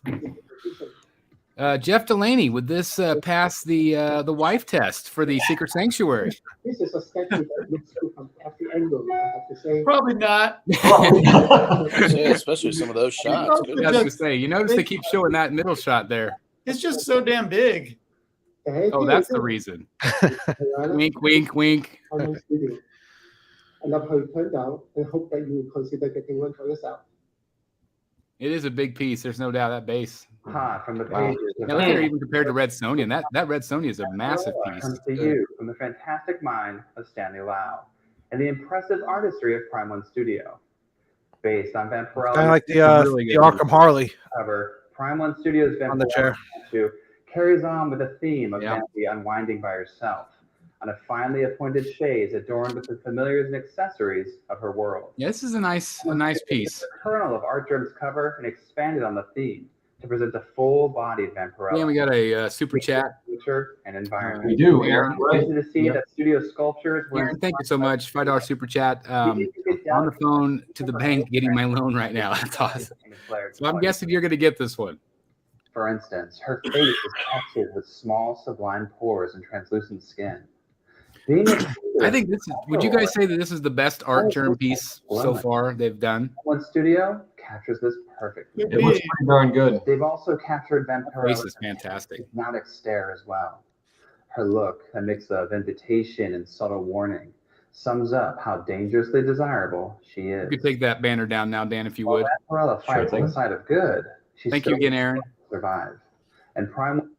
Jeff Delaney, would this pass the wife test for the Secret Sanctuary? This is a statue that looks good from every angle, I have to say. Probably not. Yeah, especially some of those shots. I was gonna say, you notice they keep showing that middle shot there. It's just so damn big. Oh, that's the reason. Wink, wink, wink. I love how it turned out and hope that you consider getting one for yourself. It is a big piece. There's no doubt. That base. From the Wow. pages of Yeah, look at her even compared to Red Sonja. And that Red Sonja is a massive piece. comes to you from the fantastic mind of Stanley Lau and the impressive artistry of Prime One Studio. Based on Vampirella, Kind of like the Arkham Harley. However, Prime One Studio's On the Vampirella chair. statue carries on with a theme of Vanity unwinding by herself on a finely appointed chaise adorned with the familiars and accessories of her world. Yeah, this is a nice piece. The kernel of Art Germ's cover and expanded on the theme to present a full-bodied Vampirella. Yeah, we got a super chat. Nature and environment. We do, Aaron. Easy to see that studio sculptures were Aaron, thank you so much. $5 super chat. On the phone to the bank getting my loan right now. That's awesome. So I'm guessing you're going to get this one. For instance, her face is textured with small, sublime pores and translucent skin. I think this is. Would you guys say that this is the best art germ piece so far they've done? One studio captures this perfectly. It looks pretty darn good. They've also captured Face Vampirella's is fantastic. hypnotic stare as well. Her look, a mix of invitation and subtle warning, sums up how dangerously desirable she is. You could take that banner down now, Dan, if you While would. Vampirella fights on the side of good, she Thank you still again, Aaron. survive. And Prime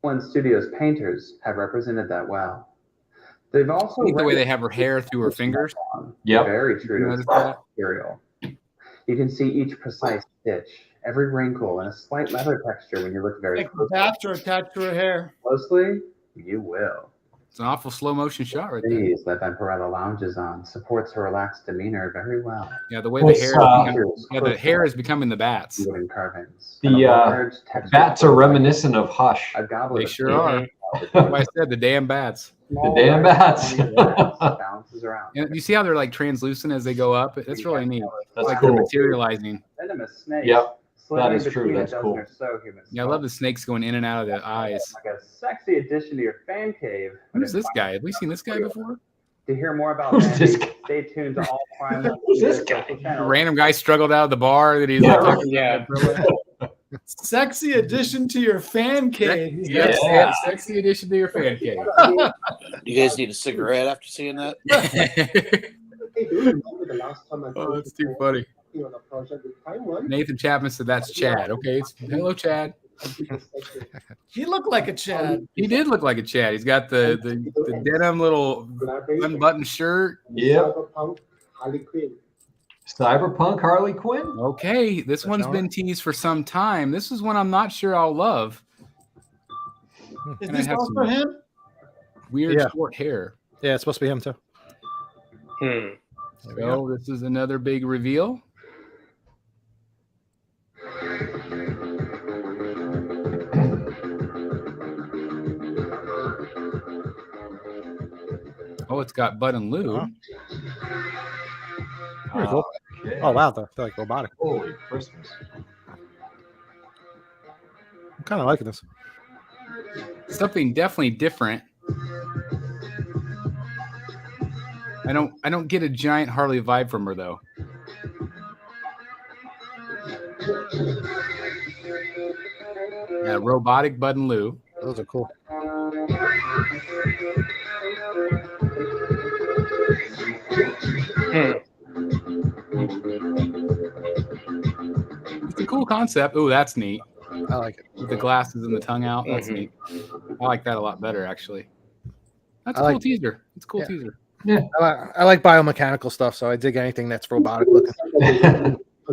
One Studios painters have represented that well. They've also I think the way they have her hair through her fingers. Very true You to notice its that? material. You can see each precise stitch, every wrinkle, and a slight leather texture when you look very Like bats are attached to her hair. closely. You will. It's an awful slow motion shot right there. These that Vampirella lounges on supports her relaxed demeanor very well. Yeah, the way the hair is becoming the bats. Wooden carvings. The bats are reminiscent of Hush. They sure are. That's why I said the damn bats. The damn bats. Bounces around. And you see how they're like translucent as they go up? It's really neat. That's like cool. they're materializing. Venomous snakes. Yep, slipping that is true. between a That's dozen cool. or so human Yeah, I love the snakes going in and out of the eyes. Like a sexy addition to your fan cave. Who's this guy? Have we seen this guy before? To hear more about Who's that, this guy? stay tuned to all Prime. Who's this guy? A random guy struggled out of the bar that he's Yeah, like, right. Sexy addition to your fan cave. Yes, sexy addition to your fan cave. You guys need a cigarette after seeing that? Oh, that's too funny. Nathan Chapman said that's Chad. Okay, hello, Chad. He looked like a Chad. He did look like a Chad. He's got the denim little unbuttoned shirt. Yep. Cyberpunk Harley Quinn. Okay, this one's been teased for some time. This is one I'm not sure I'll love. Is And this I have also some him? weird Yeah. short hair. Yeah, it's supposed to be him too. So this is another big reveal. Oh, it's got Bud and Lou. Pretty cool. Okay. Oh wow, they're like robotic. Holy Christmas. I'm kind of liking this. Something definitely different. I don't get a giant Harley vibe from her though. Yeah, robotic Bud and Lou. Those are cool. It's a cool concept. Oh, that's neat. I like it. With the glasses and the tongue out. That's neat. I like that a lot better, actually. That's a I cool like- teaser. It's a cool Yeah. teaser. Yeah. I like biomechanical stuff, so I dig anything that's robotic looking.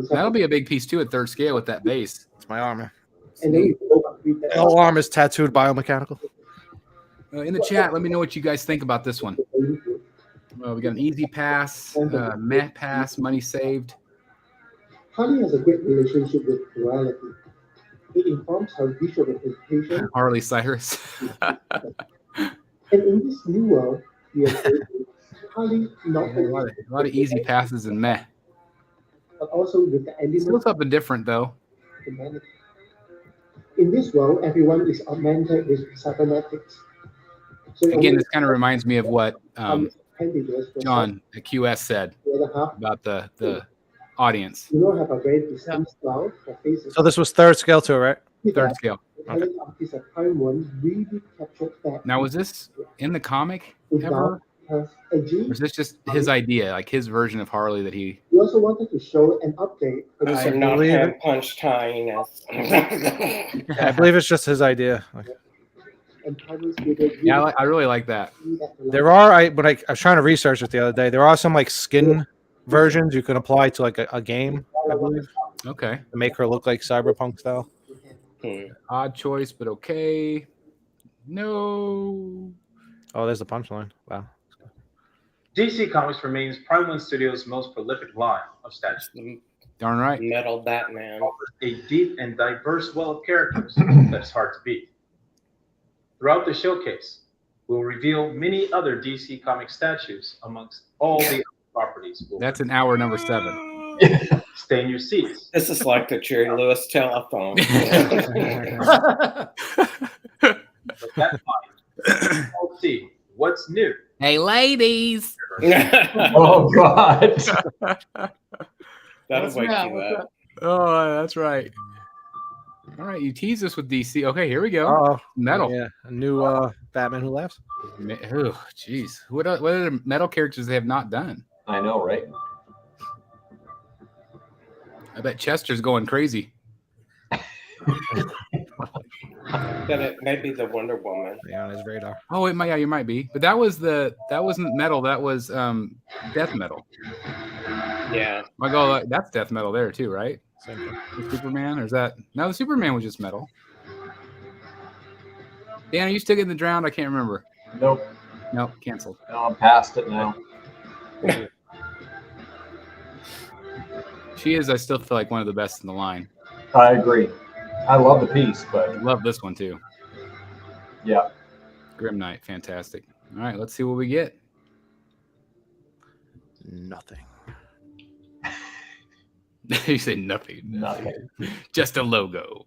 That'll be a big piece too at third scale with that base. It's my arm. And then Whole arm is tattooed biomechanical. In the chat, let me know what you guys think about this one. Well, we got an easy pass, meh pass, money saved. Harley has a great relationship with reality. It informs her visual representation, Harley Cyrus. and in this new world, we are Harley not a lot of easy passes and meh. but also with the Still element something different though. of humanity. In this world, everyone is augmented with cybernetics. So Again, this kind of reminds me of what appendages for John at QS said the other half about the audience. do not have a very distinct style for faces. So this was third scale too, right? Third scale. The talent artists at Prime One really captured that. Now, was this in the comic Without ever? her edgy. Or is this just his idea, like his version of Harley that he? We also wanted to show an update for the I not have punch tying us. I believe it's just his idea. and Harley's video. Yeah, I really like that. There are when I was trying to research it the other day. There are some like skin versions you can apply to like a game, I believe, Okay. to make her look like cyberpunk style. Odd choice, but okay. No. Oh, there's the punchline. Wow. DC Comics remains Prime One Studios' most prolific line of statues. Darn right. Metal Batman. Offers a deep and diverse well of characters that's hard to beat. Throughout the showcase, we'll reveal many other DC Comics statues amongst all the other properties. That's an hour number 7. Stay in your seats. This is like the Jerry Lewis telephone. With that mind, let's see what's new. Hey, ladies. Oh God. That'll wake you up. Oh, that's right. All right, you tease us with DC. Okay, here we go. Oh, metal. Yeah, a new Batman Who Laughs. Oh, jeez. What other metal characters they have not done? I know, right? I bet Chester's going crazy. Then it may be the Wonder Woman. Yeah, on his radar. Oh, it might. Yeah, you might be. But that wasn't metal. That was death metal. Yeah. My God, that's death metal there too, right? Same thing. The Superman, or is that? No, the Superman was just metal. Dan, are you still getting the drowned? I can't remember. Nope. Nope, canceled. No, I'm past it now. She is, I still feel like one of the best in the line. I agree. I love the piece, but I love this one too. Yeah. Grim Knight, fantastic. All right, let's see what we get. Nothing. You say nothing. Nothing. Just a logo.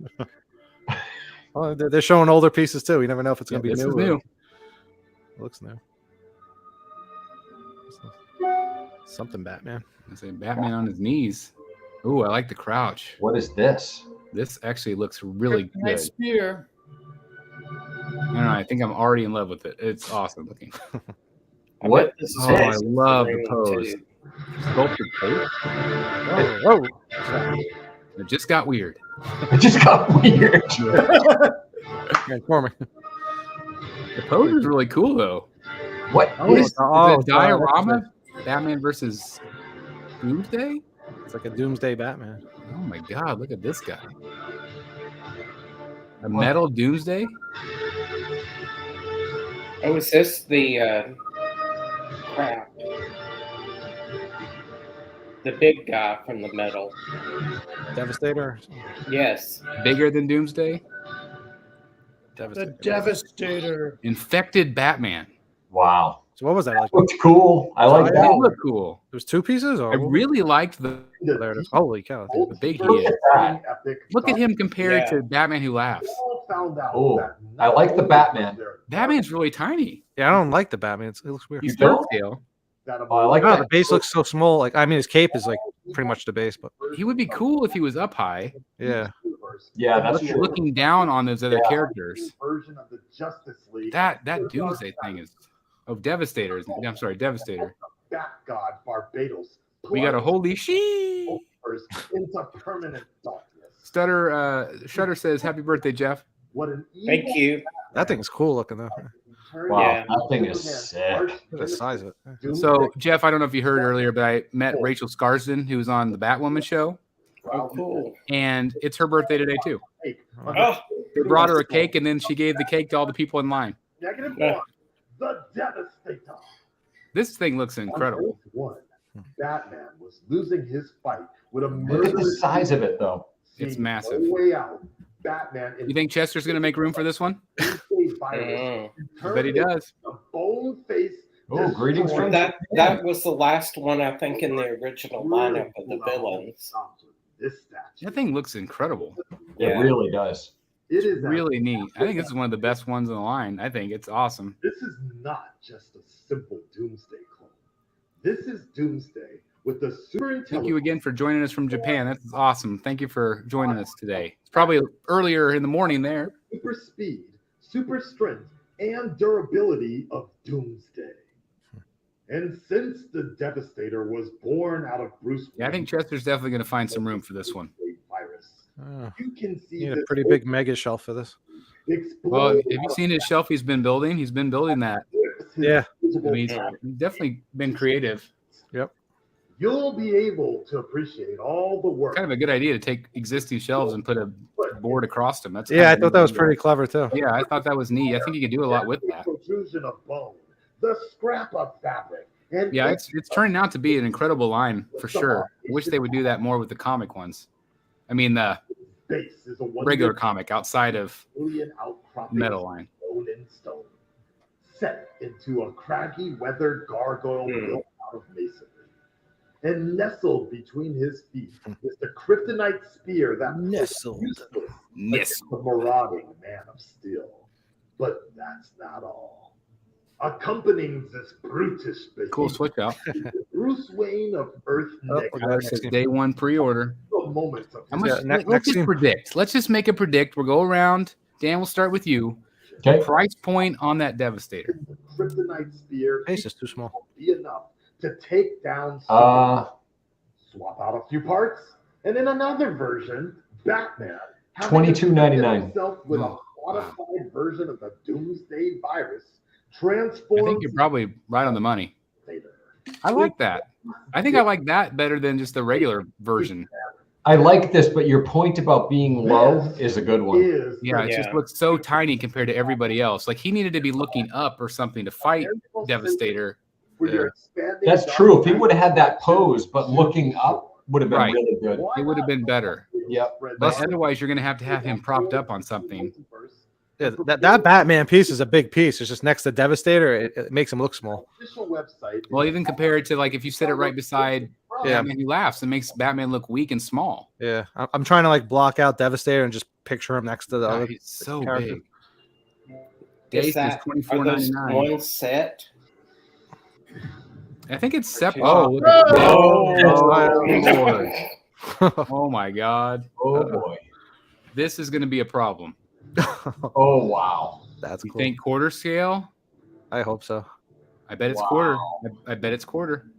Well, they're showing older pieces too. You never know if it's going to be this new. is new. It looks new. Something Batman. I say Batman on his knees. Ooh, I like the crouch. What is this? This actually looks really good. Nice spear. I don't know. I think I'm already in love with it. It's awesome looking. What? Oh, I love the pose. Sculpted pose. Whoa. It just got weird. It just got weird. Transforming. The pose is really cool though. What? Is it diorama? Batman versus Doomsday? It's like a Doomsday Batman. Oh my God! Look at this guy. A metal Doomsday? Oh, is this the crap? The big guy from the metal. Devastator? Yes. Bigger than Doomsday? The Devastator. Infected Batman. Wow. So what was that like? Looked cool. I like that. It looked cool. It was two pieces? Or I really liked the there it is. Holy cow. the big he is. Look at him compared to Batman Who Laughs. Oh, I like the Batman. Batman's really tiny. Yeah, I don't like the Batman. It looks weird. He's third scale. Oh, I like No, that. the base looks so small. Like, I mean, his cape is like pretty much the base, but He would be cool if he was up high. yeah. Yeah, that's true. Looking down on those other characters. Version of the Justice League. That Doomsday thing is Devastator. I'm sorry, Devastator. Bat God Barbados. We got a holy she. Into permanent darkness. Shutter says, "Happy birthday, Jeff." What an Thank you. That thing's cool looking though. Wow, Yeah. that thing is sick. Look at the size of it. So, Jeff, I don't know if you heard earlier, but I met Rachel Scarsden, who was on the Batwoman show, Oh, cool. and it's her birthday today too. Oh, They brought her a cake, and then she gave the cake to all the people in line. -1. The Devastator. This thing looks incredible. One. Batman was losing his fight with a Look at the size of it, though. It's massive. No way out. Batman You think Chester's going to make room for this one? I bet he does. Bone face. Oh, greetings from that was the last one, I think, in the original lineup of the villains. That thing looks incredible. It really does. It is Really neat. I think this is one of the best ones in the line. I think it's awesome. This is not just a simple Doomsday clone. This is Doomsday with the super Thank intelligent. you again for joining us from Japan. That's awesome. Thank you for joining us today. It's probably earlier in the morning there. Super speed, super strength, and durability of Doomsday. And since the Devastator was born out of Bruce Yeah, I think Chester's definitely going to find some room for this one. virus, Oh, you can see need a this pretty big mega shelf for this. Well, explode have you seen his shelf he's been building? He's been building that. Yeah. I mean, he's definitely been creative. Yep. You'll be able to appreciate all the work. Kind of a good idea to take existing shelves and put a board across them. That's Yeah, I kind of thought that was pretty clever too. Yeah, I thought that was neat. I think you could do a lot with that. Protrusion of bone, the scrap of fabric, and Yeah, it's turning out to be an incredible line for sure. I wish they would do that more with the comic ones. I mean, the base is a regular comic outside of million outcropping metal line. stone and stone, set into a craggy, weathered gargoyle built out of masonry. And nestled between his feet is the kryptonite spear that Nestled. useless Nestled. the marauding man of steel. But that's not all. Accompanying this brutish behavior, Cool switch out. Bruce Wayne of Earth Oh, Next, we got Says day one pre-order. the the moments of Let's just predict. Let's just make a predict. We'll go around. Dan, we'll start with you. Okay. Price point on that Devastator. Kryptonite spear. Face is too small. Be enough to take down. Swap out a few parts, and in another version, Batman. $22.99. Himself with a modified version of the Doomsday virus. I Transforms. think you're probably right on the money. I like that. I think I like that better than just the regular version. I like this, but your point about being low is a good one. Yeah, it just looks so tiny compared to everybody else. Like he needed to be looking up or something to fight Devastator. That's true. If he would have had that pose, but looking up would have been really good. It would have been better. Yep. But otherwise, you're going to have him propped up on something. Yeah, that Batman piece is a big piece. It's just next to Devastator. It makes him look small. Well, even compared to like if you sit it right beside Batman Who Laughs, it makes Batman look weak and small. Yeah, I'm trying to like block out Devastator and just picture him next to the other. He's so character. big. Is that $24.99. one set? I think it's separate. Oh, Oh my God. Oh boy. This is going to be a problem. Oh wow. That's you cool. think quarter scale? I hope so. I bet it's quarter. I bet it's quarter.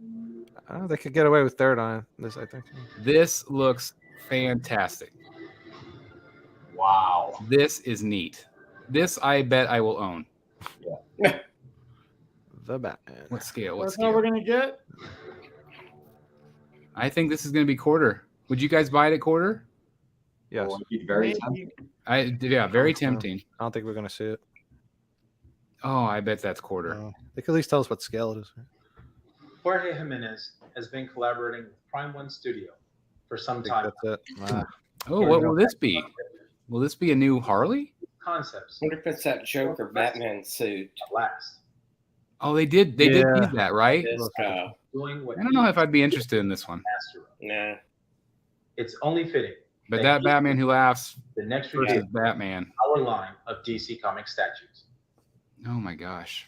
They could get away with third on this, I think. This looks fantastic. Wow. This is neat. This I bet I will own. Yeah. The Batman. What scale? What That's scale? how we're gonna get. I think this is going to be quarter. Would you guys buy it at quarter? Yes. Very tempting. Very tempting. I don't think we're gonna see it. Oh, I bet that's quarter. They could at least tell us what scale it is. Jorge Jimenez has been collaborating with Prime One Studio for some time. That's it. Oh, what will this be? Will this be a new Harley? Concepts. I wonder if it's that Joker Batman suit. Last. Oh, they did tease that, right? Doing what I don't know if I'd be interested in this one. Nah. It's only fitting. But that Batman Who Laughs The next versus review, Batman. our line of DC Comics statues. Oh my gosh.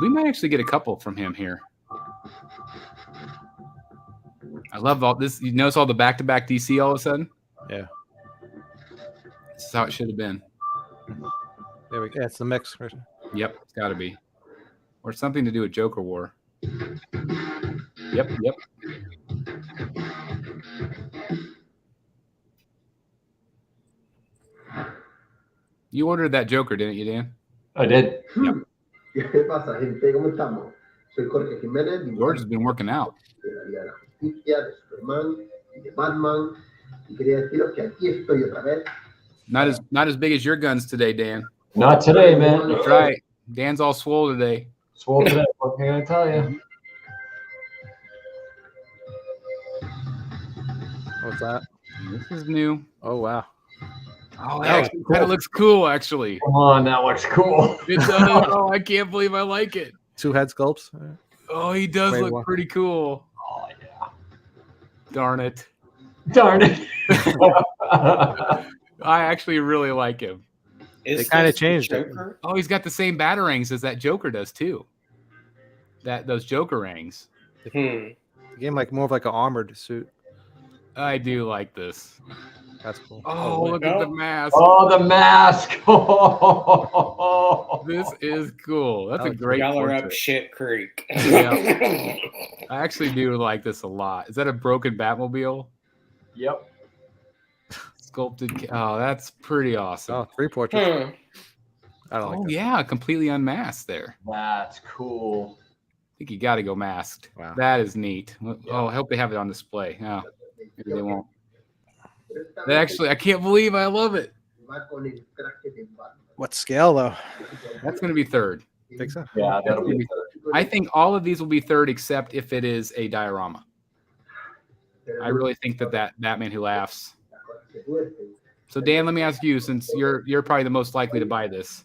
We might actually get a couple from him here. I love all this. You notice all the back-to-back DC all of a sudden? Yeah. This is how it should have been. There we go. It's the mix version. Yep, it's got to be. Or something to do with Joker War. Yep. You ordered that Joker, didn't you, Dan? I did. Yep. ¿Qué pasa, gente? ¿Cómo estamos? Soy Jorge Jiménez. George has been working out. De la Liga de la Justicia, de Superman y de Batman. Y quería deciros que aquí estoy otra vez. Not as big as your guns today, Dan. Not today, man. That's right. Dan's all swole today. Swole today. What can I tell you? What's that? This is new. Oh wow. Oh, that kind of looks cool, actually. Come on, that looks cool. It does. Oh, I can't believe I like it. 2 head sculpts. Oh, he does Wait, look what? pretty cool. Oh yeah. Darn it. Darn it. I actually really like him. They kind of changed it. Oh, he's got the same batarangs as that Joker does too. Those Joker rings. The game like more of like an armored suit. I do like this. That's cool. Oh, look at the mask. Oh, the mask. This is cool. That's a great Y'all are portrait. up shit creek. Yeah. I actually do like this a lot. Is that a broken Batmobile? Yep. Sculpted. Oh, that's pretty awesome. Oh, 3 portraits. I don't like that. Yeah, completely unmasked there. That's cool. I think you got to go masked. Wow. That is neat. Oh, I hope they have it on display. Oh, maybe they won't. That actually, I can't believe I love it. What scale though? That's going to be third. Think so? Yeah, that'll be I think all of these will be third, except if it is a diorama. I really think that Batman Who Laughs. So Dan, let me ask you, since you're probably the most likely to buy this,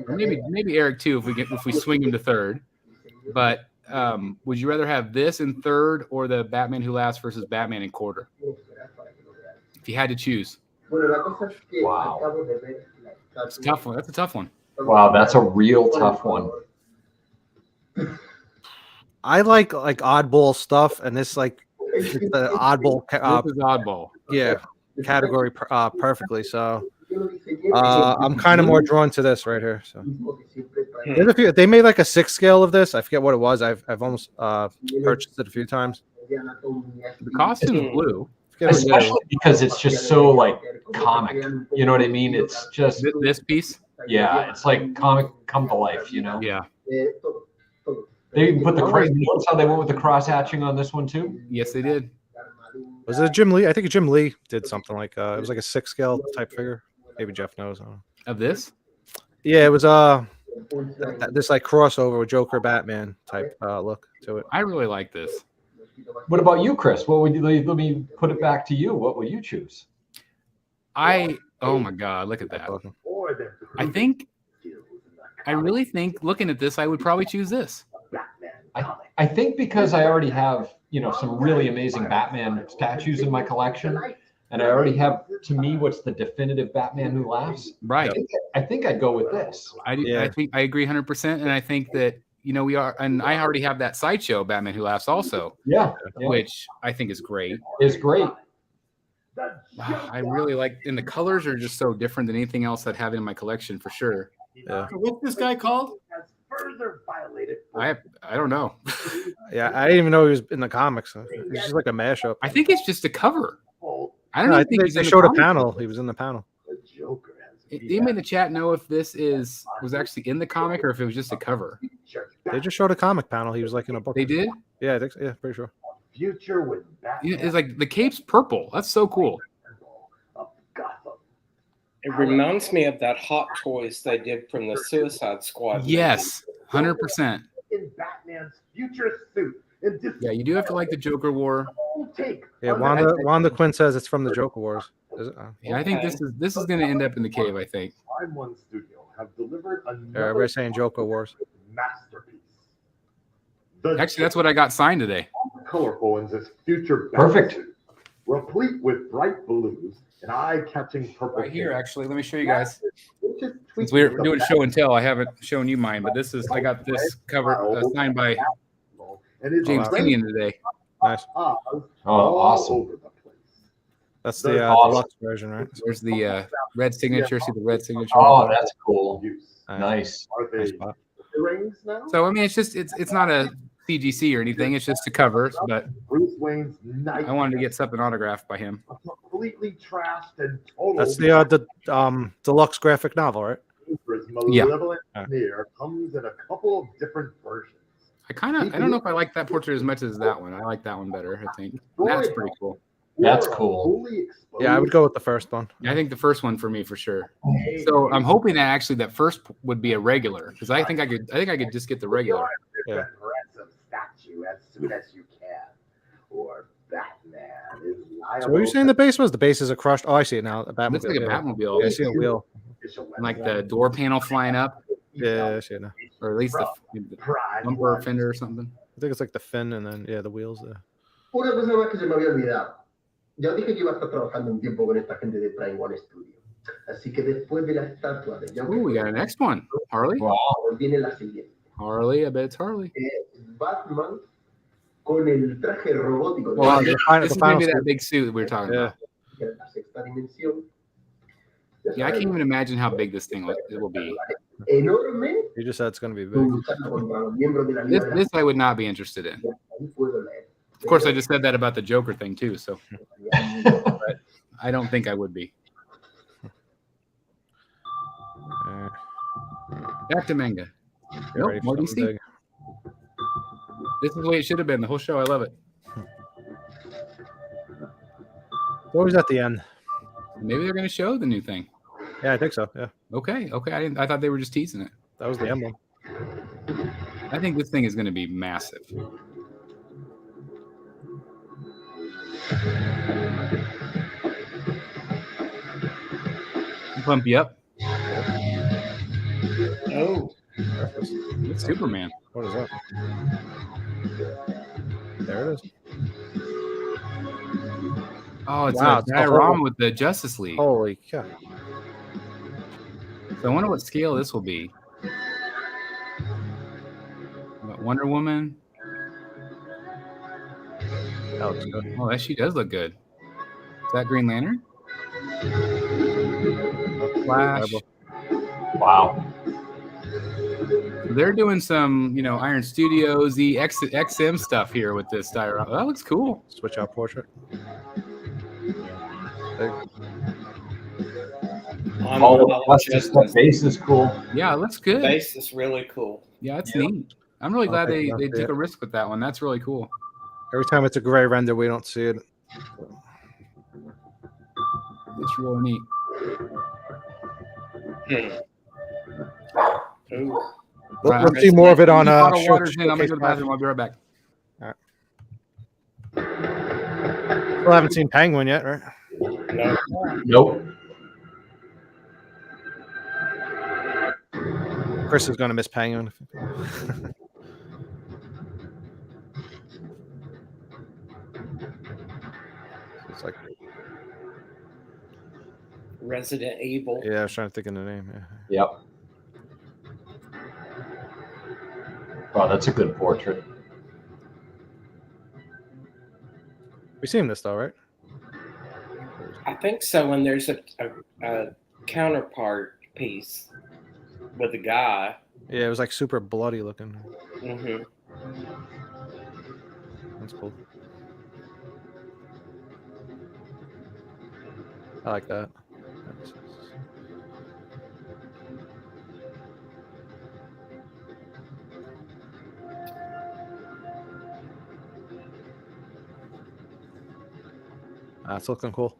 or maybe Eric too, if we swing him to third. But would you rather have this in third or the Batman Who Laughs versus Batman in quarter? If you had to choose. Wow. That's a tough one. That's a tough one. Wow, that's a real tough one. I like oddball stuff, and this like it's the oddball. This is oddball. Yeah, category perfectly. So I'm kind of more drawn to this right here. So there's a few. They made like a 6 scale of this. I forget what it was. I've almost purchased it a few times. The costume's blue. Especially because it's just so like comic. You know what I mean? It's just this piece. Yeah, it's like comic come to life. You know? Yeah. They even put the cross. Notice how they went with the cross hatching on this one too. Yes, they did. Was it Jim Lee? I think Jim Lee did something like it was like a 6 scale type figure. Maybe Jeff knows. Of this? Yeah, it was this like crossover with Joker Batman type look to it. I really like this. What about you, Chris? What would you let me put it back to you? What would you choose? Oh my God, look at that. I really think looking at this, I would probably choose this. I think because I already have, some really amazing Batman statues in my collection, and I already have, to me, what's the definitive Batman Who Laughs. Right. I think I'd go with this. I think I agree 100%, and I think that we are, and I already have that Sideshow Batman Who Laughs also. Yeah. Which I think is great. It's great. I really like, and the colors are just so different than anything else I'd have in my collection for sure. Yeah. What's this guy called? I don't know. Yeah, I didn't even know he was in the comics. It's just like a mashup. I think it's just a cover. I don't know. know. I think they showed a panel. He was in the panel. Anybody in the chat know if this was actually in the comic or if it was just a cover? They just showed a comic panel. He was like in a book. They did? Yeah, I think so. Yeah, pretty sure. Future with Batman. It's like the cape's purple. That's so cool. It reminds me of that Hot Toys they did from the Suicide Squad. Yes, 100%. In Batman's future suit. Yeah, you do have to like the Joker War. Yeah, Wanda Quinn says it's from the Joker Wars. Is it? Yeah, I think this is going to end up in the cave. I think. Prime One Studio have delivered Yeah, we're saying Joker Wars. Masterpiece. Actually, that's what I got signed today. Colorful in this future. Perfect. Suit, replete with bright blues and eye-catching purple. Right here, actually, let me show you guys. Since we're doing show and tell, I haven't shown you mine, but I got this cover signed by James Tinian today. Nice. Oh, awesome. That's the deluxe version, right? There's the red signature. See the red signature? Oh, that's cool. Nice. Nice spot. So I mean, it's not a CGC or anything. It's just a cover, but Bruce Wayne's I wanted to get something autographed by him. Completely trashed and total. That's the deluxe graphic novel, right? Yeah. Mirror comes in a couple of different versions. I don't know if I like that portrait as much as that one. I like that one better, I think. That's pretty cool. That's cool. Yeah, I would go with the first one. I think the first one for me for sure. So I'm hoping that actually that first would be a regular because I think I could just get the regular. Yeah. Statue as soon as you can, or Batman is liable. So what are you saying the base was? The bases are crushed. Oh, I see it now. A Batmobile. Looks like a Batmobile. Yeah, I see a wheel. And like the door panel flying up. Yeah, I see it now. Or at least the bumper fender or something. I think it's like the fin and then the wheels there. Una cosa más que se me había olvidado. Ya dije que iba a estar trabajando un tiempo con esta gente de Prime One Studio. Así que después de la estatua de Joker. We got a next one. Harley. Wow. Viene la siguiente. Harley, I bet it's Harley. Batman con el traje robótico. Well, this is maybe that big suit we were talking about. La sexta dimensión. Yeah, I can't even imagine how big this thing will be. Enorme. You just said it's going to be big. This I would not be interested in. Of course, I just said that about the Joker thing too. So, but I don't think I would be. Back to manga. Nope, more DC. Big. This is the way it should have been the whole show. I love it. It's always at the end. Maybe they're going to show the new thing. Yeah, I think so. Yeah. Okay. I thought they were just teasing it. That was the emblem. I think this thing is going to be massive. Pump you up. Oh. It's Superman. What is that? There it is. Oh, it's a diorama with the Justice League. Holy cow. So I wonder what scale this will be. Wonder Woman. That looks good. Oh, that she does look good. Is that Green Lantern? Flash. Wow. They're doing some, Iron Studios, the XM stuff here with this diorama. That looks cool. Switch out portrait. The base is cool. Yeah, it looks good. The base is really cool. Yeah, it's neat. I'm really glad they took a risk with that one. That's really cool. Every time it's a gray render, we don't see it. It's really neat. Let's see more of it on. I'm gonna go to the bathroom. I'll be right back. All right. Still haven't seen Penguin yet, right? No. Nope. Chris is gonna miss Penguin. It's like Resident Evil. Yeah, I was trying to think of the name. Yep. Wow, that's a good portrait. We've seen this though, right? I think so. And there's a counterpart piece with a guy. Yeah, it was like super bloody looking. Mm-hmm. That's cool. I like that. That's looking cool.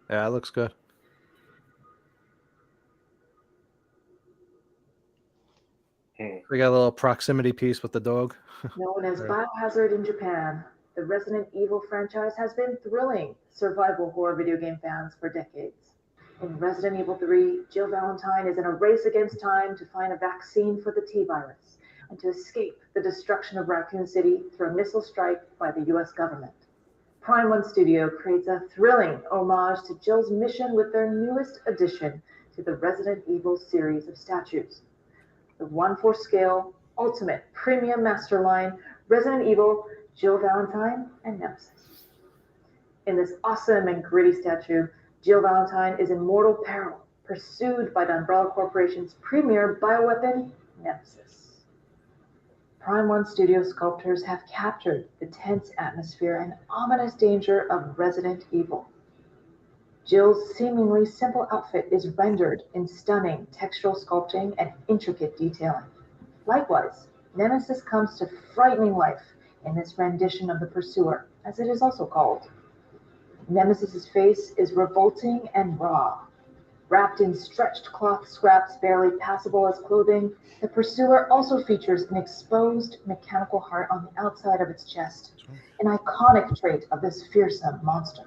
Yeah, it looks good. We got a little proximity piece with the dog. Known as Biohazard in Japan, the Resident Evil franchise has been thrilling survival horror video game fans for decades. In Resident Evil 3, Jill Valentine is in a race against time to find a vaccine for the T-virus and to escape the destruction of Raccoon City through a missile strike by the US government. Prime One Studio creates a thrilling homage to Jill's mission with their newest addition to the Resident Evil series of statues. The 1/4 scale, ultimate premium master line, Resident Evil, Jill Valentine, and Nemesis. In this awesome and gritty statue, Jill Valentine is in mortal peril, pursued by the Umbrella Corporation's premier bioweapon, Nemesis. Prime One Studio sculptors have captured the tense atmosphere and ominous danger of Resident Evil. Jill's seemingly simple outfit is rendered in stunning textural sculpting and intricate detailing. Likewise, Nemesis comes to frightening life in this rendition of the Pursuer, as it is also called. Nemesis's face is revolting and raw. Wrapped in stretched cloth scraps barely passable as clothing, the Pursuer also features an exposed mechanical heart on the outside of its chest, an iconic trait of this fearsome monster.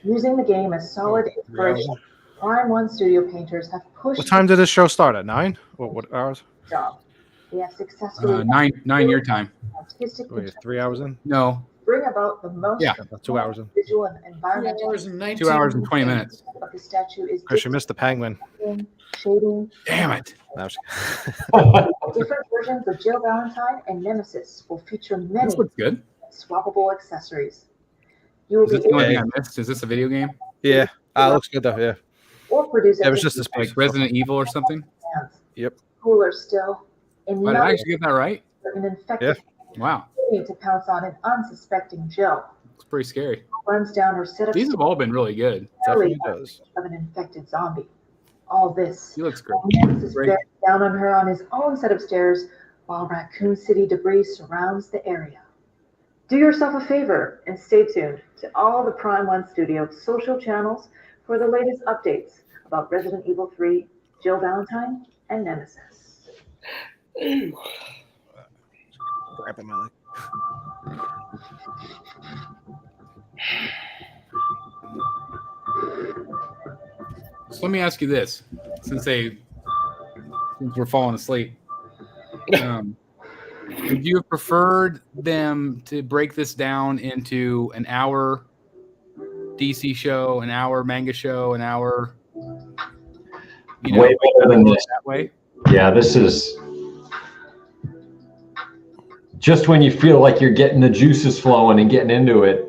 Using the game as solid inspiration, Prime One Studio painters have pushed. What time did this show start at? 9? What hours? Job. They have successfully 9 your time. artistic Wait, 3 hours in? No. bring about the most About 2 hours in. visual and environmental 2 hours and 20 minutes. of the statue is Chris, you missed the penguin. shading. Damn it. Different versions of Jill Valentine and Nemesis will feature many This looks good. swappable accessories. You will Is this be the only thing able I missed? Is this a video game? Yeah, looks good though. Yeah, or produce it was just this like Resident Evil or something. Yep. cooler still. In Did I actually get that right? an infected Wow, need to pounce on an unsuspecting Jill. it's pretty scary. Runs down her set of These have all been really good. belly of an infected zombie. All this. He looks great. Nemesis Great. bears down on her on his own set of stairs while Raccoon City debris surrounds the area. Do yourself a favor and stay tuned to all the Prime One Studio social channels for the latest updates about Resident Evil 3, Jill Valentine, and Nemesis. Grabbing my leg. So let me ask you this, since we're falling asleep, would you have preferred them to break this down into an hour DC show, an hour manga show, an hour. Way better than this. That way. Yeah, this is just when you feel like you're getting the juices flowing and getting into it.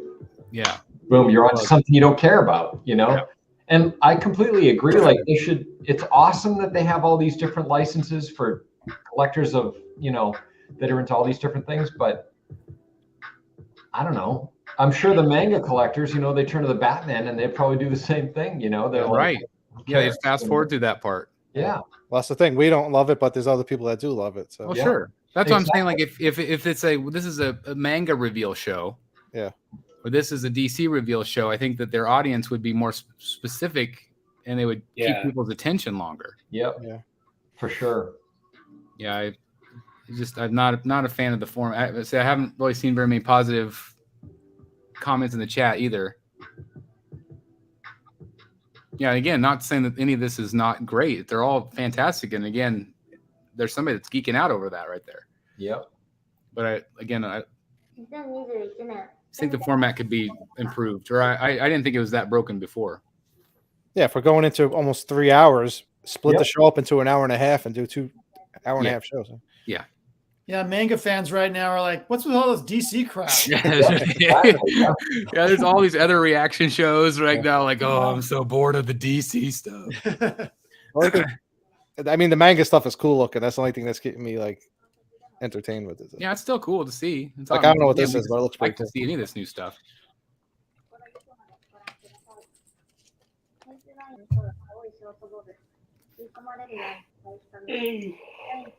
Yeah. Boom, you're on something you don't care about, you know? Yeah. And I completely agree. Like they should, it's awesome that they have all these different licenses for collectors of, you know, that are into all these different things, but I don't know. I'm sure the manga collectors, you know, they turn to the Batman and they probably do the same thing, you know? They're right. Like, yeah, they just fast forward through that part. Yeah. Well, that's the thing. We don't love it, but there's other people that do love it. So well, sure. That's what I'm saying. Like if it's this is a manga reveal show. Yeah. Or this is a DC reveal show, I think that their audience would be more specific and they would keep people's attention longer. Yep. Yeah. For sure. Yeah, I'm not a fan of the format. I haven't really seen very many positive comments in the chat either. Yeah, again, not saying that any of this is not great. They're all fantastic, and again, there's somebody that's geeking out over that right there. Yep. But I think the format could be improved, or I didn't think it was that broken before. Yeah, if we're going into almost 3 hours, split the show up into an hour and a half and do 2 hour and a half shows. Yeah. Yeah, manga fans right now are like, what's with all this DC crap? Yeah, there's all these other reaction shows right now, like, oh, I'm so bored of the DC stuff. I mean, the manga stuff is cool looking. That's the only thing that's keeping me like entertained with it. Yeah, it's still cool to see. It's like I don't know what this is, but it looks pretty cool to see any of this new stuff.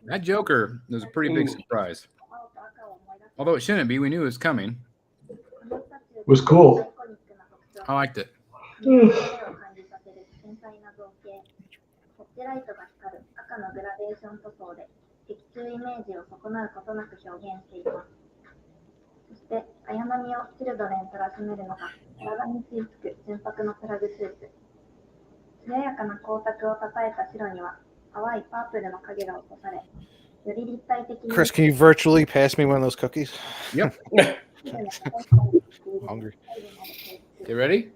That Joker was a pretty big surprise. Although it shouldn't be, we knew it was coming. It was cool. I liked it. Chris, can you virtually pass me one of those cookies? Yep. Hungry. You ready?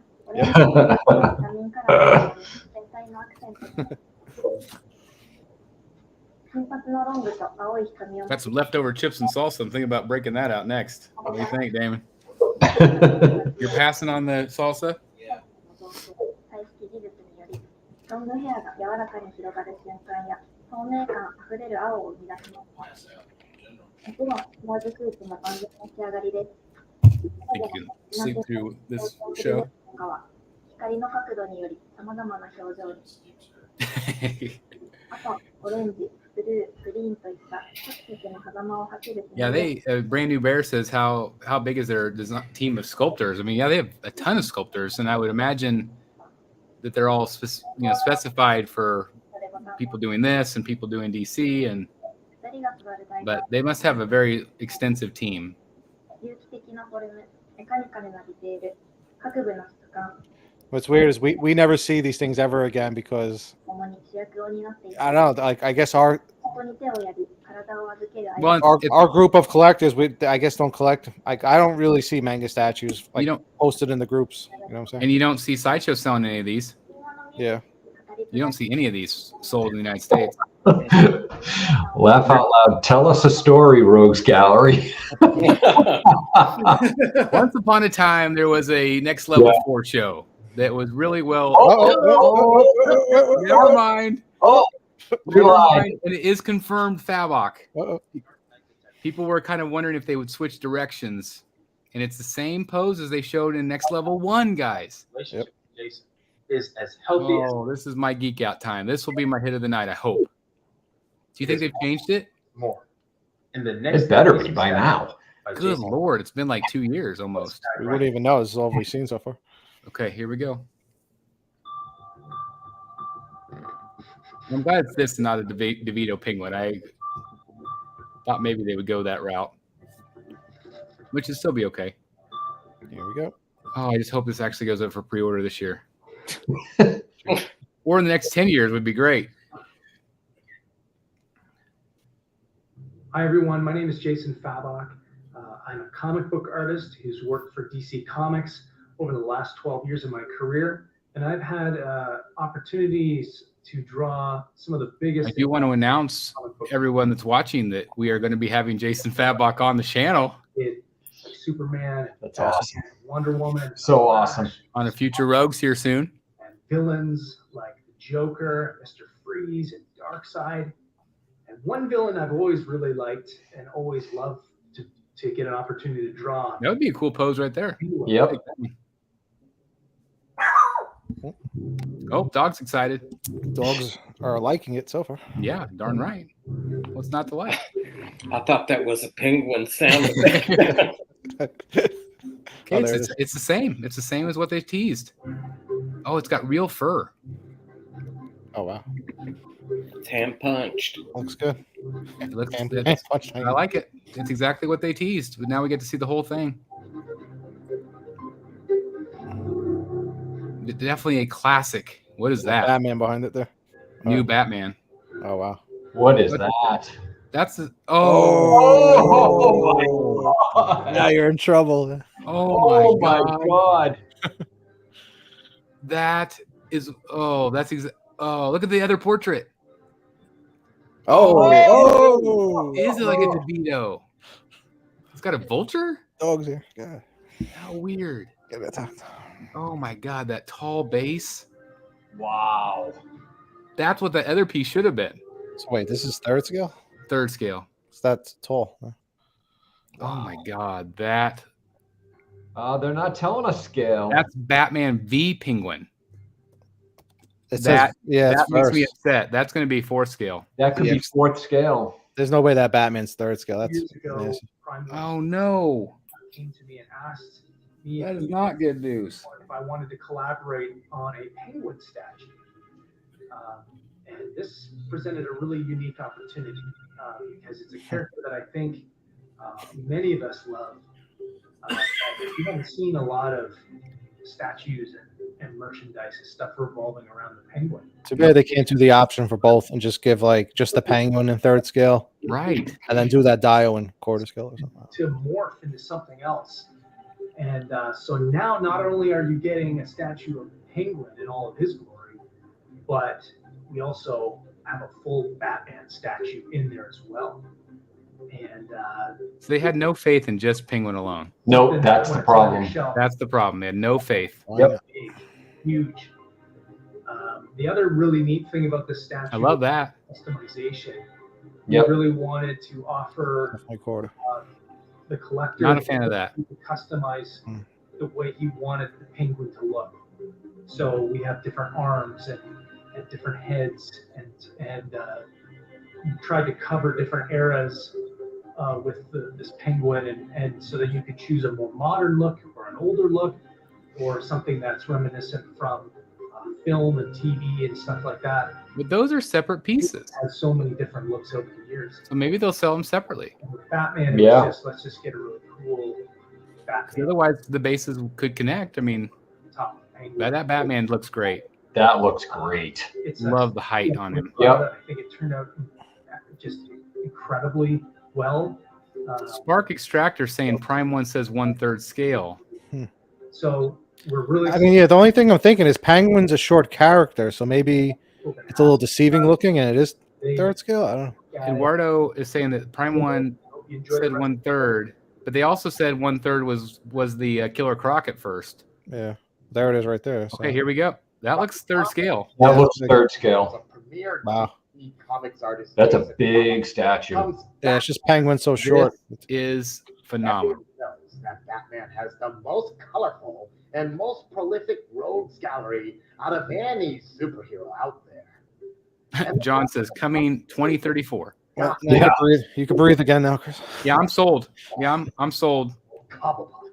Got some leftover chips and salsa. I'm thinking about breaking that out next. What do you think, Damon? You're passing on the salsa? Yeah. I think you can sleep through this show. Yeah, Brand New Bear says how big is their team of sculptors? I mean, yeah, they have a ton of sculptors, and I would imagine that they're all specified for people doing this and people doing DC, but they must have a very extensive team. What's weird is we never see these things ever again because I don't know. Like I guess our group of collectors, I guess don't collect. Like I don't really see manga statues like posted in the groups. You know what I'm saying? And you don't see Sideshow selling any of these. Yeah. You don't see any of these sold in the United States. Laugh out loud. Tell us a story, Rogues Gallery. Once upon a time, there was a Next Level 4 show that was really well. Never mind. Never mind. And it is confirmed Fabok. People were kind of wondering if they would switch directions. And it's the same pose as they showed in Next Level 1, guys. Yep. Jason is as healthy as. Oh, this is my geek out time. This will be my hit of the night, I hope. Do you think they've changed it? More. In the next. It better be by now. Good Lord. It's been like 2 years almost. We wouldn't even know. This is all we've seen so far. Okay, here we go. I'm glad it's this and not a DeVito penguin. I thought maybe they would go that route, which would still be okay. Here we go. Oh, I just hope this actually goes up for pre-order this year. Or in the next 10 years would be great. Hi, everyone. My name is Jason Fabok. I'm a comic book artist who's worked for DC Comics over the last 12 years of my career, and I've had opportunities to draw some of the biggest. I do want to announce everyone that's watching that we are going to be having Jason Fabok on the channel. Superman. That's awesome. Wonder Woman. So awesome. On a future Rogues here soon. And villains like the Joker, Mr. Freeze, and Darkseid. And one villain I've always really liked and always loved to get an opportunity to draw. That would be a cool pose right there. Yep. Oh, dog's excited. Dogs are liking it so far. Yeah, darn right. What's not to like? I thought that was a penguin sound. Okay, it's the same. It's the same as what they teased. Oh, it's got real fur. Oh wow. It's hand punched. Looks good. I like it. It's exactly what they teased, but now we get to see the whole thing. Definitely a classic. What is that? Batman behind it there. New Batman. Oh wow. What is that? That's the Now you're in trouble. Oh my God. That is look at the other portrait. Is it like a DeVito? It's got a vulture? Dogs here. Yeah. How weird. Get that time. Oh my God, that tall base. Wow. That's what the other piece should have been. So wait, this is third scale? Third scale. So that's tall. Huh? Oh my God, that. They're not telling us scale. That's Batman v Penguin. It That says, makes me upset. That's going to be fourth scale. That could be fourth scale. There's no way that Batman's third scale. That's Years ago, nasty. Oh no. Came to me and asked me That is not good news. if I wanted to collaborate on a penguin statue. And this presented a really unique opportunity because it's a character that I think many of us love. We haven't seen a lot of statues and merchandise and stuff revolving around the penguin. Too bad they can't do the option for both and just give like just the penguin in third scale. Right. And then do that Dio in quarter scale or something. To morph into something else. And so now not only are you getting a statue of Penguin in all of his glory, but we also have a full Batman statue in there as well. And So they had no faith in just Penguin alone. Nope, that's the problem. That's the problem. They had no faith. Yep. Huge. The other really neat thing about this statue, I love that. Customization. Yep. We really wanted to offer the collector. Not a fan of that. To customize the way he wanted the penguin to look. So we have different arms and different heads, and tried to cover different eras with this penguin, and so that you could choose a more modern look or an older look, or something that's reminiscent from film and TV and stuff like that. But those are separate pieces. It has so many different looks over the years. So maybe they'll sell them separately. With Batman, it Yeah. was just, let's just get a really cool Batman. Otherwise, the bases could connect. I mean, top penguin. that Batman looks great. That looks great. It's Love the height on him. Yep. I think it turned out just incredibly well. Spark Extractor saying Prime 1 says 1/3 scale. So we're really. I mean, yeah, the only thing I'm thinking is Penguin's a short character, so maybe it's a little deceiving looking and it is third scale. I don't know. Eduardo is saying that Prime 1 said 1/3, but they also said 1/3 was the Killer Croc at first. Yeah, there it is right there. So. Okay, here we go. That looks third scale. That looks third scale. Wow. Comics artist. That's a big statue. Yeah, it's just Penguin so short. This is phenomenal. Knows that Batman has the most colorful and most prolific rogues gallery out of any superhero out there. John says coming 2034. Well, now you can breathe again now, Chris. Yeah, I'm sold. Yeah, I'm sold. Cobblepot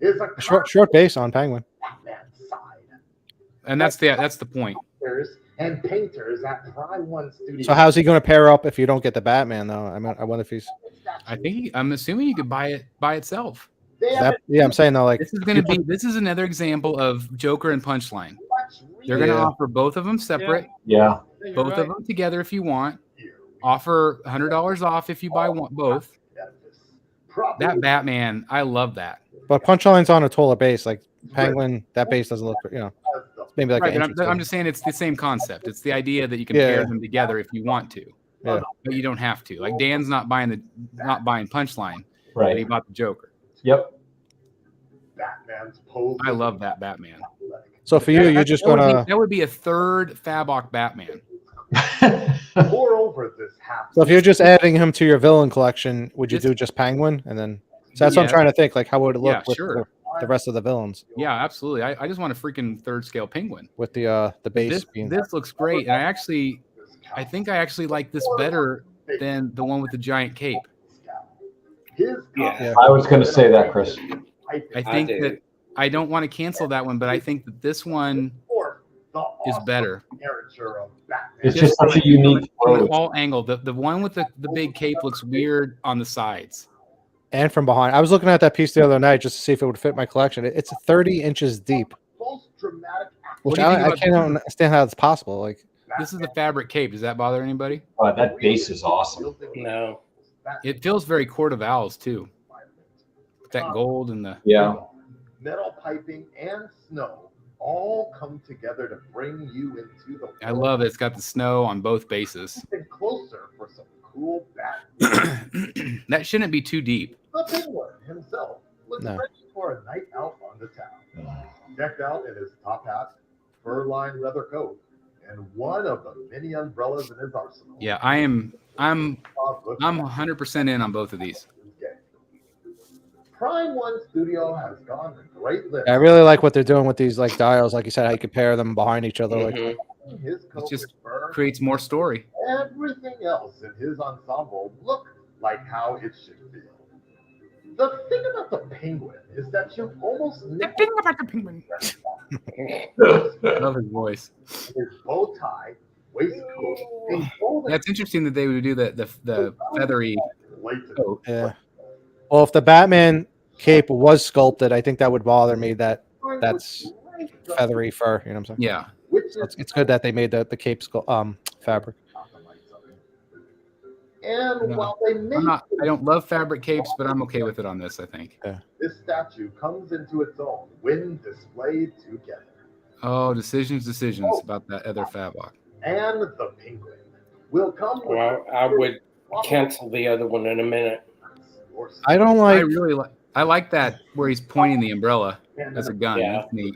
is a Short base on Penguin. Batman's side. And that's the point. And painters at Prime 1 Studios. So how's he going to pair up if you don't get the Batman though? I wonder if he's. I'm assuming you could buy it by itself. Yeah, I'm saying though, like This is another example of Joker and Punchline. They're going to offer both of them separate. Yeah. Both of them together if you want. Offer $100 off if you buy both. That Batman, I love that. But Punchline's on a taller base. Like Penguin, that base doesn't look, maybe like Right, an but inch. I'm just saying it's the same concept. It's the idea that you can pair them together if you want to, Yeah. but you don't have to. Like Dan's not buying Punchline, Right. but he bought the Joker. Yep. Batman's pose. I love that Batman. So for you, you're just gonna. That would be a third Fabok Batman. Moreover, this happens. So if you're just adding him to your villain collection, would you do just Penguin and then? So that's what I'm trying to think. Like, how would it look with the rest of the villains? Yeah, absolutely. I just want a freaking third scale Penguin with the base. This looks great, and I think I actually like this better than the one with the giant cape. Yeah. I was going to say that, Chris. I think that I don't want to cancel that one, but I think that this one is better. It's just such a unique from all angle. The one with the big cape looks weird on the sides. And from behind. I was looking at that piece the other night just to see if it would fit my collection. It's 30 inches deep. Which I can't understand how it's possible. Like, this is the fabric cape. Does that bother anybody? That base is awesome. No. It feels very Court of Owls too. With that gold and the metal piping and snow all come together to bring you into the. I love it. It's got the snow on both bases. Closer for some cool bat. That shouldn't be too deep. The Penguin himself looks ready for a night out on the town. Decked out in his top hat, fur-lined leather coat, and one of the many umbrellas in his arsenal. Yeah, I'm 100% in on both of these. Prime One Studio has gone to great lengths. I really like what they're doing with these like dials. Like you said, how you can pair them behind each other. Like, It just creates more story. Everything else in his ensemble look like how it should feel. The thing about the Penguin is that you almost never. The thing about the Penguin. Love his voice. His bow tie, waistcoat, and golden. That's interesting that they would do the feathery coat. yeah. Well, if the Batman cape was sculpted, I think that would bother me. That's feathery fur. You know what I'm saying? Yeah. So it's good that they made the cape fabric. And while they may I don't love fabric capes, but I'm okay with it on this, I think. Yeah. this statue comes into its own when displayed together. Oh, decisions about that other Fabok. And the Penguin will come with Well, I would cancel the other one in a minute. I don't like. I like that where he's pointing the umbrella as a gun. Yeah. That's neat.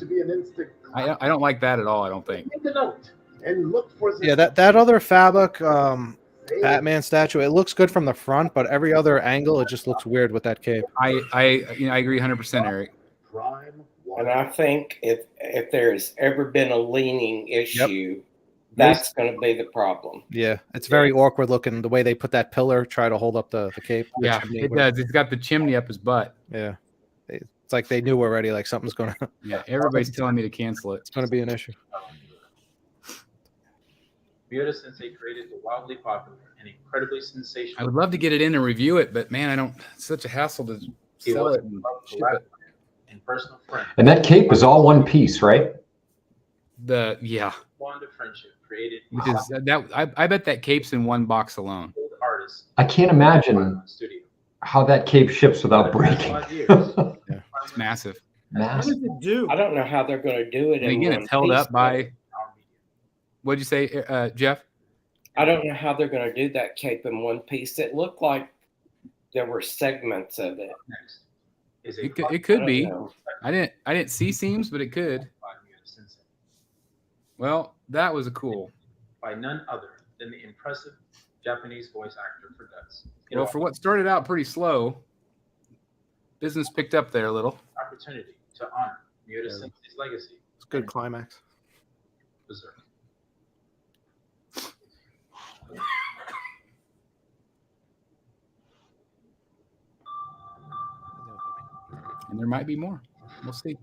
to be an instant. I don't like that at all. I don't think. Make a note and look for. Yeah, that other Fabok Batman statue, it looks good from the front, but every other angle, it just looks weird with that cape. I agree 100%, Eric. And I think if there's ever been a leaning issue, that's going to be the problem. Yeah, it's very awkward looking the way they put that pillar, try to hold up the cape. Yeah, it does. It's got the chimney up his butt. Yeah, it's like they knew already. Like something's gonna. Yeah, everybody's telling me to cancel it. It's gonna be an issue. Miura Sensei created the wildly popular and incredibly sensational. I would love to get it in and review it, but man, I don't. It's such a hassle to sell it and ship it. And personal friend. And that cape was all one piece, right? Bond of friendship created. Which is that I bet that cape's in one box alone. Artists. I can't imagine how that cape ships without breaking. It's massive. Massive. I don't know how they're going to do it. And again, it's held up by. What'd you say, Jeff? I don't know how they're going to do that cape in one piece. It looked like there were segments of it. It could be. I didn't see seams, but it could. Well, that was a cool. By none other than the impressive Japanese voice actor for Guts. Well, for what started out pretty slow, business picked up there a little. Opportunity to honor Miura Sensei's legacy. It's a good climax. Berserk. And there might be more. We'll see.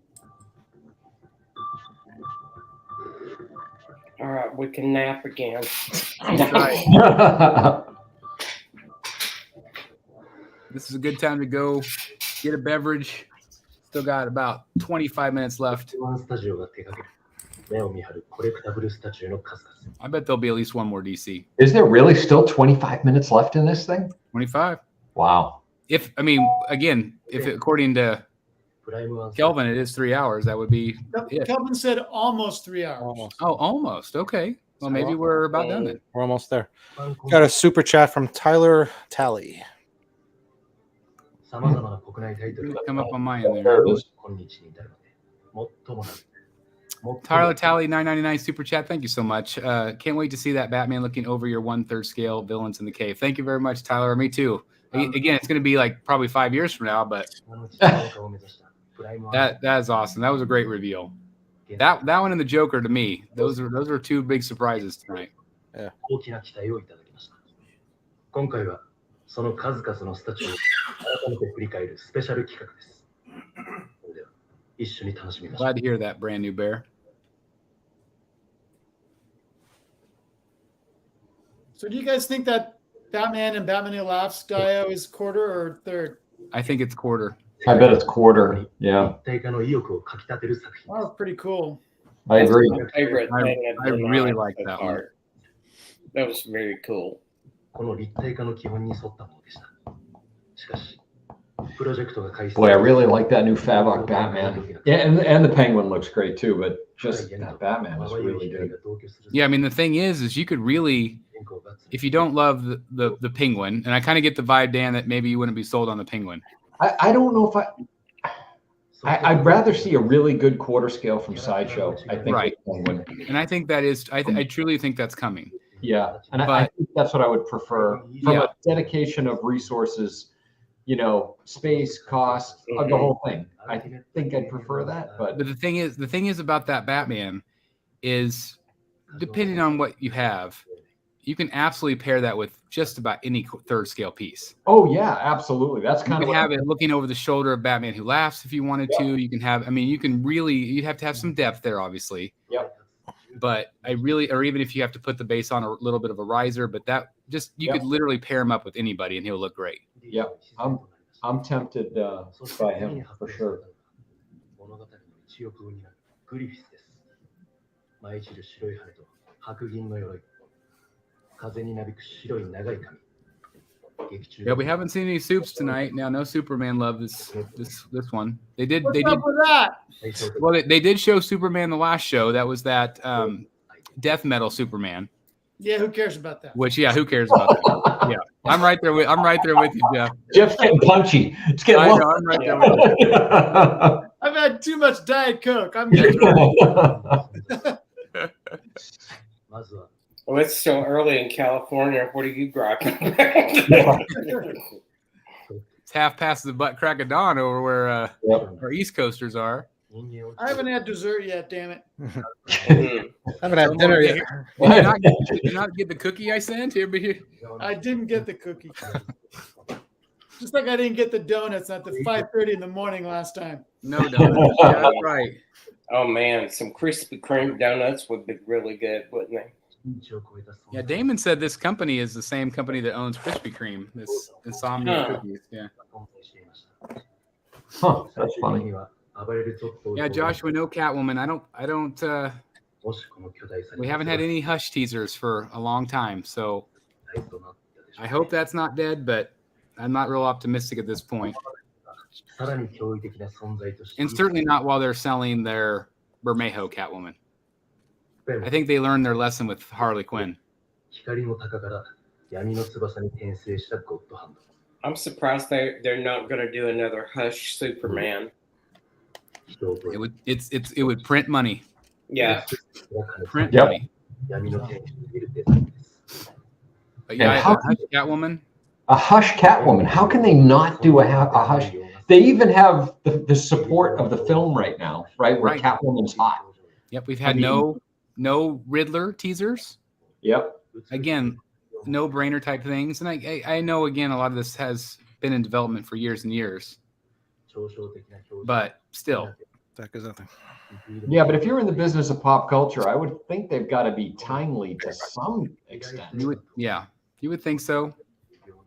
All right, we can nap again. This is a good time to go get a beverage. Still got about 25 minutes left. I bet there'll be at least one more DC. Is there really still 25 minutes left in this thing? 25. Wow. if according to Kelvin, it is 3 hours. That would be it. Kelvin said almost 3 hours. Almost. Oh, almost. Okay. Well, maybe we're about done then. We're almost there. Got a super chat from Tyler Talley. Come up on my end there. Tyler Talley 999 super chat. Thank you so much. Can't wait to see that Batman looking over your 1/3 scale villains in the cave. Thank you very much, Tyler. Me too. Again, it's going to be like probably 5 years from now, but that is awesome. That was a great reveal. That one and the Joker to me, those are two big surprises tonight. Yeah. 今回はその数々のスタチューを改めて振り返るスペシャル企画です。それでは一緒に楽しみましょう。 Glad to hear that, brand new bear. So do you guys think that Batman and Batman Who Laughs Dio is quarter or third? I think it's quarter. I bet it's quarter. Yeah. Wow, pretty cool. I agree. My favorite thing I really like that one. That was very cool. この立体化の基本に沿ったものでした。しかし、プロジェクトが開始 Boy, I really like that new Favok Batman. Yeah, and the Penguin looks great too, but just that Batman is really good. Yeah, I mean the thing is you could really, if you don't love the Penguin, and I kind of get the vibe, Dan, that maybe you wouldn't be sold on the Penguin. I don't know if I'd rather see a really good quarter scale from Sideshow. I think Right. Penguin. And I think that is, I truly think that's coming. Yeah, and I think that's what I would prefer from a dedication of resources, space, cost, the whole thing. I think I'd prefer that, but the thing is about that Batman is, depending on what you have, you can absolutely pair that with just about any third scale piece. Oh yeah, absolutely. That's kind You of can have it looking over the shoulder of Batman Who Laughs if you wanted to. You can have, you'd have to have some depth there, obviously. Yep. But or even if you have to put the base on a little bit of a riser, but that just, you could literally pair him up with anybody and he'll look great. Yep. I'm tempted by him for sure. 物語の一翼を担うグリフィスです。舞い散る白い羽と白銀の鎧。風になびく白い長い髪。 Yeah, we haven't seen any soups tonight. Now, no Superman love this one. They did. What's They up did. with that? Well, they did show Superman the last show. That was that death metal Superman. Yeah, who cares about that? Which, yeah, who cares about that? Yeah, I'm right there with you, Jeff. Jeff's getting punchy. It's getting. I know, I'm right there with you. I've had too much Diet Coke. I'm getting Well, it's still early in California. What are you griping? It's half past the butt crack of dawn over where our East Coasters are. I haven't had dessert yet, damn it. Haven't had dinner yet. Did you not get the cookie I sent? Here. I didn't get the cookie. Just like I didn't get the donuts at the 5:30 in the morning last time. No donuts. Yeah, that's right. Oh man, some Krispy Kreme donuts would be really good, wouldn't they? Yeah, Damon said this company is the same company that owns Krispy Kreme. This Insomnia cookies. Yeah. Huh, that's funny. Yeah, Joshua, no Catwoman. I don't. We haven't had any Hush teasers for a long time, so I hope that's not dead, but I'm not real optimistic at this point. And certainly not while they're selling their Bermejo Catwoman. I think they learned their lesson with Harley Quinn. I'm surprised they're not going to do another Hush Superman. It would print money. Yeah. Print money. But yeah, Hush Catwoman. A Hush Catwoman. How can they not do a Hush? They even have the support of the film right now, right? Where Catwoman's hot. Yep, we've had no Riddler teasers. Yep. Again, no brainer type things, and I know again a lot of this has been in development for years and years. But still, that is nothing. Yeah, but if you're in the business of pop culture, I would think they've got to be timely to some extent. You would think so.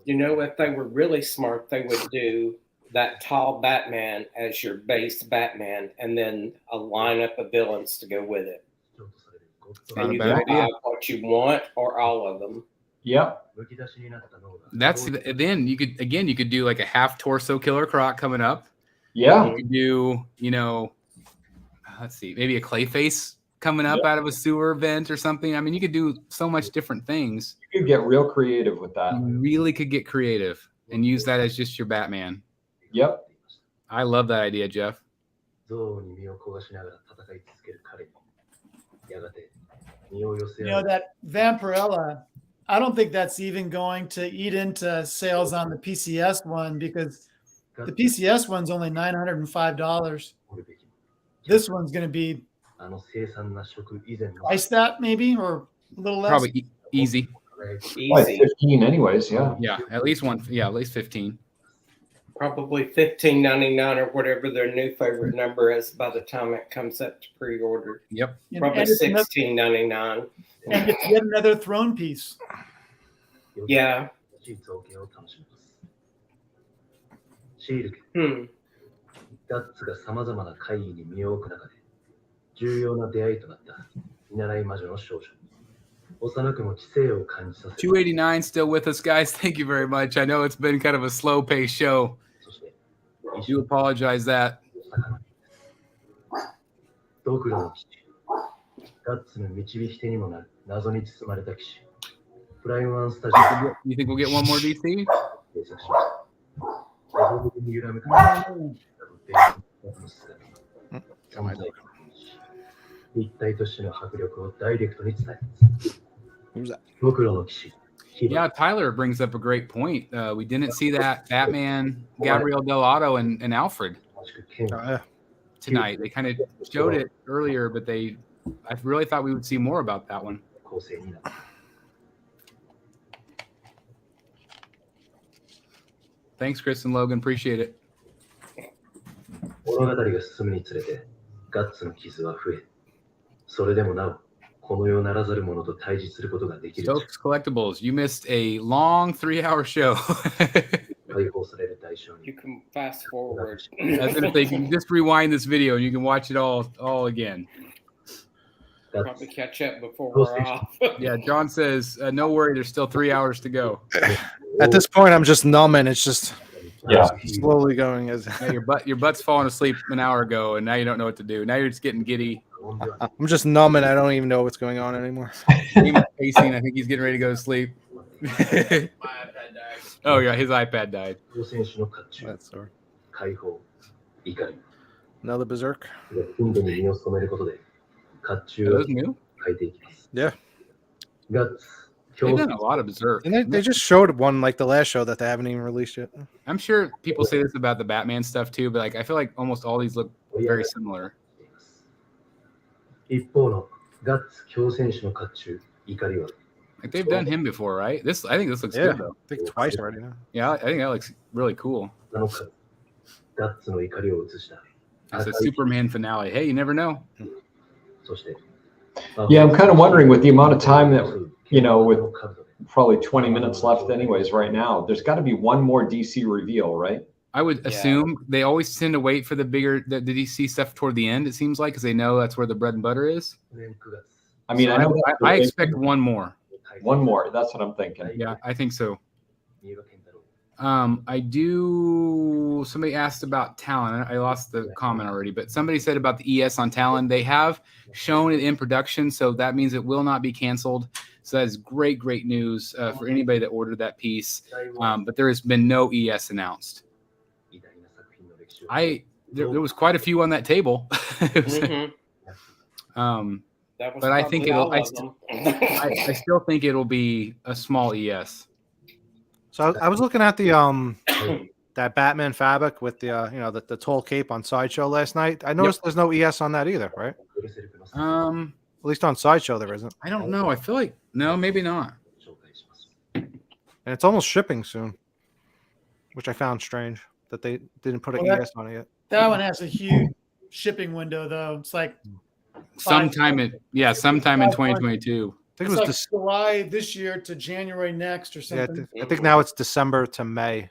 You know, if they were really smart, they would do that tall Batman as your base Batman, and then a lineup of villains to go with it. And you can buy what you want or all of them. Yep. That's then you could do like a half torso Killer Croc coming up. Yeah. You could do, let's see, maybe a Clayface coming up out of a sewer vent or something. I mean, you could do so much different things. You could get real creative with that. You really could get creative and use that as just your Batman. Yep. I love that idea, Jeff. That Vampirella, I don't think that's even going to eat into sales on the PCS one because the PCS one's only $905. This one's going to be twice that, maybe, or a little less. Probably easy. Like 15 anyways, yeah. Yeah, at least one. Yeah, at least 15. Probably $15.99 or whatever their new favorite number is by the time it comes up to pre-order. Yep. Probably $16.99. And it's yet another throne piece. Yeah. $289 still with us, guys. Thank you very much. I know it's been kind of a slow-paced show. I do apologize that. You think we'll get one more DC? Who's that? Yeah, Tyler brings up a great point. We didn't see that Batman, Gabriel Dell'Otto, and Alfred tonight. They kind of showed it earlier, but I really thought we would see more about that one. Thanks, Chris and Logan. Appreciate it. Stokes Collectibles, you missed a long 3-hour show. You can fast forward. I was going to say, you can just rewind this video and you can watch it all again. Probably catch up before we're off. Yeah, John says, no worry, there's still 3 hours to go. At this point, I'm just numb and it's just slowly going. Yeah, your butt's falling asleep an hour ago and now you don't know what to do. Now you're just getting giddy. I'm just numb and I don't even know what's going on anymore. Pacing, I think he's getting ready to go to sleep. Oh yeah, his iPad died. That's sorry. Another Berserk. Are those new? Yeah. They've done a lot of Berserk. And they just showed one like the last show that they haven't even released yet. I'm sure people say this about the Batman stuff too, but I feel like almost all these look very similar. Like they've done him before, right? I think this looks good though. I think twice already now. Yeah, I think that looks really cool. It's a Superman finale. Hey, you never know. Yeah, I'm kind of wondering with the amount of time that, with probably 20 minutes left anyways right now, there's got to be one more DC reveal, right? I would assume they always tend to wait for the DC stuff toward the end, it seems like, because they know that's where the bread and butter is. I mean, so I expect one more. One more. That's what I'm thinking. Yeah, I think so. Somebody asked about Talon. I lost the comment already, but somebody said about the ES on Talon. They have shown it in production, so that means it will not be canceled. So that is great news for anybody that ordered that piece. But there has been no ES announced. There was quite a few on that table. But I think I still think it'll be a small ES. So I was looking at the that Batman fabric with the the tall cape on Sideshow last night. I noticed there's no ES on that either, right? At least on Sideshow there isn't. I don't know. I feel like no, maybe not. And it's almost shipping soon, which I found strange that they didn't put an ES on it yet. That one has a huge shipping window, though. It's like sometime in 2022. I think it was July this year to January next or something. Yeah, I think now it's December to May.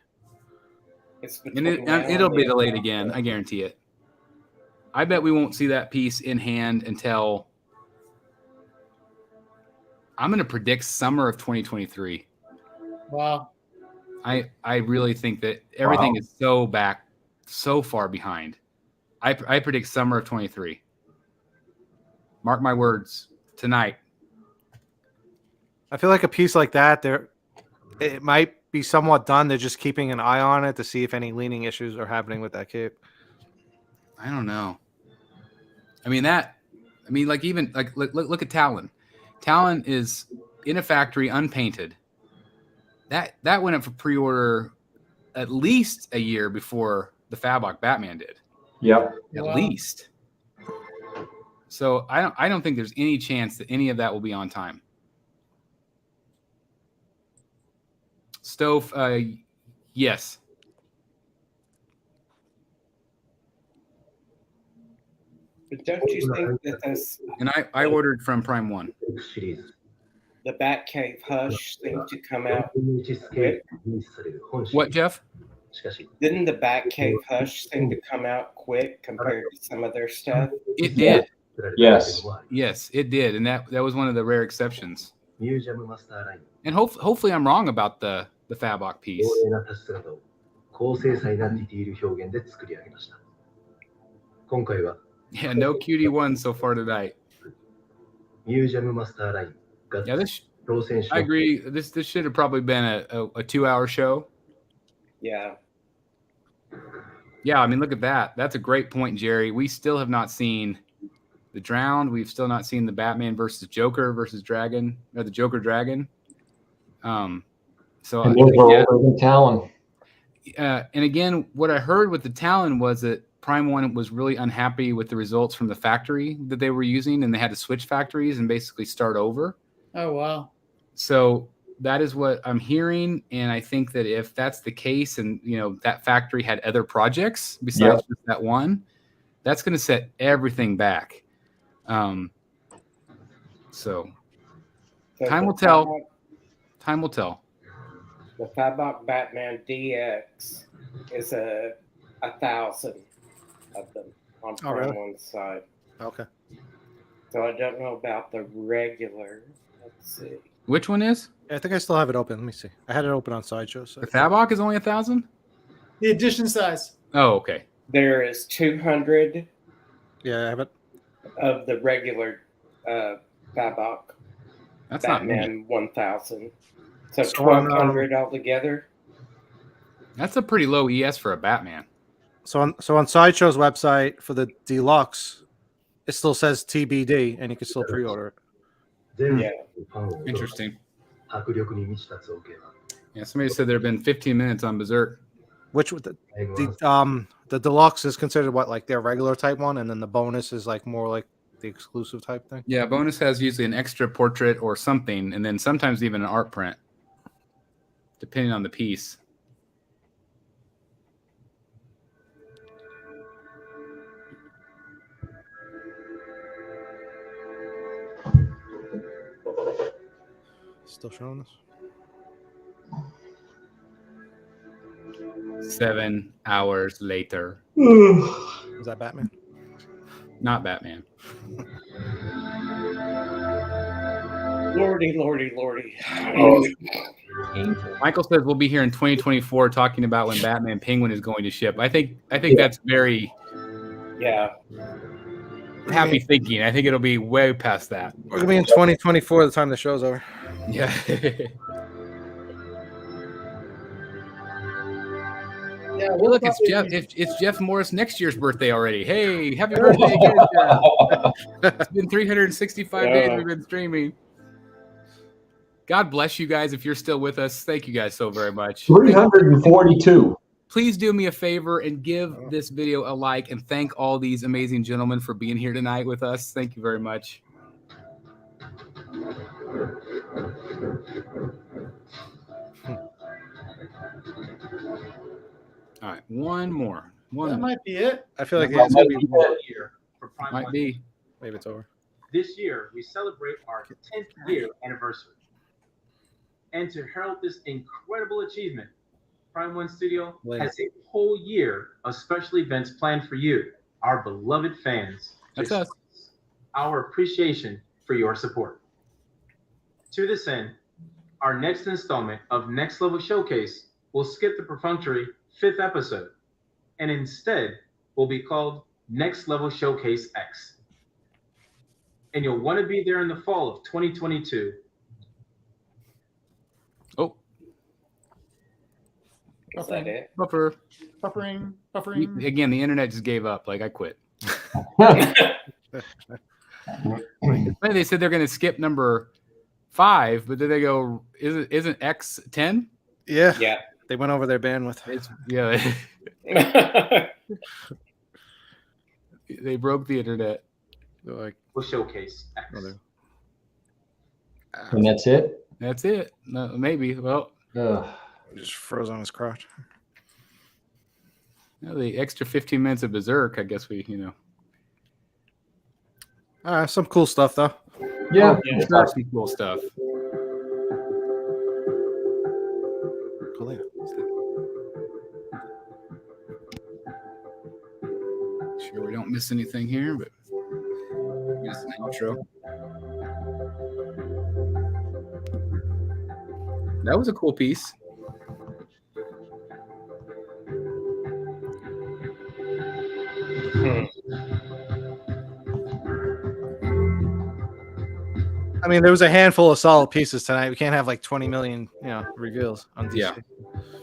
It'll be delayed again. I guarantee it. I bet we won't see that piece in hand until I'm going to predict summer of 2023. Wow. I really think that everything is so far behind. I predict summer of 23. Mark my words tonight. I feel like a piece like that, it might be somewhat done. They're just keeping an eye on it to see if any leaning issues are happening with that cape. I don't know. Even look at Talon. Talon is in a factory unpainted. That went up for pre-order at least a year before the Fabok Batman did. Yep. At least. So I don't think there's any chance that any of that will be on time. Stove, yes. But don't you think that this... And I ordered from Prime 1. The Batcave Hush seemed to come out quick. What, Jeff? Didn't the Batcave Hush seem to come out quick compared to some of their stuff? It did. Yes. Yes, it did. And that was one of the rare exceptions. And hopefully I'm wrong about the Fabok piece. Yeah, no QD1 so far tonight. Yeah, I agree. This should have probably been a 2-hour show. Yeah. Yeah, look at that. That's a great point, Jerry. We still have not seen the Drowned. We've still not seen the Batman versus Joker versus Dragon, or the Joker Dragon. So and those were older than Talon. And again, what I heard with the Talon was that Prime 1 was really unhappy with the results from the factory that they were using, and they had to switch factories and basically start over. Oh, wow. So that is what I'm hearing, and I think that if that's the case, and that factory had other projects besides just that one, that's going to set everything back. So time will tell. Time will tell. The Fabok Batman DX is 1,000 of them on Prime 1 side. Okay. So I don't know about the regular. Let's see. Which one is? I think I still have it open. Let me see. I had it open on Sideshow. So. The Fabok is only 1,000? The edition size. Oh, okay. There is 200. Yeah, I have it. Of the regular Fabok. That's Batman not 1,000. So 1,200 altogether. That's a pretty low ES for a Batman. So on Sideshow's website for the deluxe, it still says TBD, and you can still pre-order it. Yeah. Interesting. Yeah, somebody said there have been 15 minutes on Berserk. Which the deluxe is considered what, like their regular type one, and then the bonus is like more like the exclusive type thing. Yeah, bonus has usually an extra portrait or something, and then sometimes even an art print, depending on the piece. Still showing this? 7 hours later. Is that Batman? Not Batman. Lordy, lordy, lordy. Michael says we'll be here in 2024 talking about when Batman Penguin is going to ship. I think that's very happy thinking. I think it'll be way past that. We're gonna be in 2024 the time the show's over. Yeah. Yeah, look, it's Jeff. It's Jeff Morris next year's birthday already. Hey, happy birthday again, Jeff. It's been 365 days we've been streaming. God bless you guys if you're still with us. Thank you guys so very much. 342. Please do me a favor and give this video a like, and thank all these amazing gentlemen for being here tonight with us. Thank you very much. All right, one more. That might be it. I feel like That it's might gonna be be it here for Prime Might 1. be. Maybe it's over. This year, we celebrate our 10th year anniversary. And to herald this incredible achievement, Prime 1 Studio has a whole year of special events planned for you, our beloved fans. That's us. Our appreciation for your support. To this end, our next installment of Next Level Showcase will skip the perfunctory 5th episode and instead will be called Next Level Showcase X. And you'll want to be there in the fall of 2022. Oh. Is that it? Buffer. Buffering. Again, the internet just gave up. Like, I quit. They said they're going to skip number 5, but then they go, isn't X 10? Yeah. Yeah. They went over their bandwidth. They broke the internet. They're like, We'll showcase X. And that's it? That's it. No, maybe. Well, just froze on his crotch. The extra 15 minutes of Berserk, I guess we, Some cool stuff, though. Yeah. Some cool stuff. Cool. Sure we don't miss anything here, but just an outro. That was a cool piece. I mean, there was a handful of solid pieces tonight. We can't have like 20 million, reveals on DC. Yeah,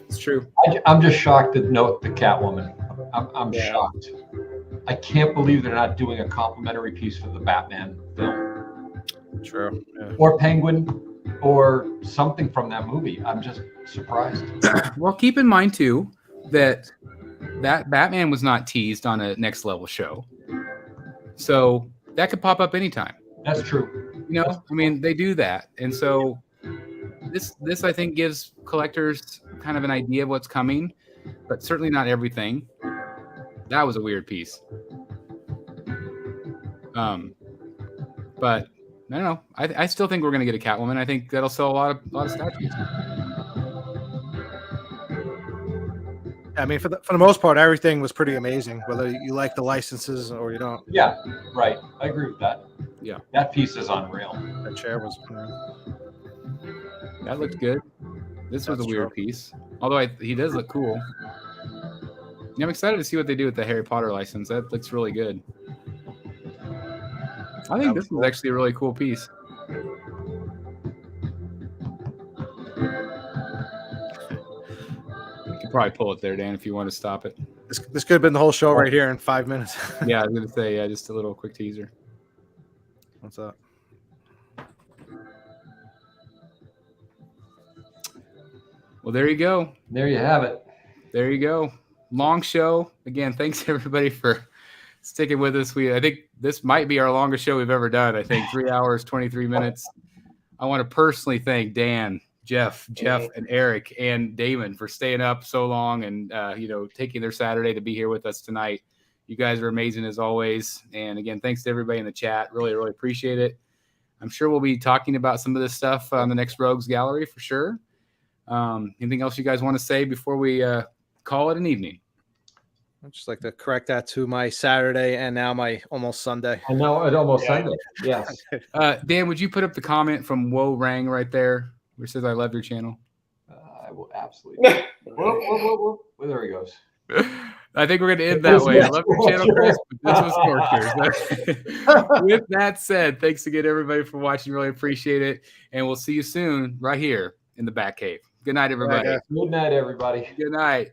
it's true. I'm just shocked to note the Catwoman. I'm shocked. I can't believe they're not doing a complimentary piece for the Batman film. True. Yeah. Or Penguin, or something from that movie. I'm just surprised. Well, keep in mind too that Batman was not teased on a Next Level show, so that could pop up anytime. That's true. I mean, they do that, and so this I think gives collectors kind of an idea of what's coming, but certainly not everything. That was a weird piece. But I don't know. I still think we're going to get a Catwoman. I think that'll sell a lot of statues. I mean, for the most part, everything was pretty amazing. Whether you like the licenses or you don't. Yeah, right. I agree with that. Yeah, that piece is unreal. That chair was. That looked good. This was a weird piece. Although he does look cool. Yeah, I'm excited to see what they do with the Harry Potter license. That looks really good. I think this was actually a really cool piece. You could probably pull it there, Dan, if you want to stop it. This could have been the whole show right here in 5 minutes. Yeah, I was going to say, just a little quick teaser. What's up? Well, there you go. There you have it. There you go. Long show. Again, thanks everybody for sticking with us. I think this might be our longest show we've ever done. I think 3 hours, 23 minutes. I want to personally thank Dan, Jeff, and Eric, and Damon for staying up so long and taking their Saturday to be here with us tonight. You guys are amazing as always. And again, thanks to everybody in the chat. Really, really appreciate it. I'm sure we'll be talking about some of this stuff on the next Rogues Gallery for sure. Anything else you guys want to say before we call it an evening? I'd just like to correct that to my Saturday and now my almost Sunday. I know it almost Sunday. Yes. Dan, would you put up the comment from Woe Rang right there where it says, I love your channel? I will absolutely. Whoa. Well, there he goes. I think we're going to end that way. I love your channel, Chris, but this was torture. With that said, thanks again, everybody, for watching. Really appreciate it. And we'll see you soon right here in the Batcave. Good night, everybody. Good night, everybody. Good night.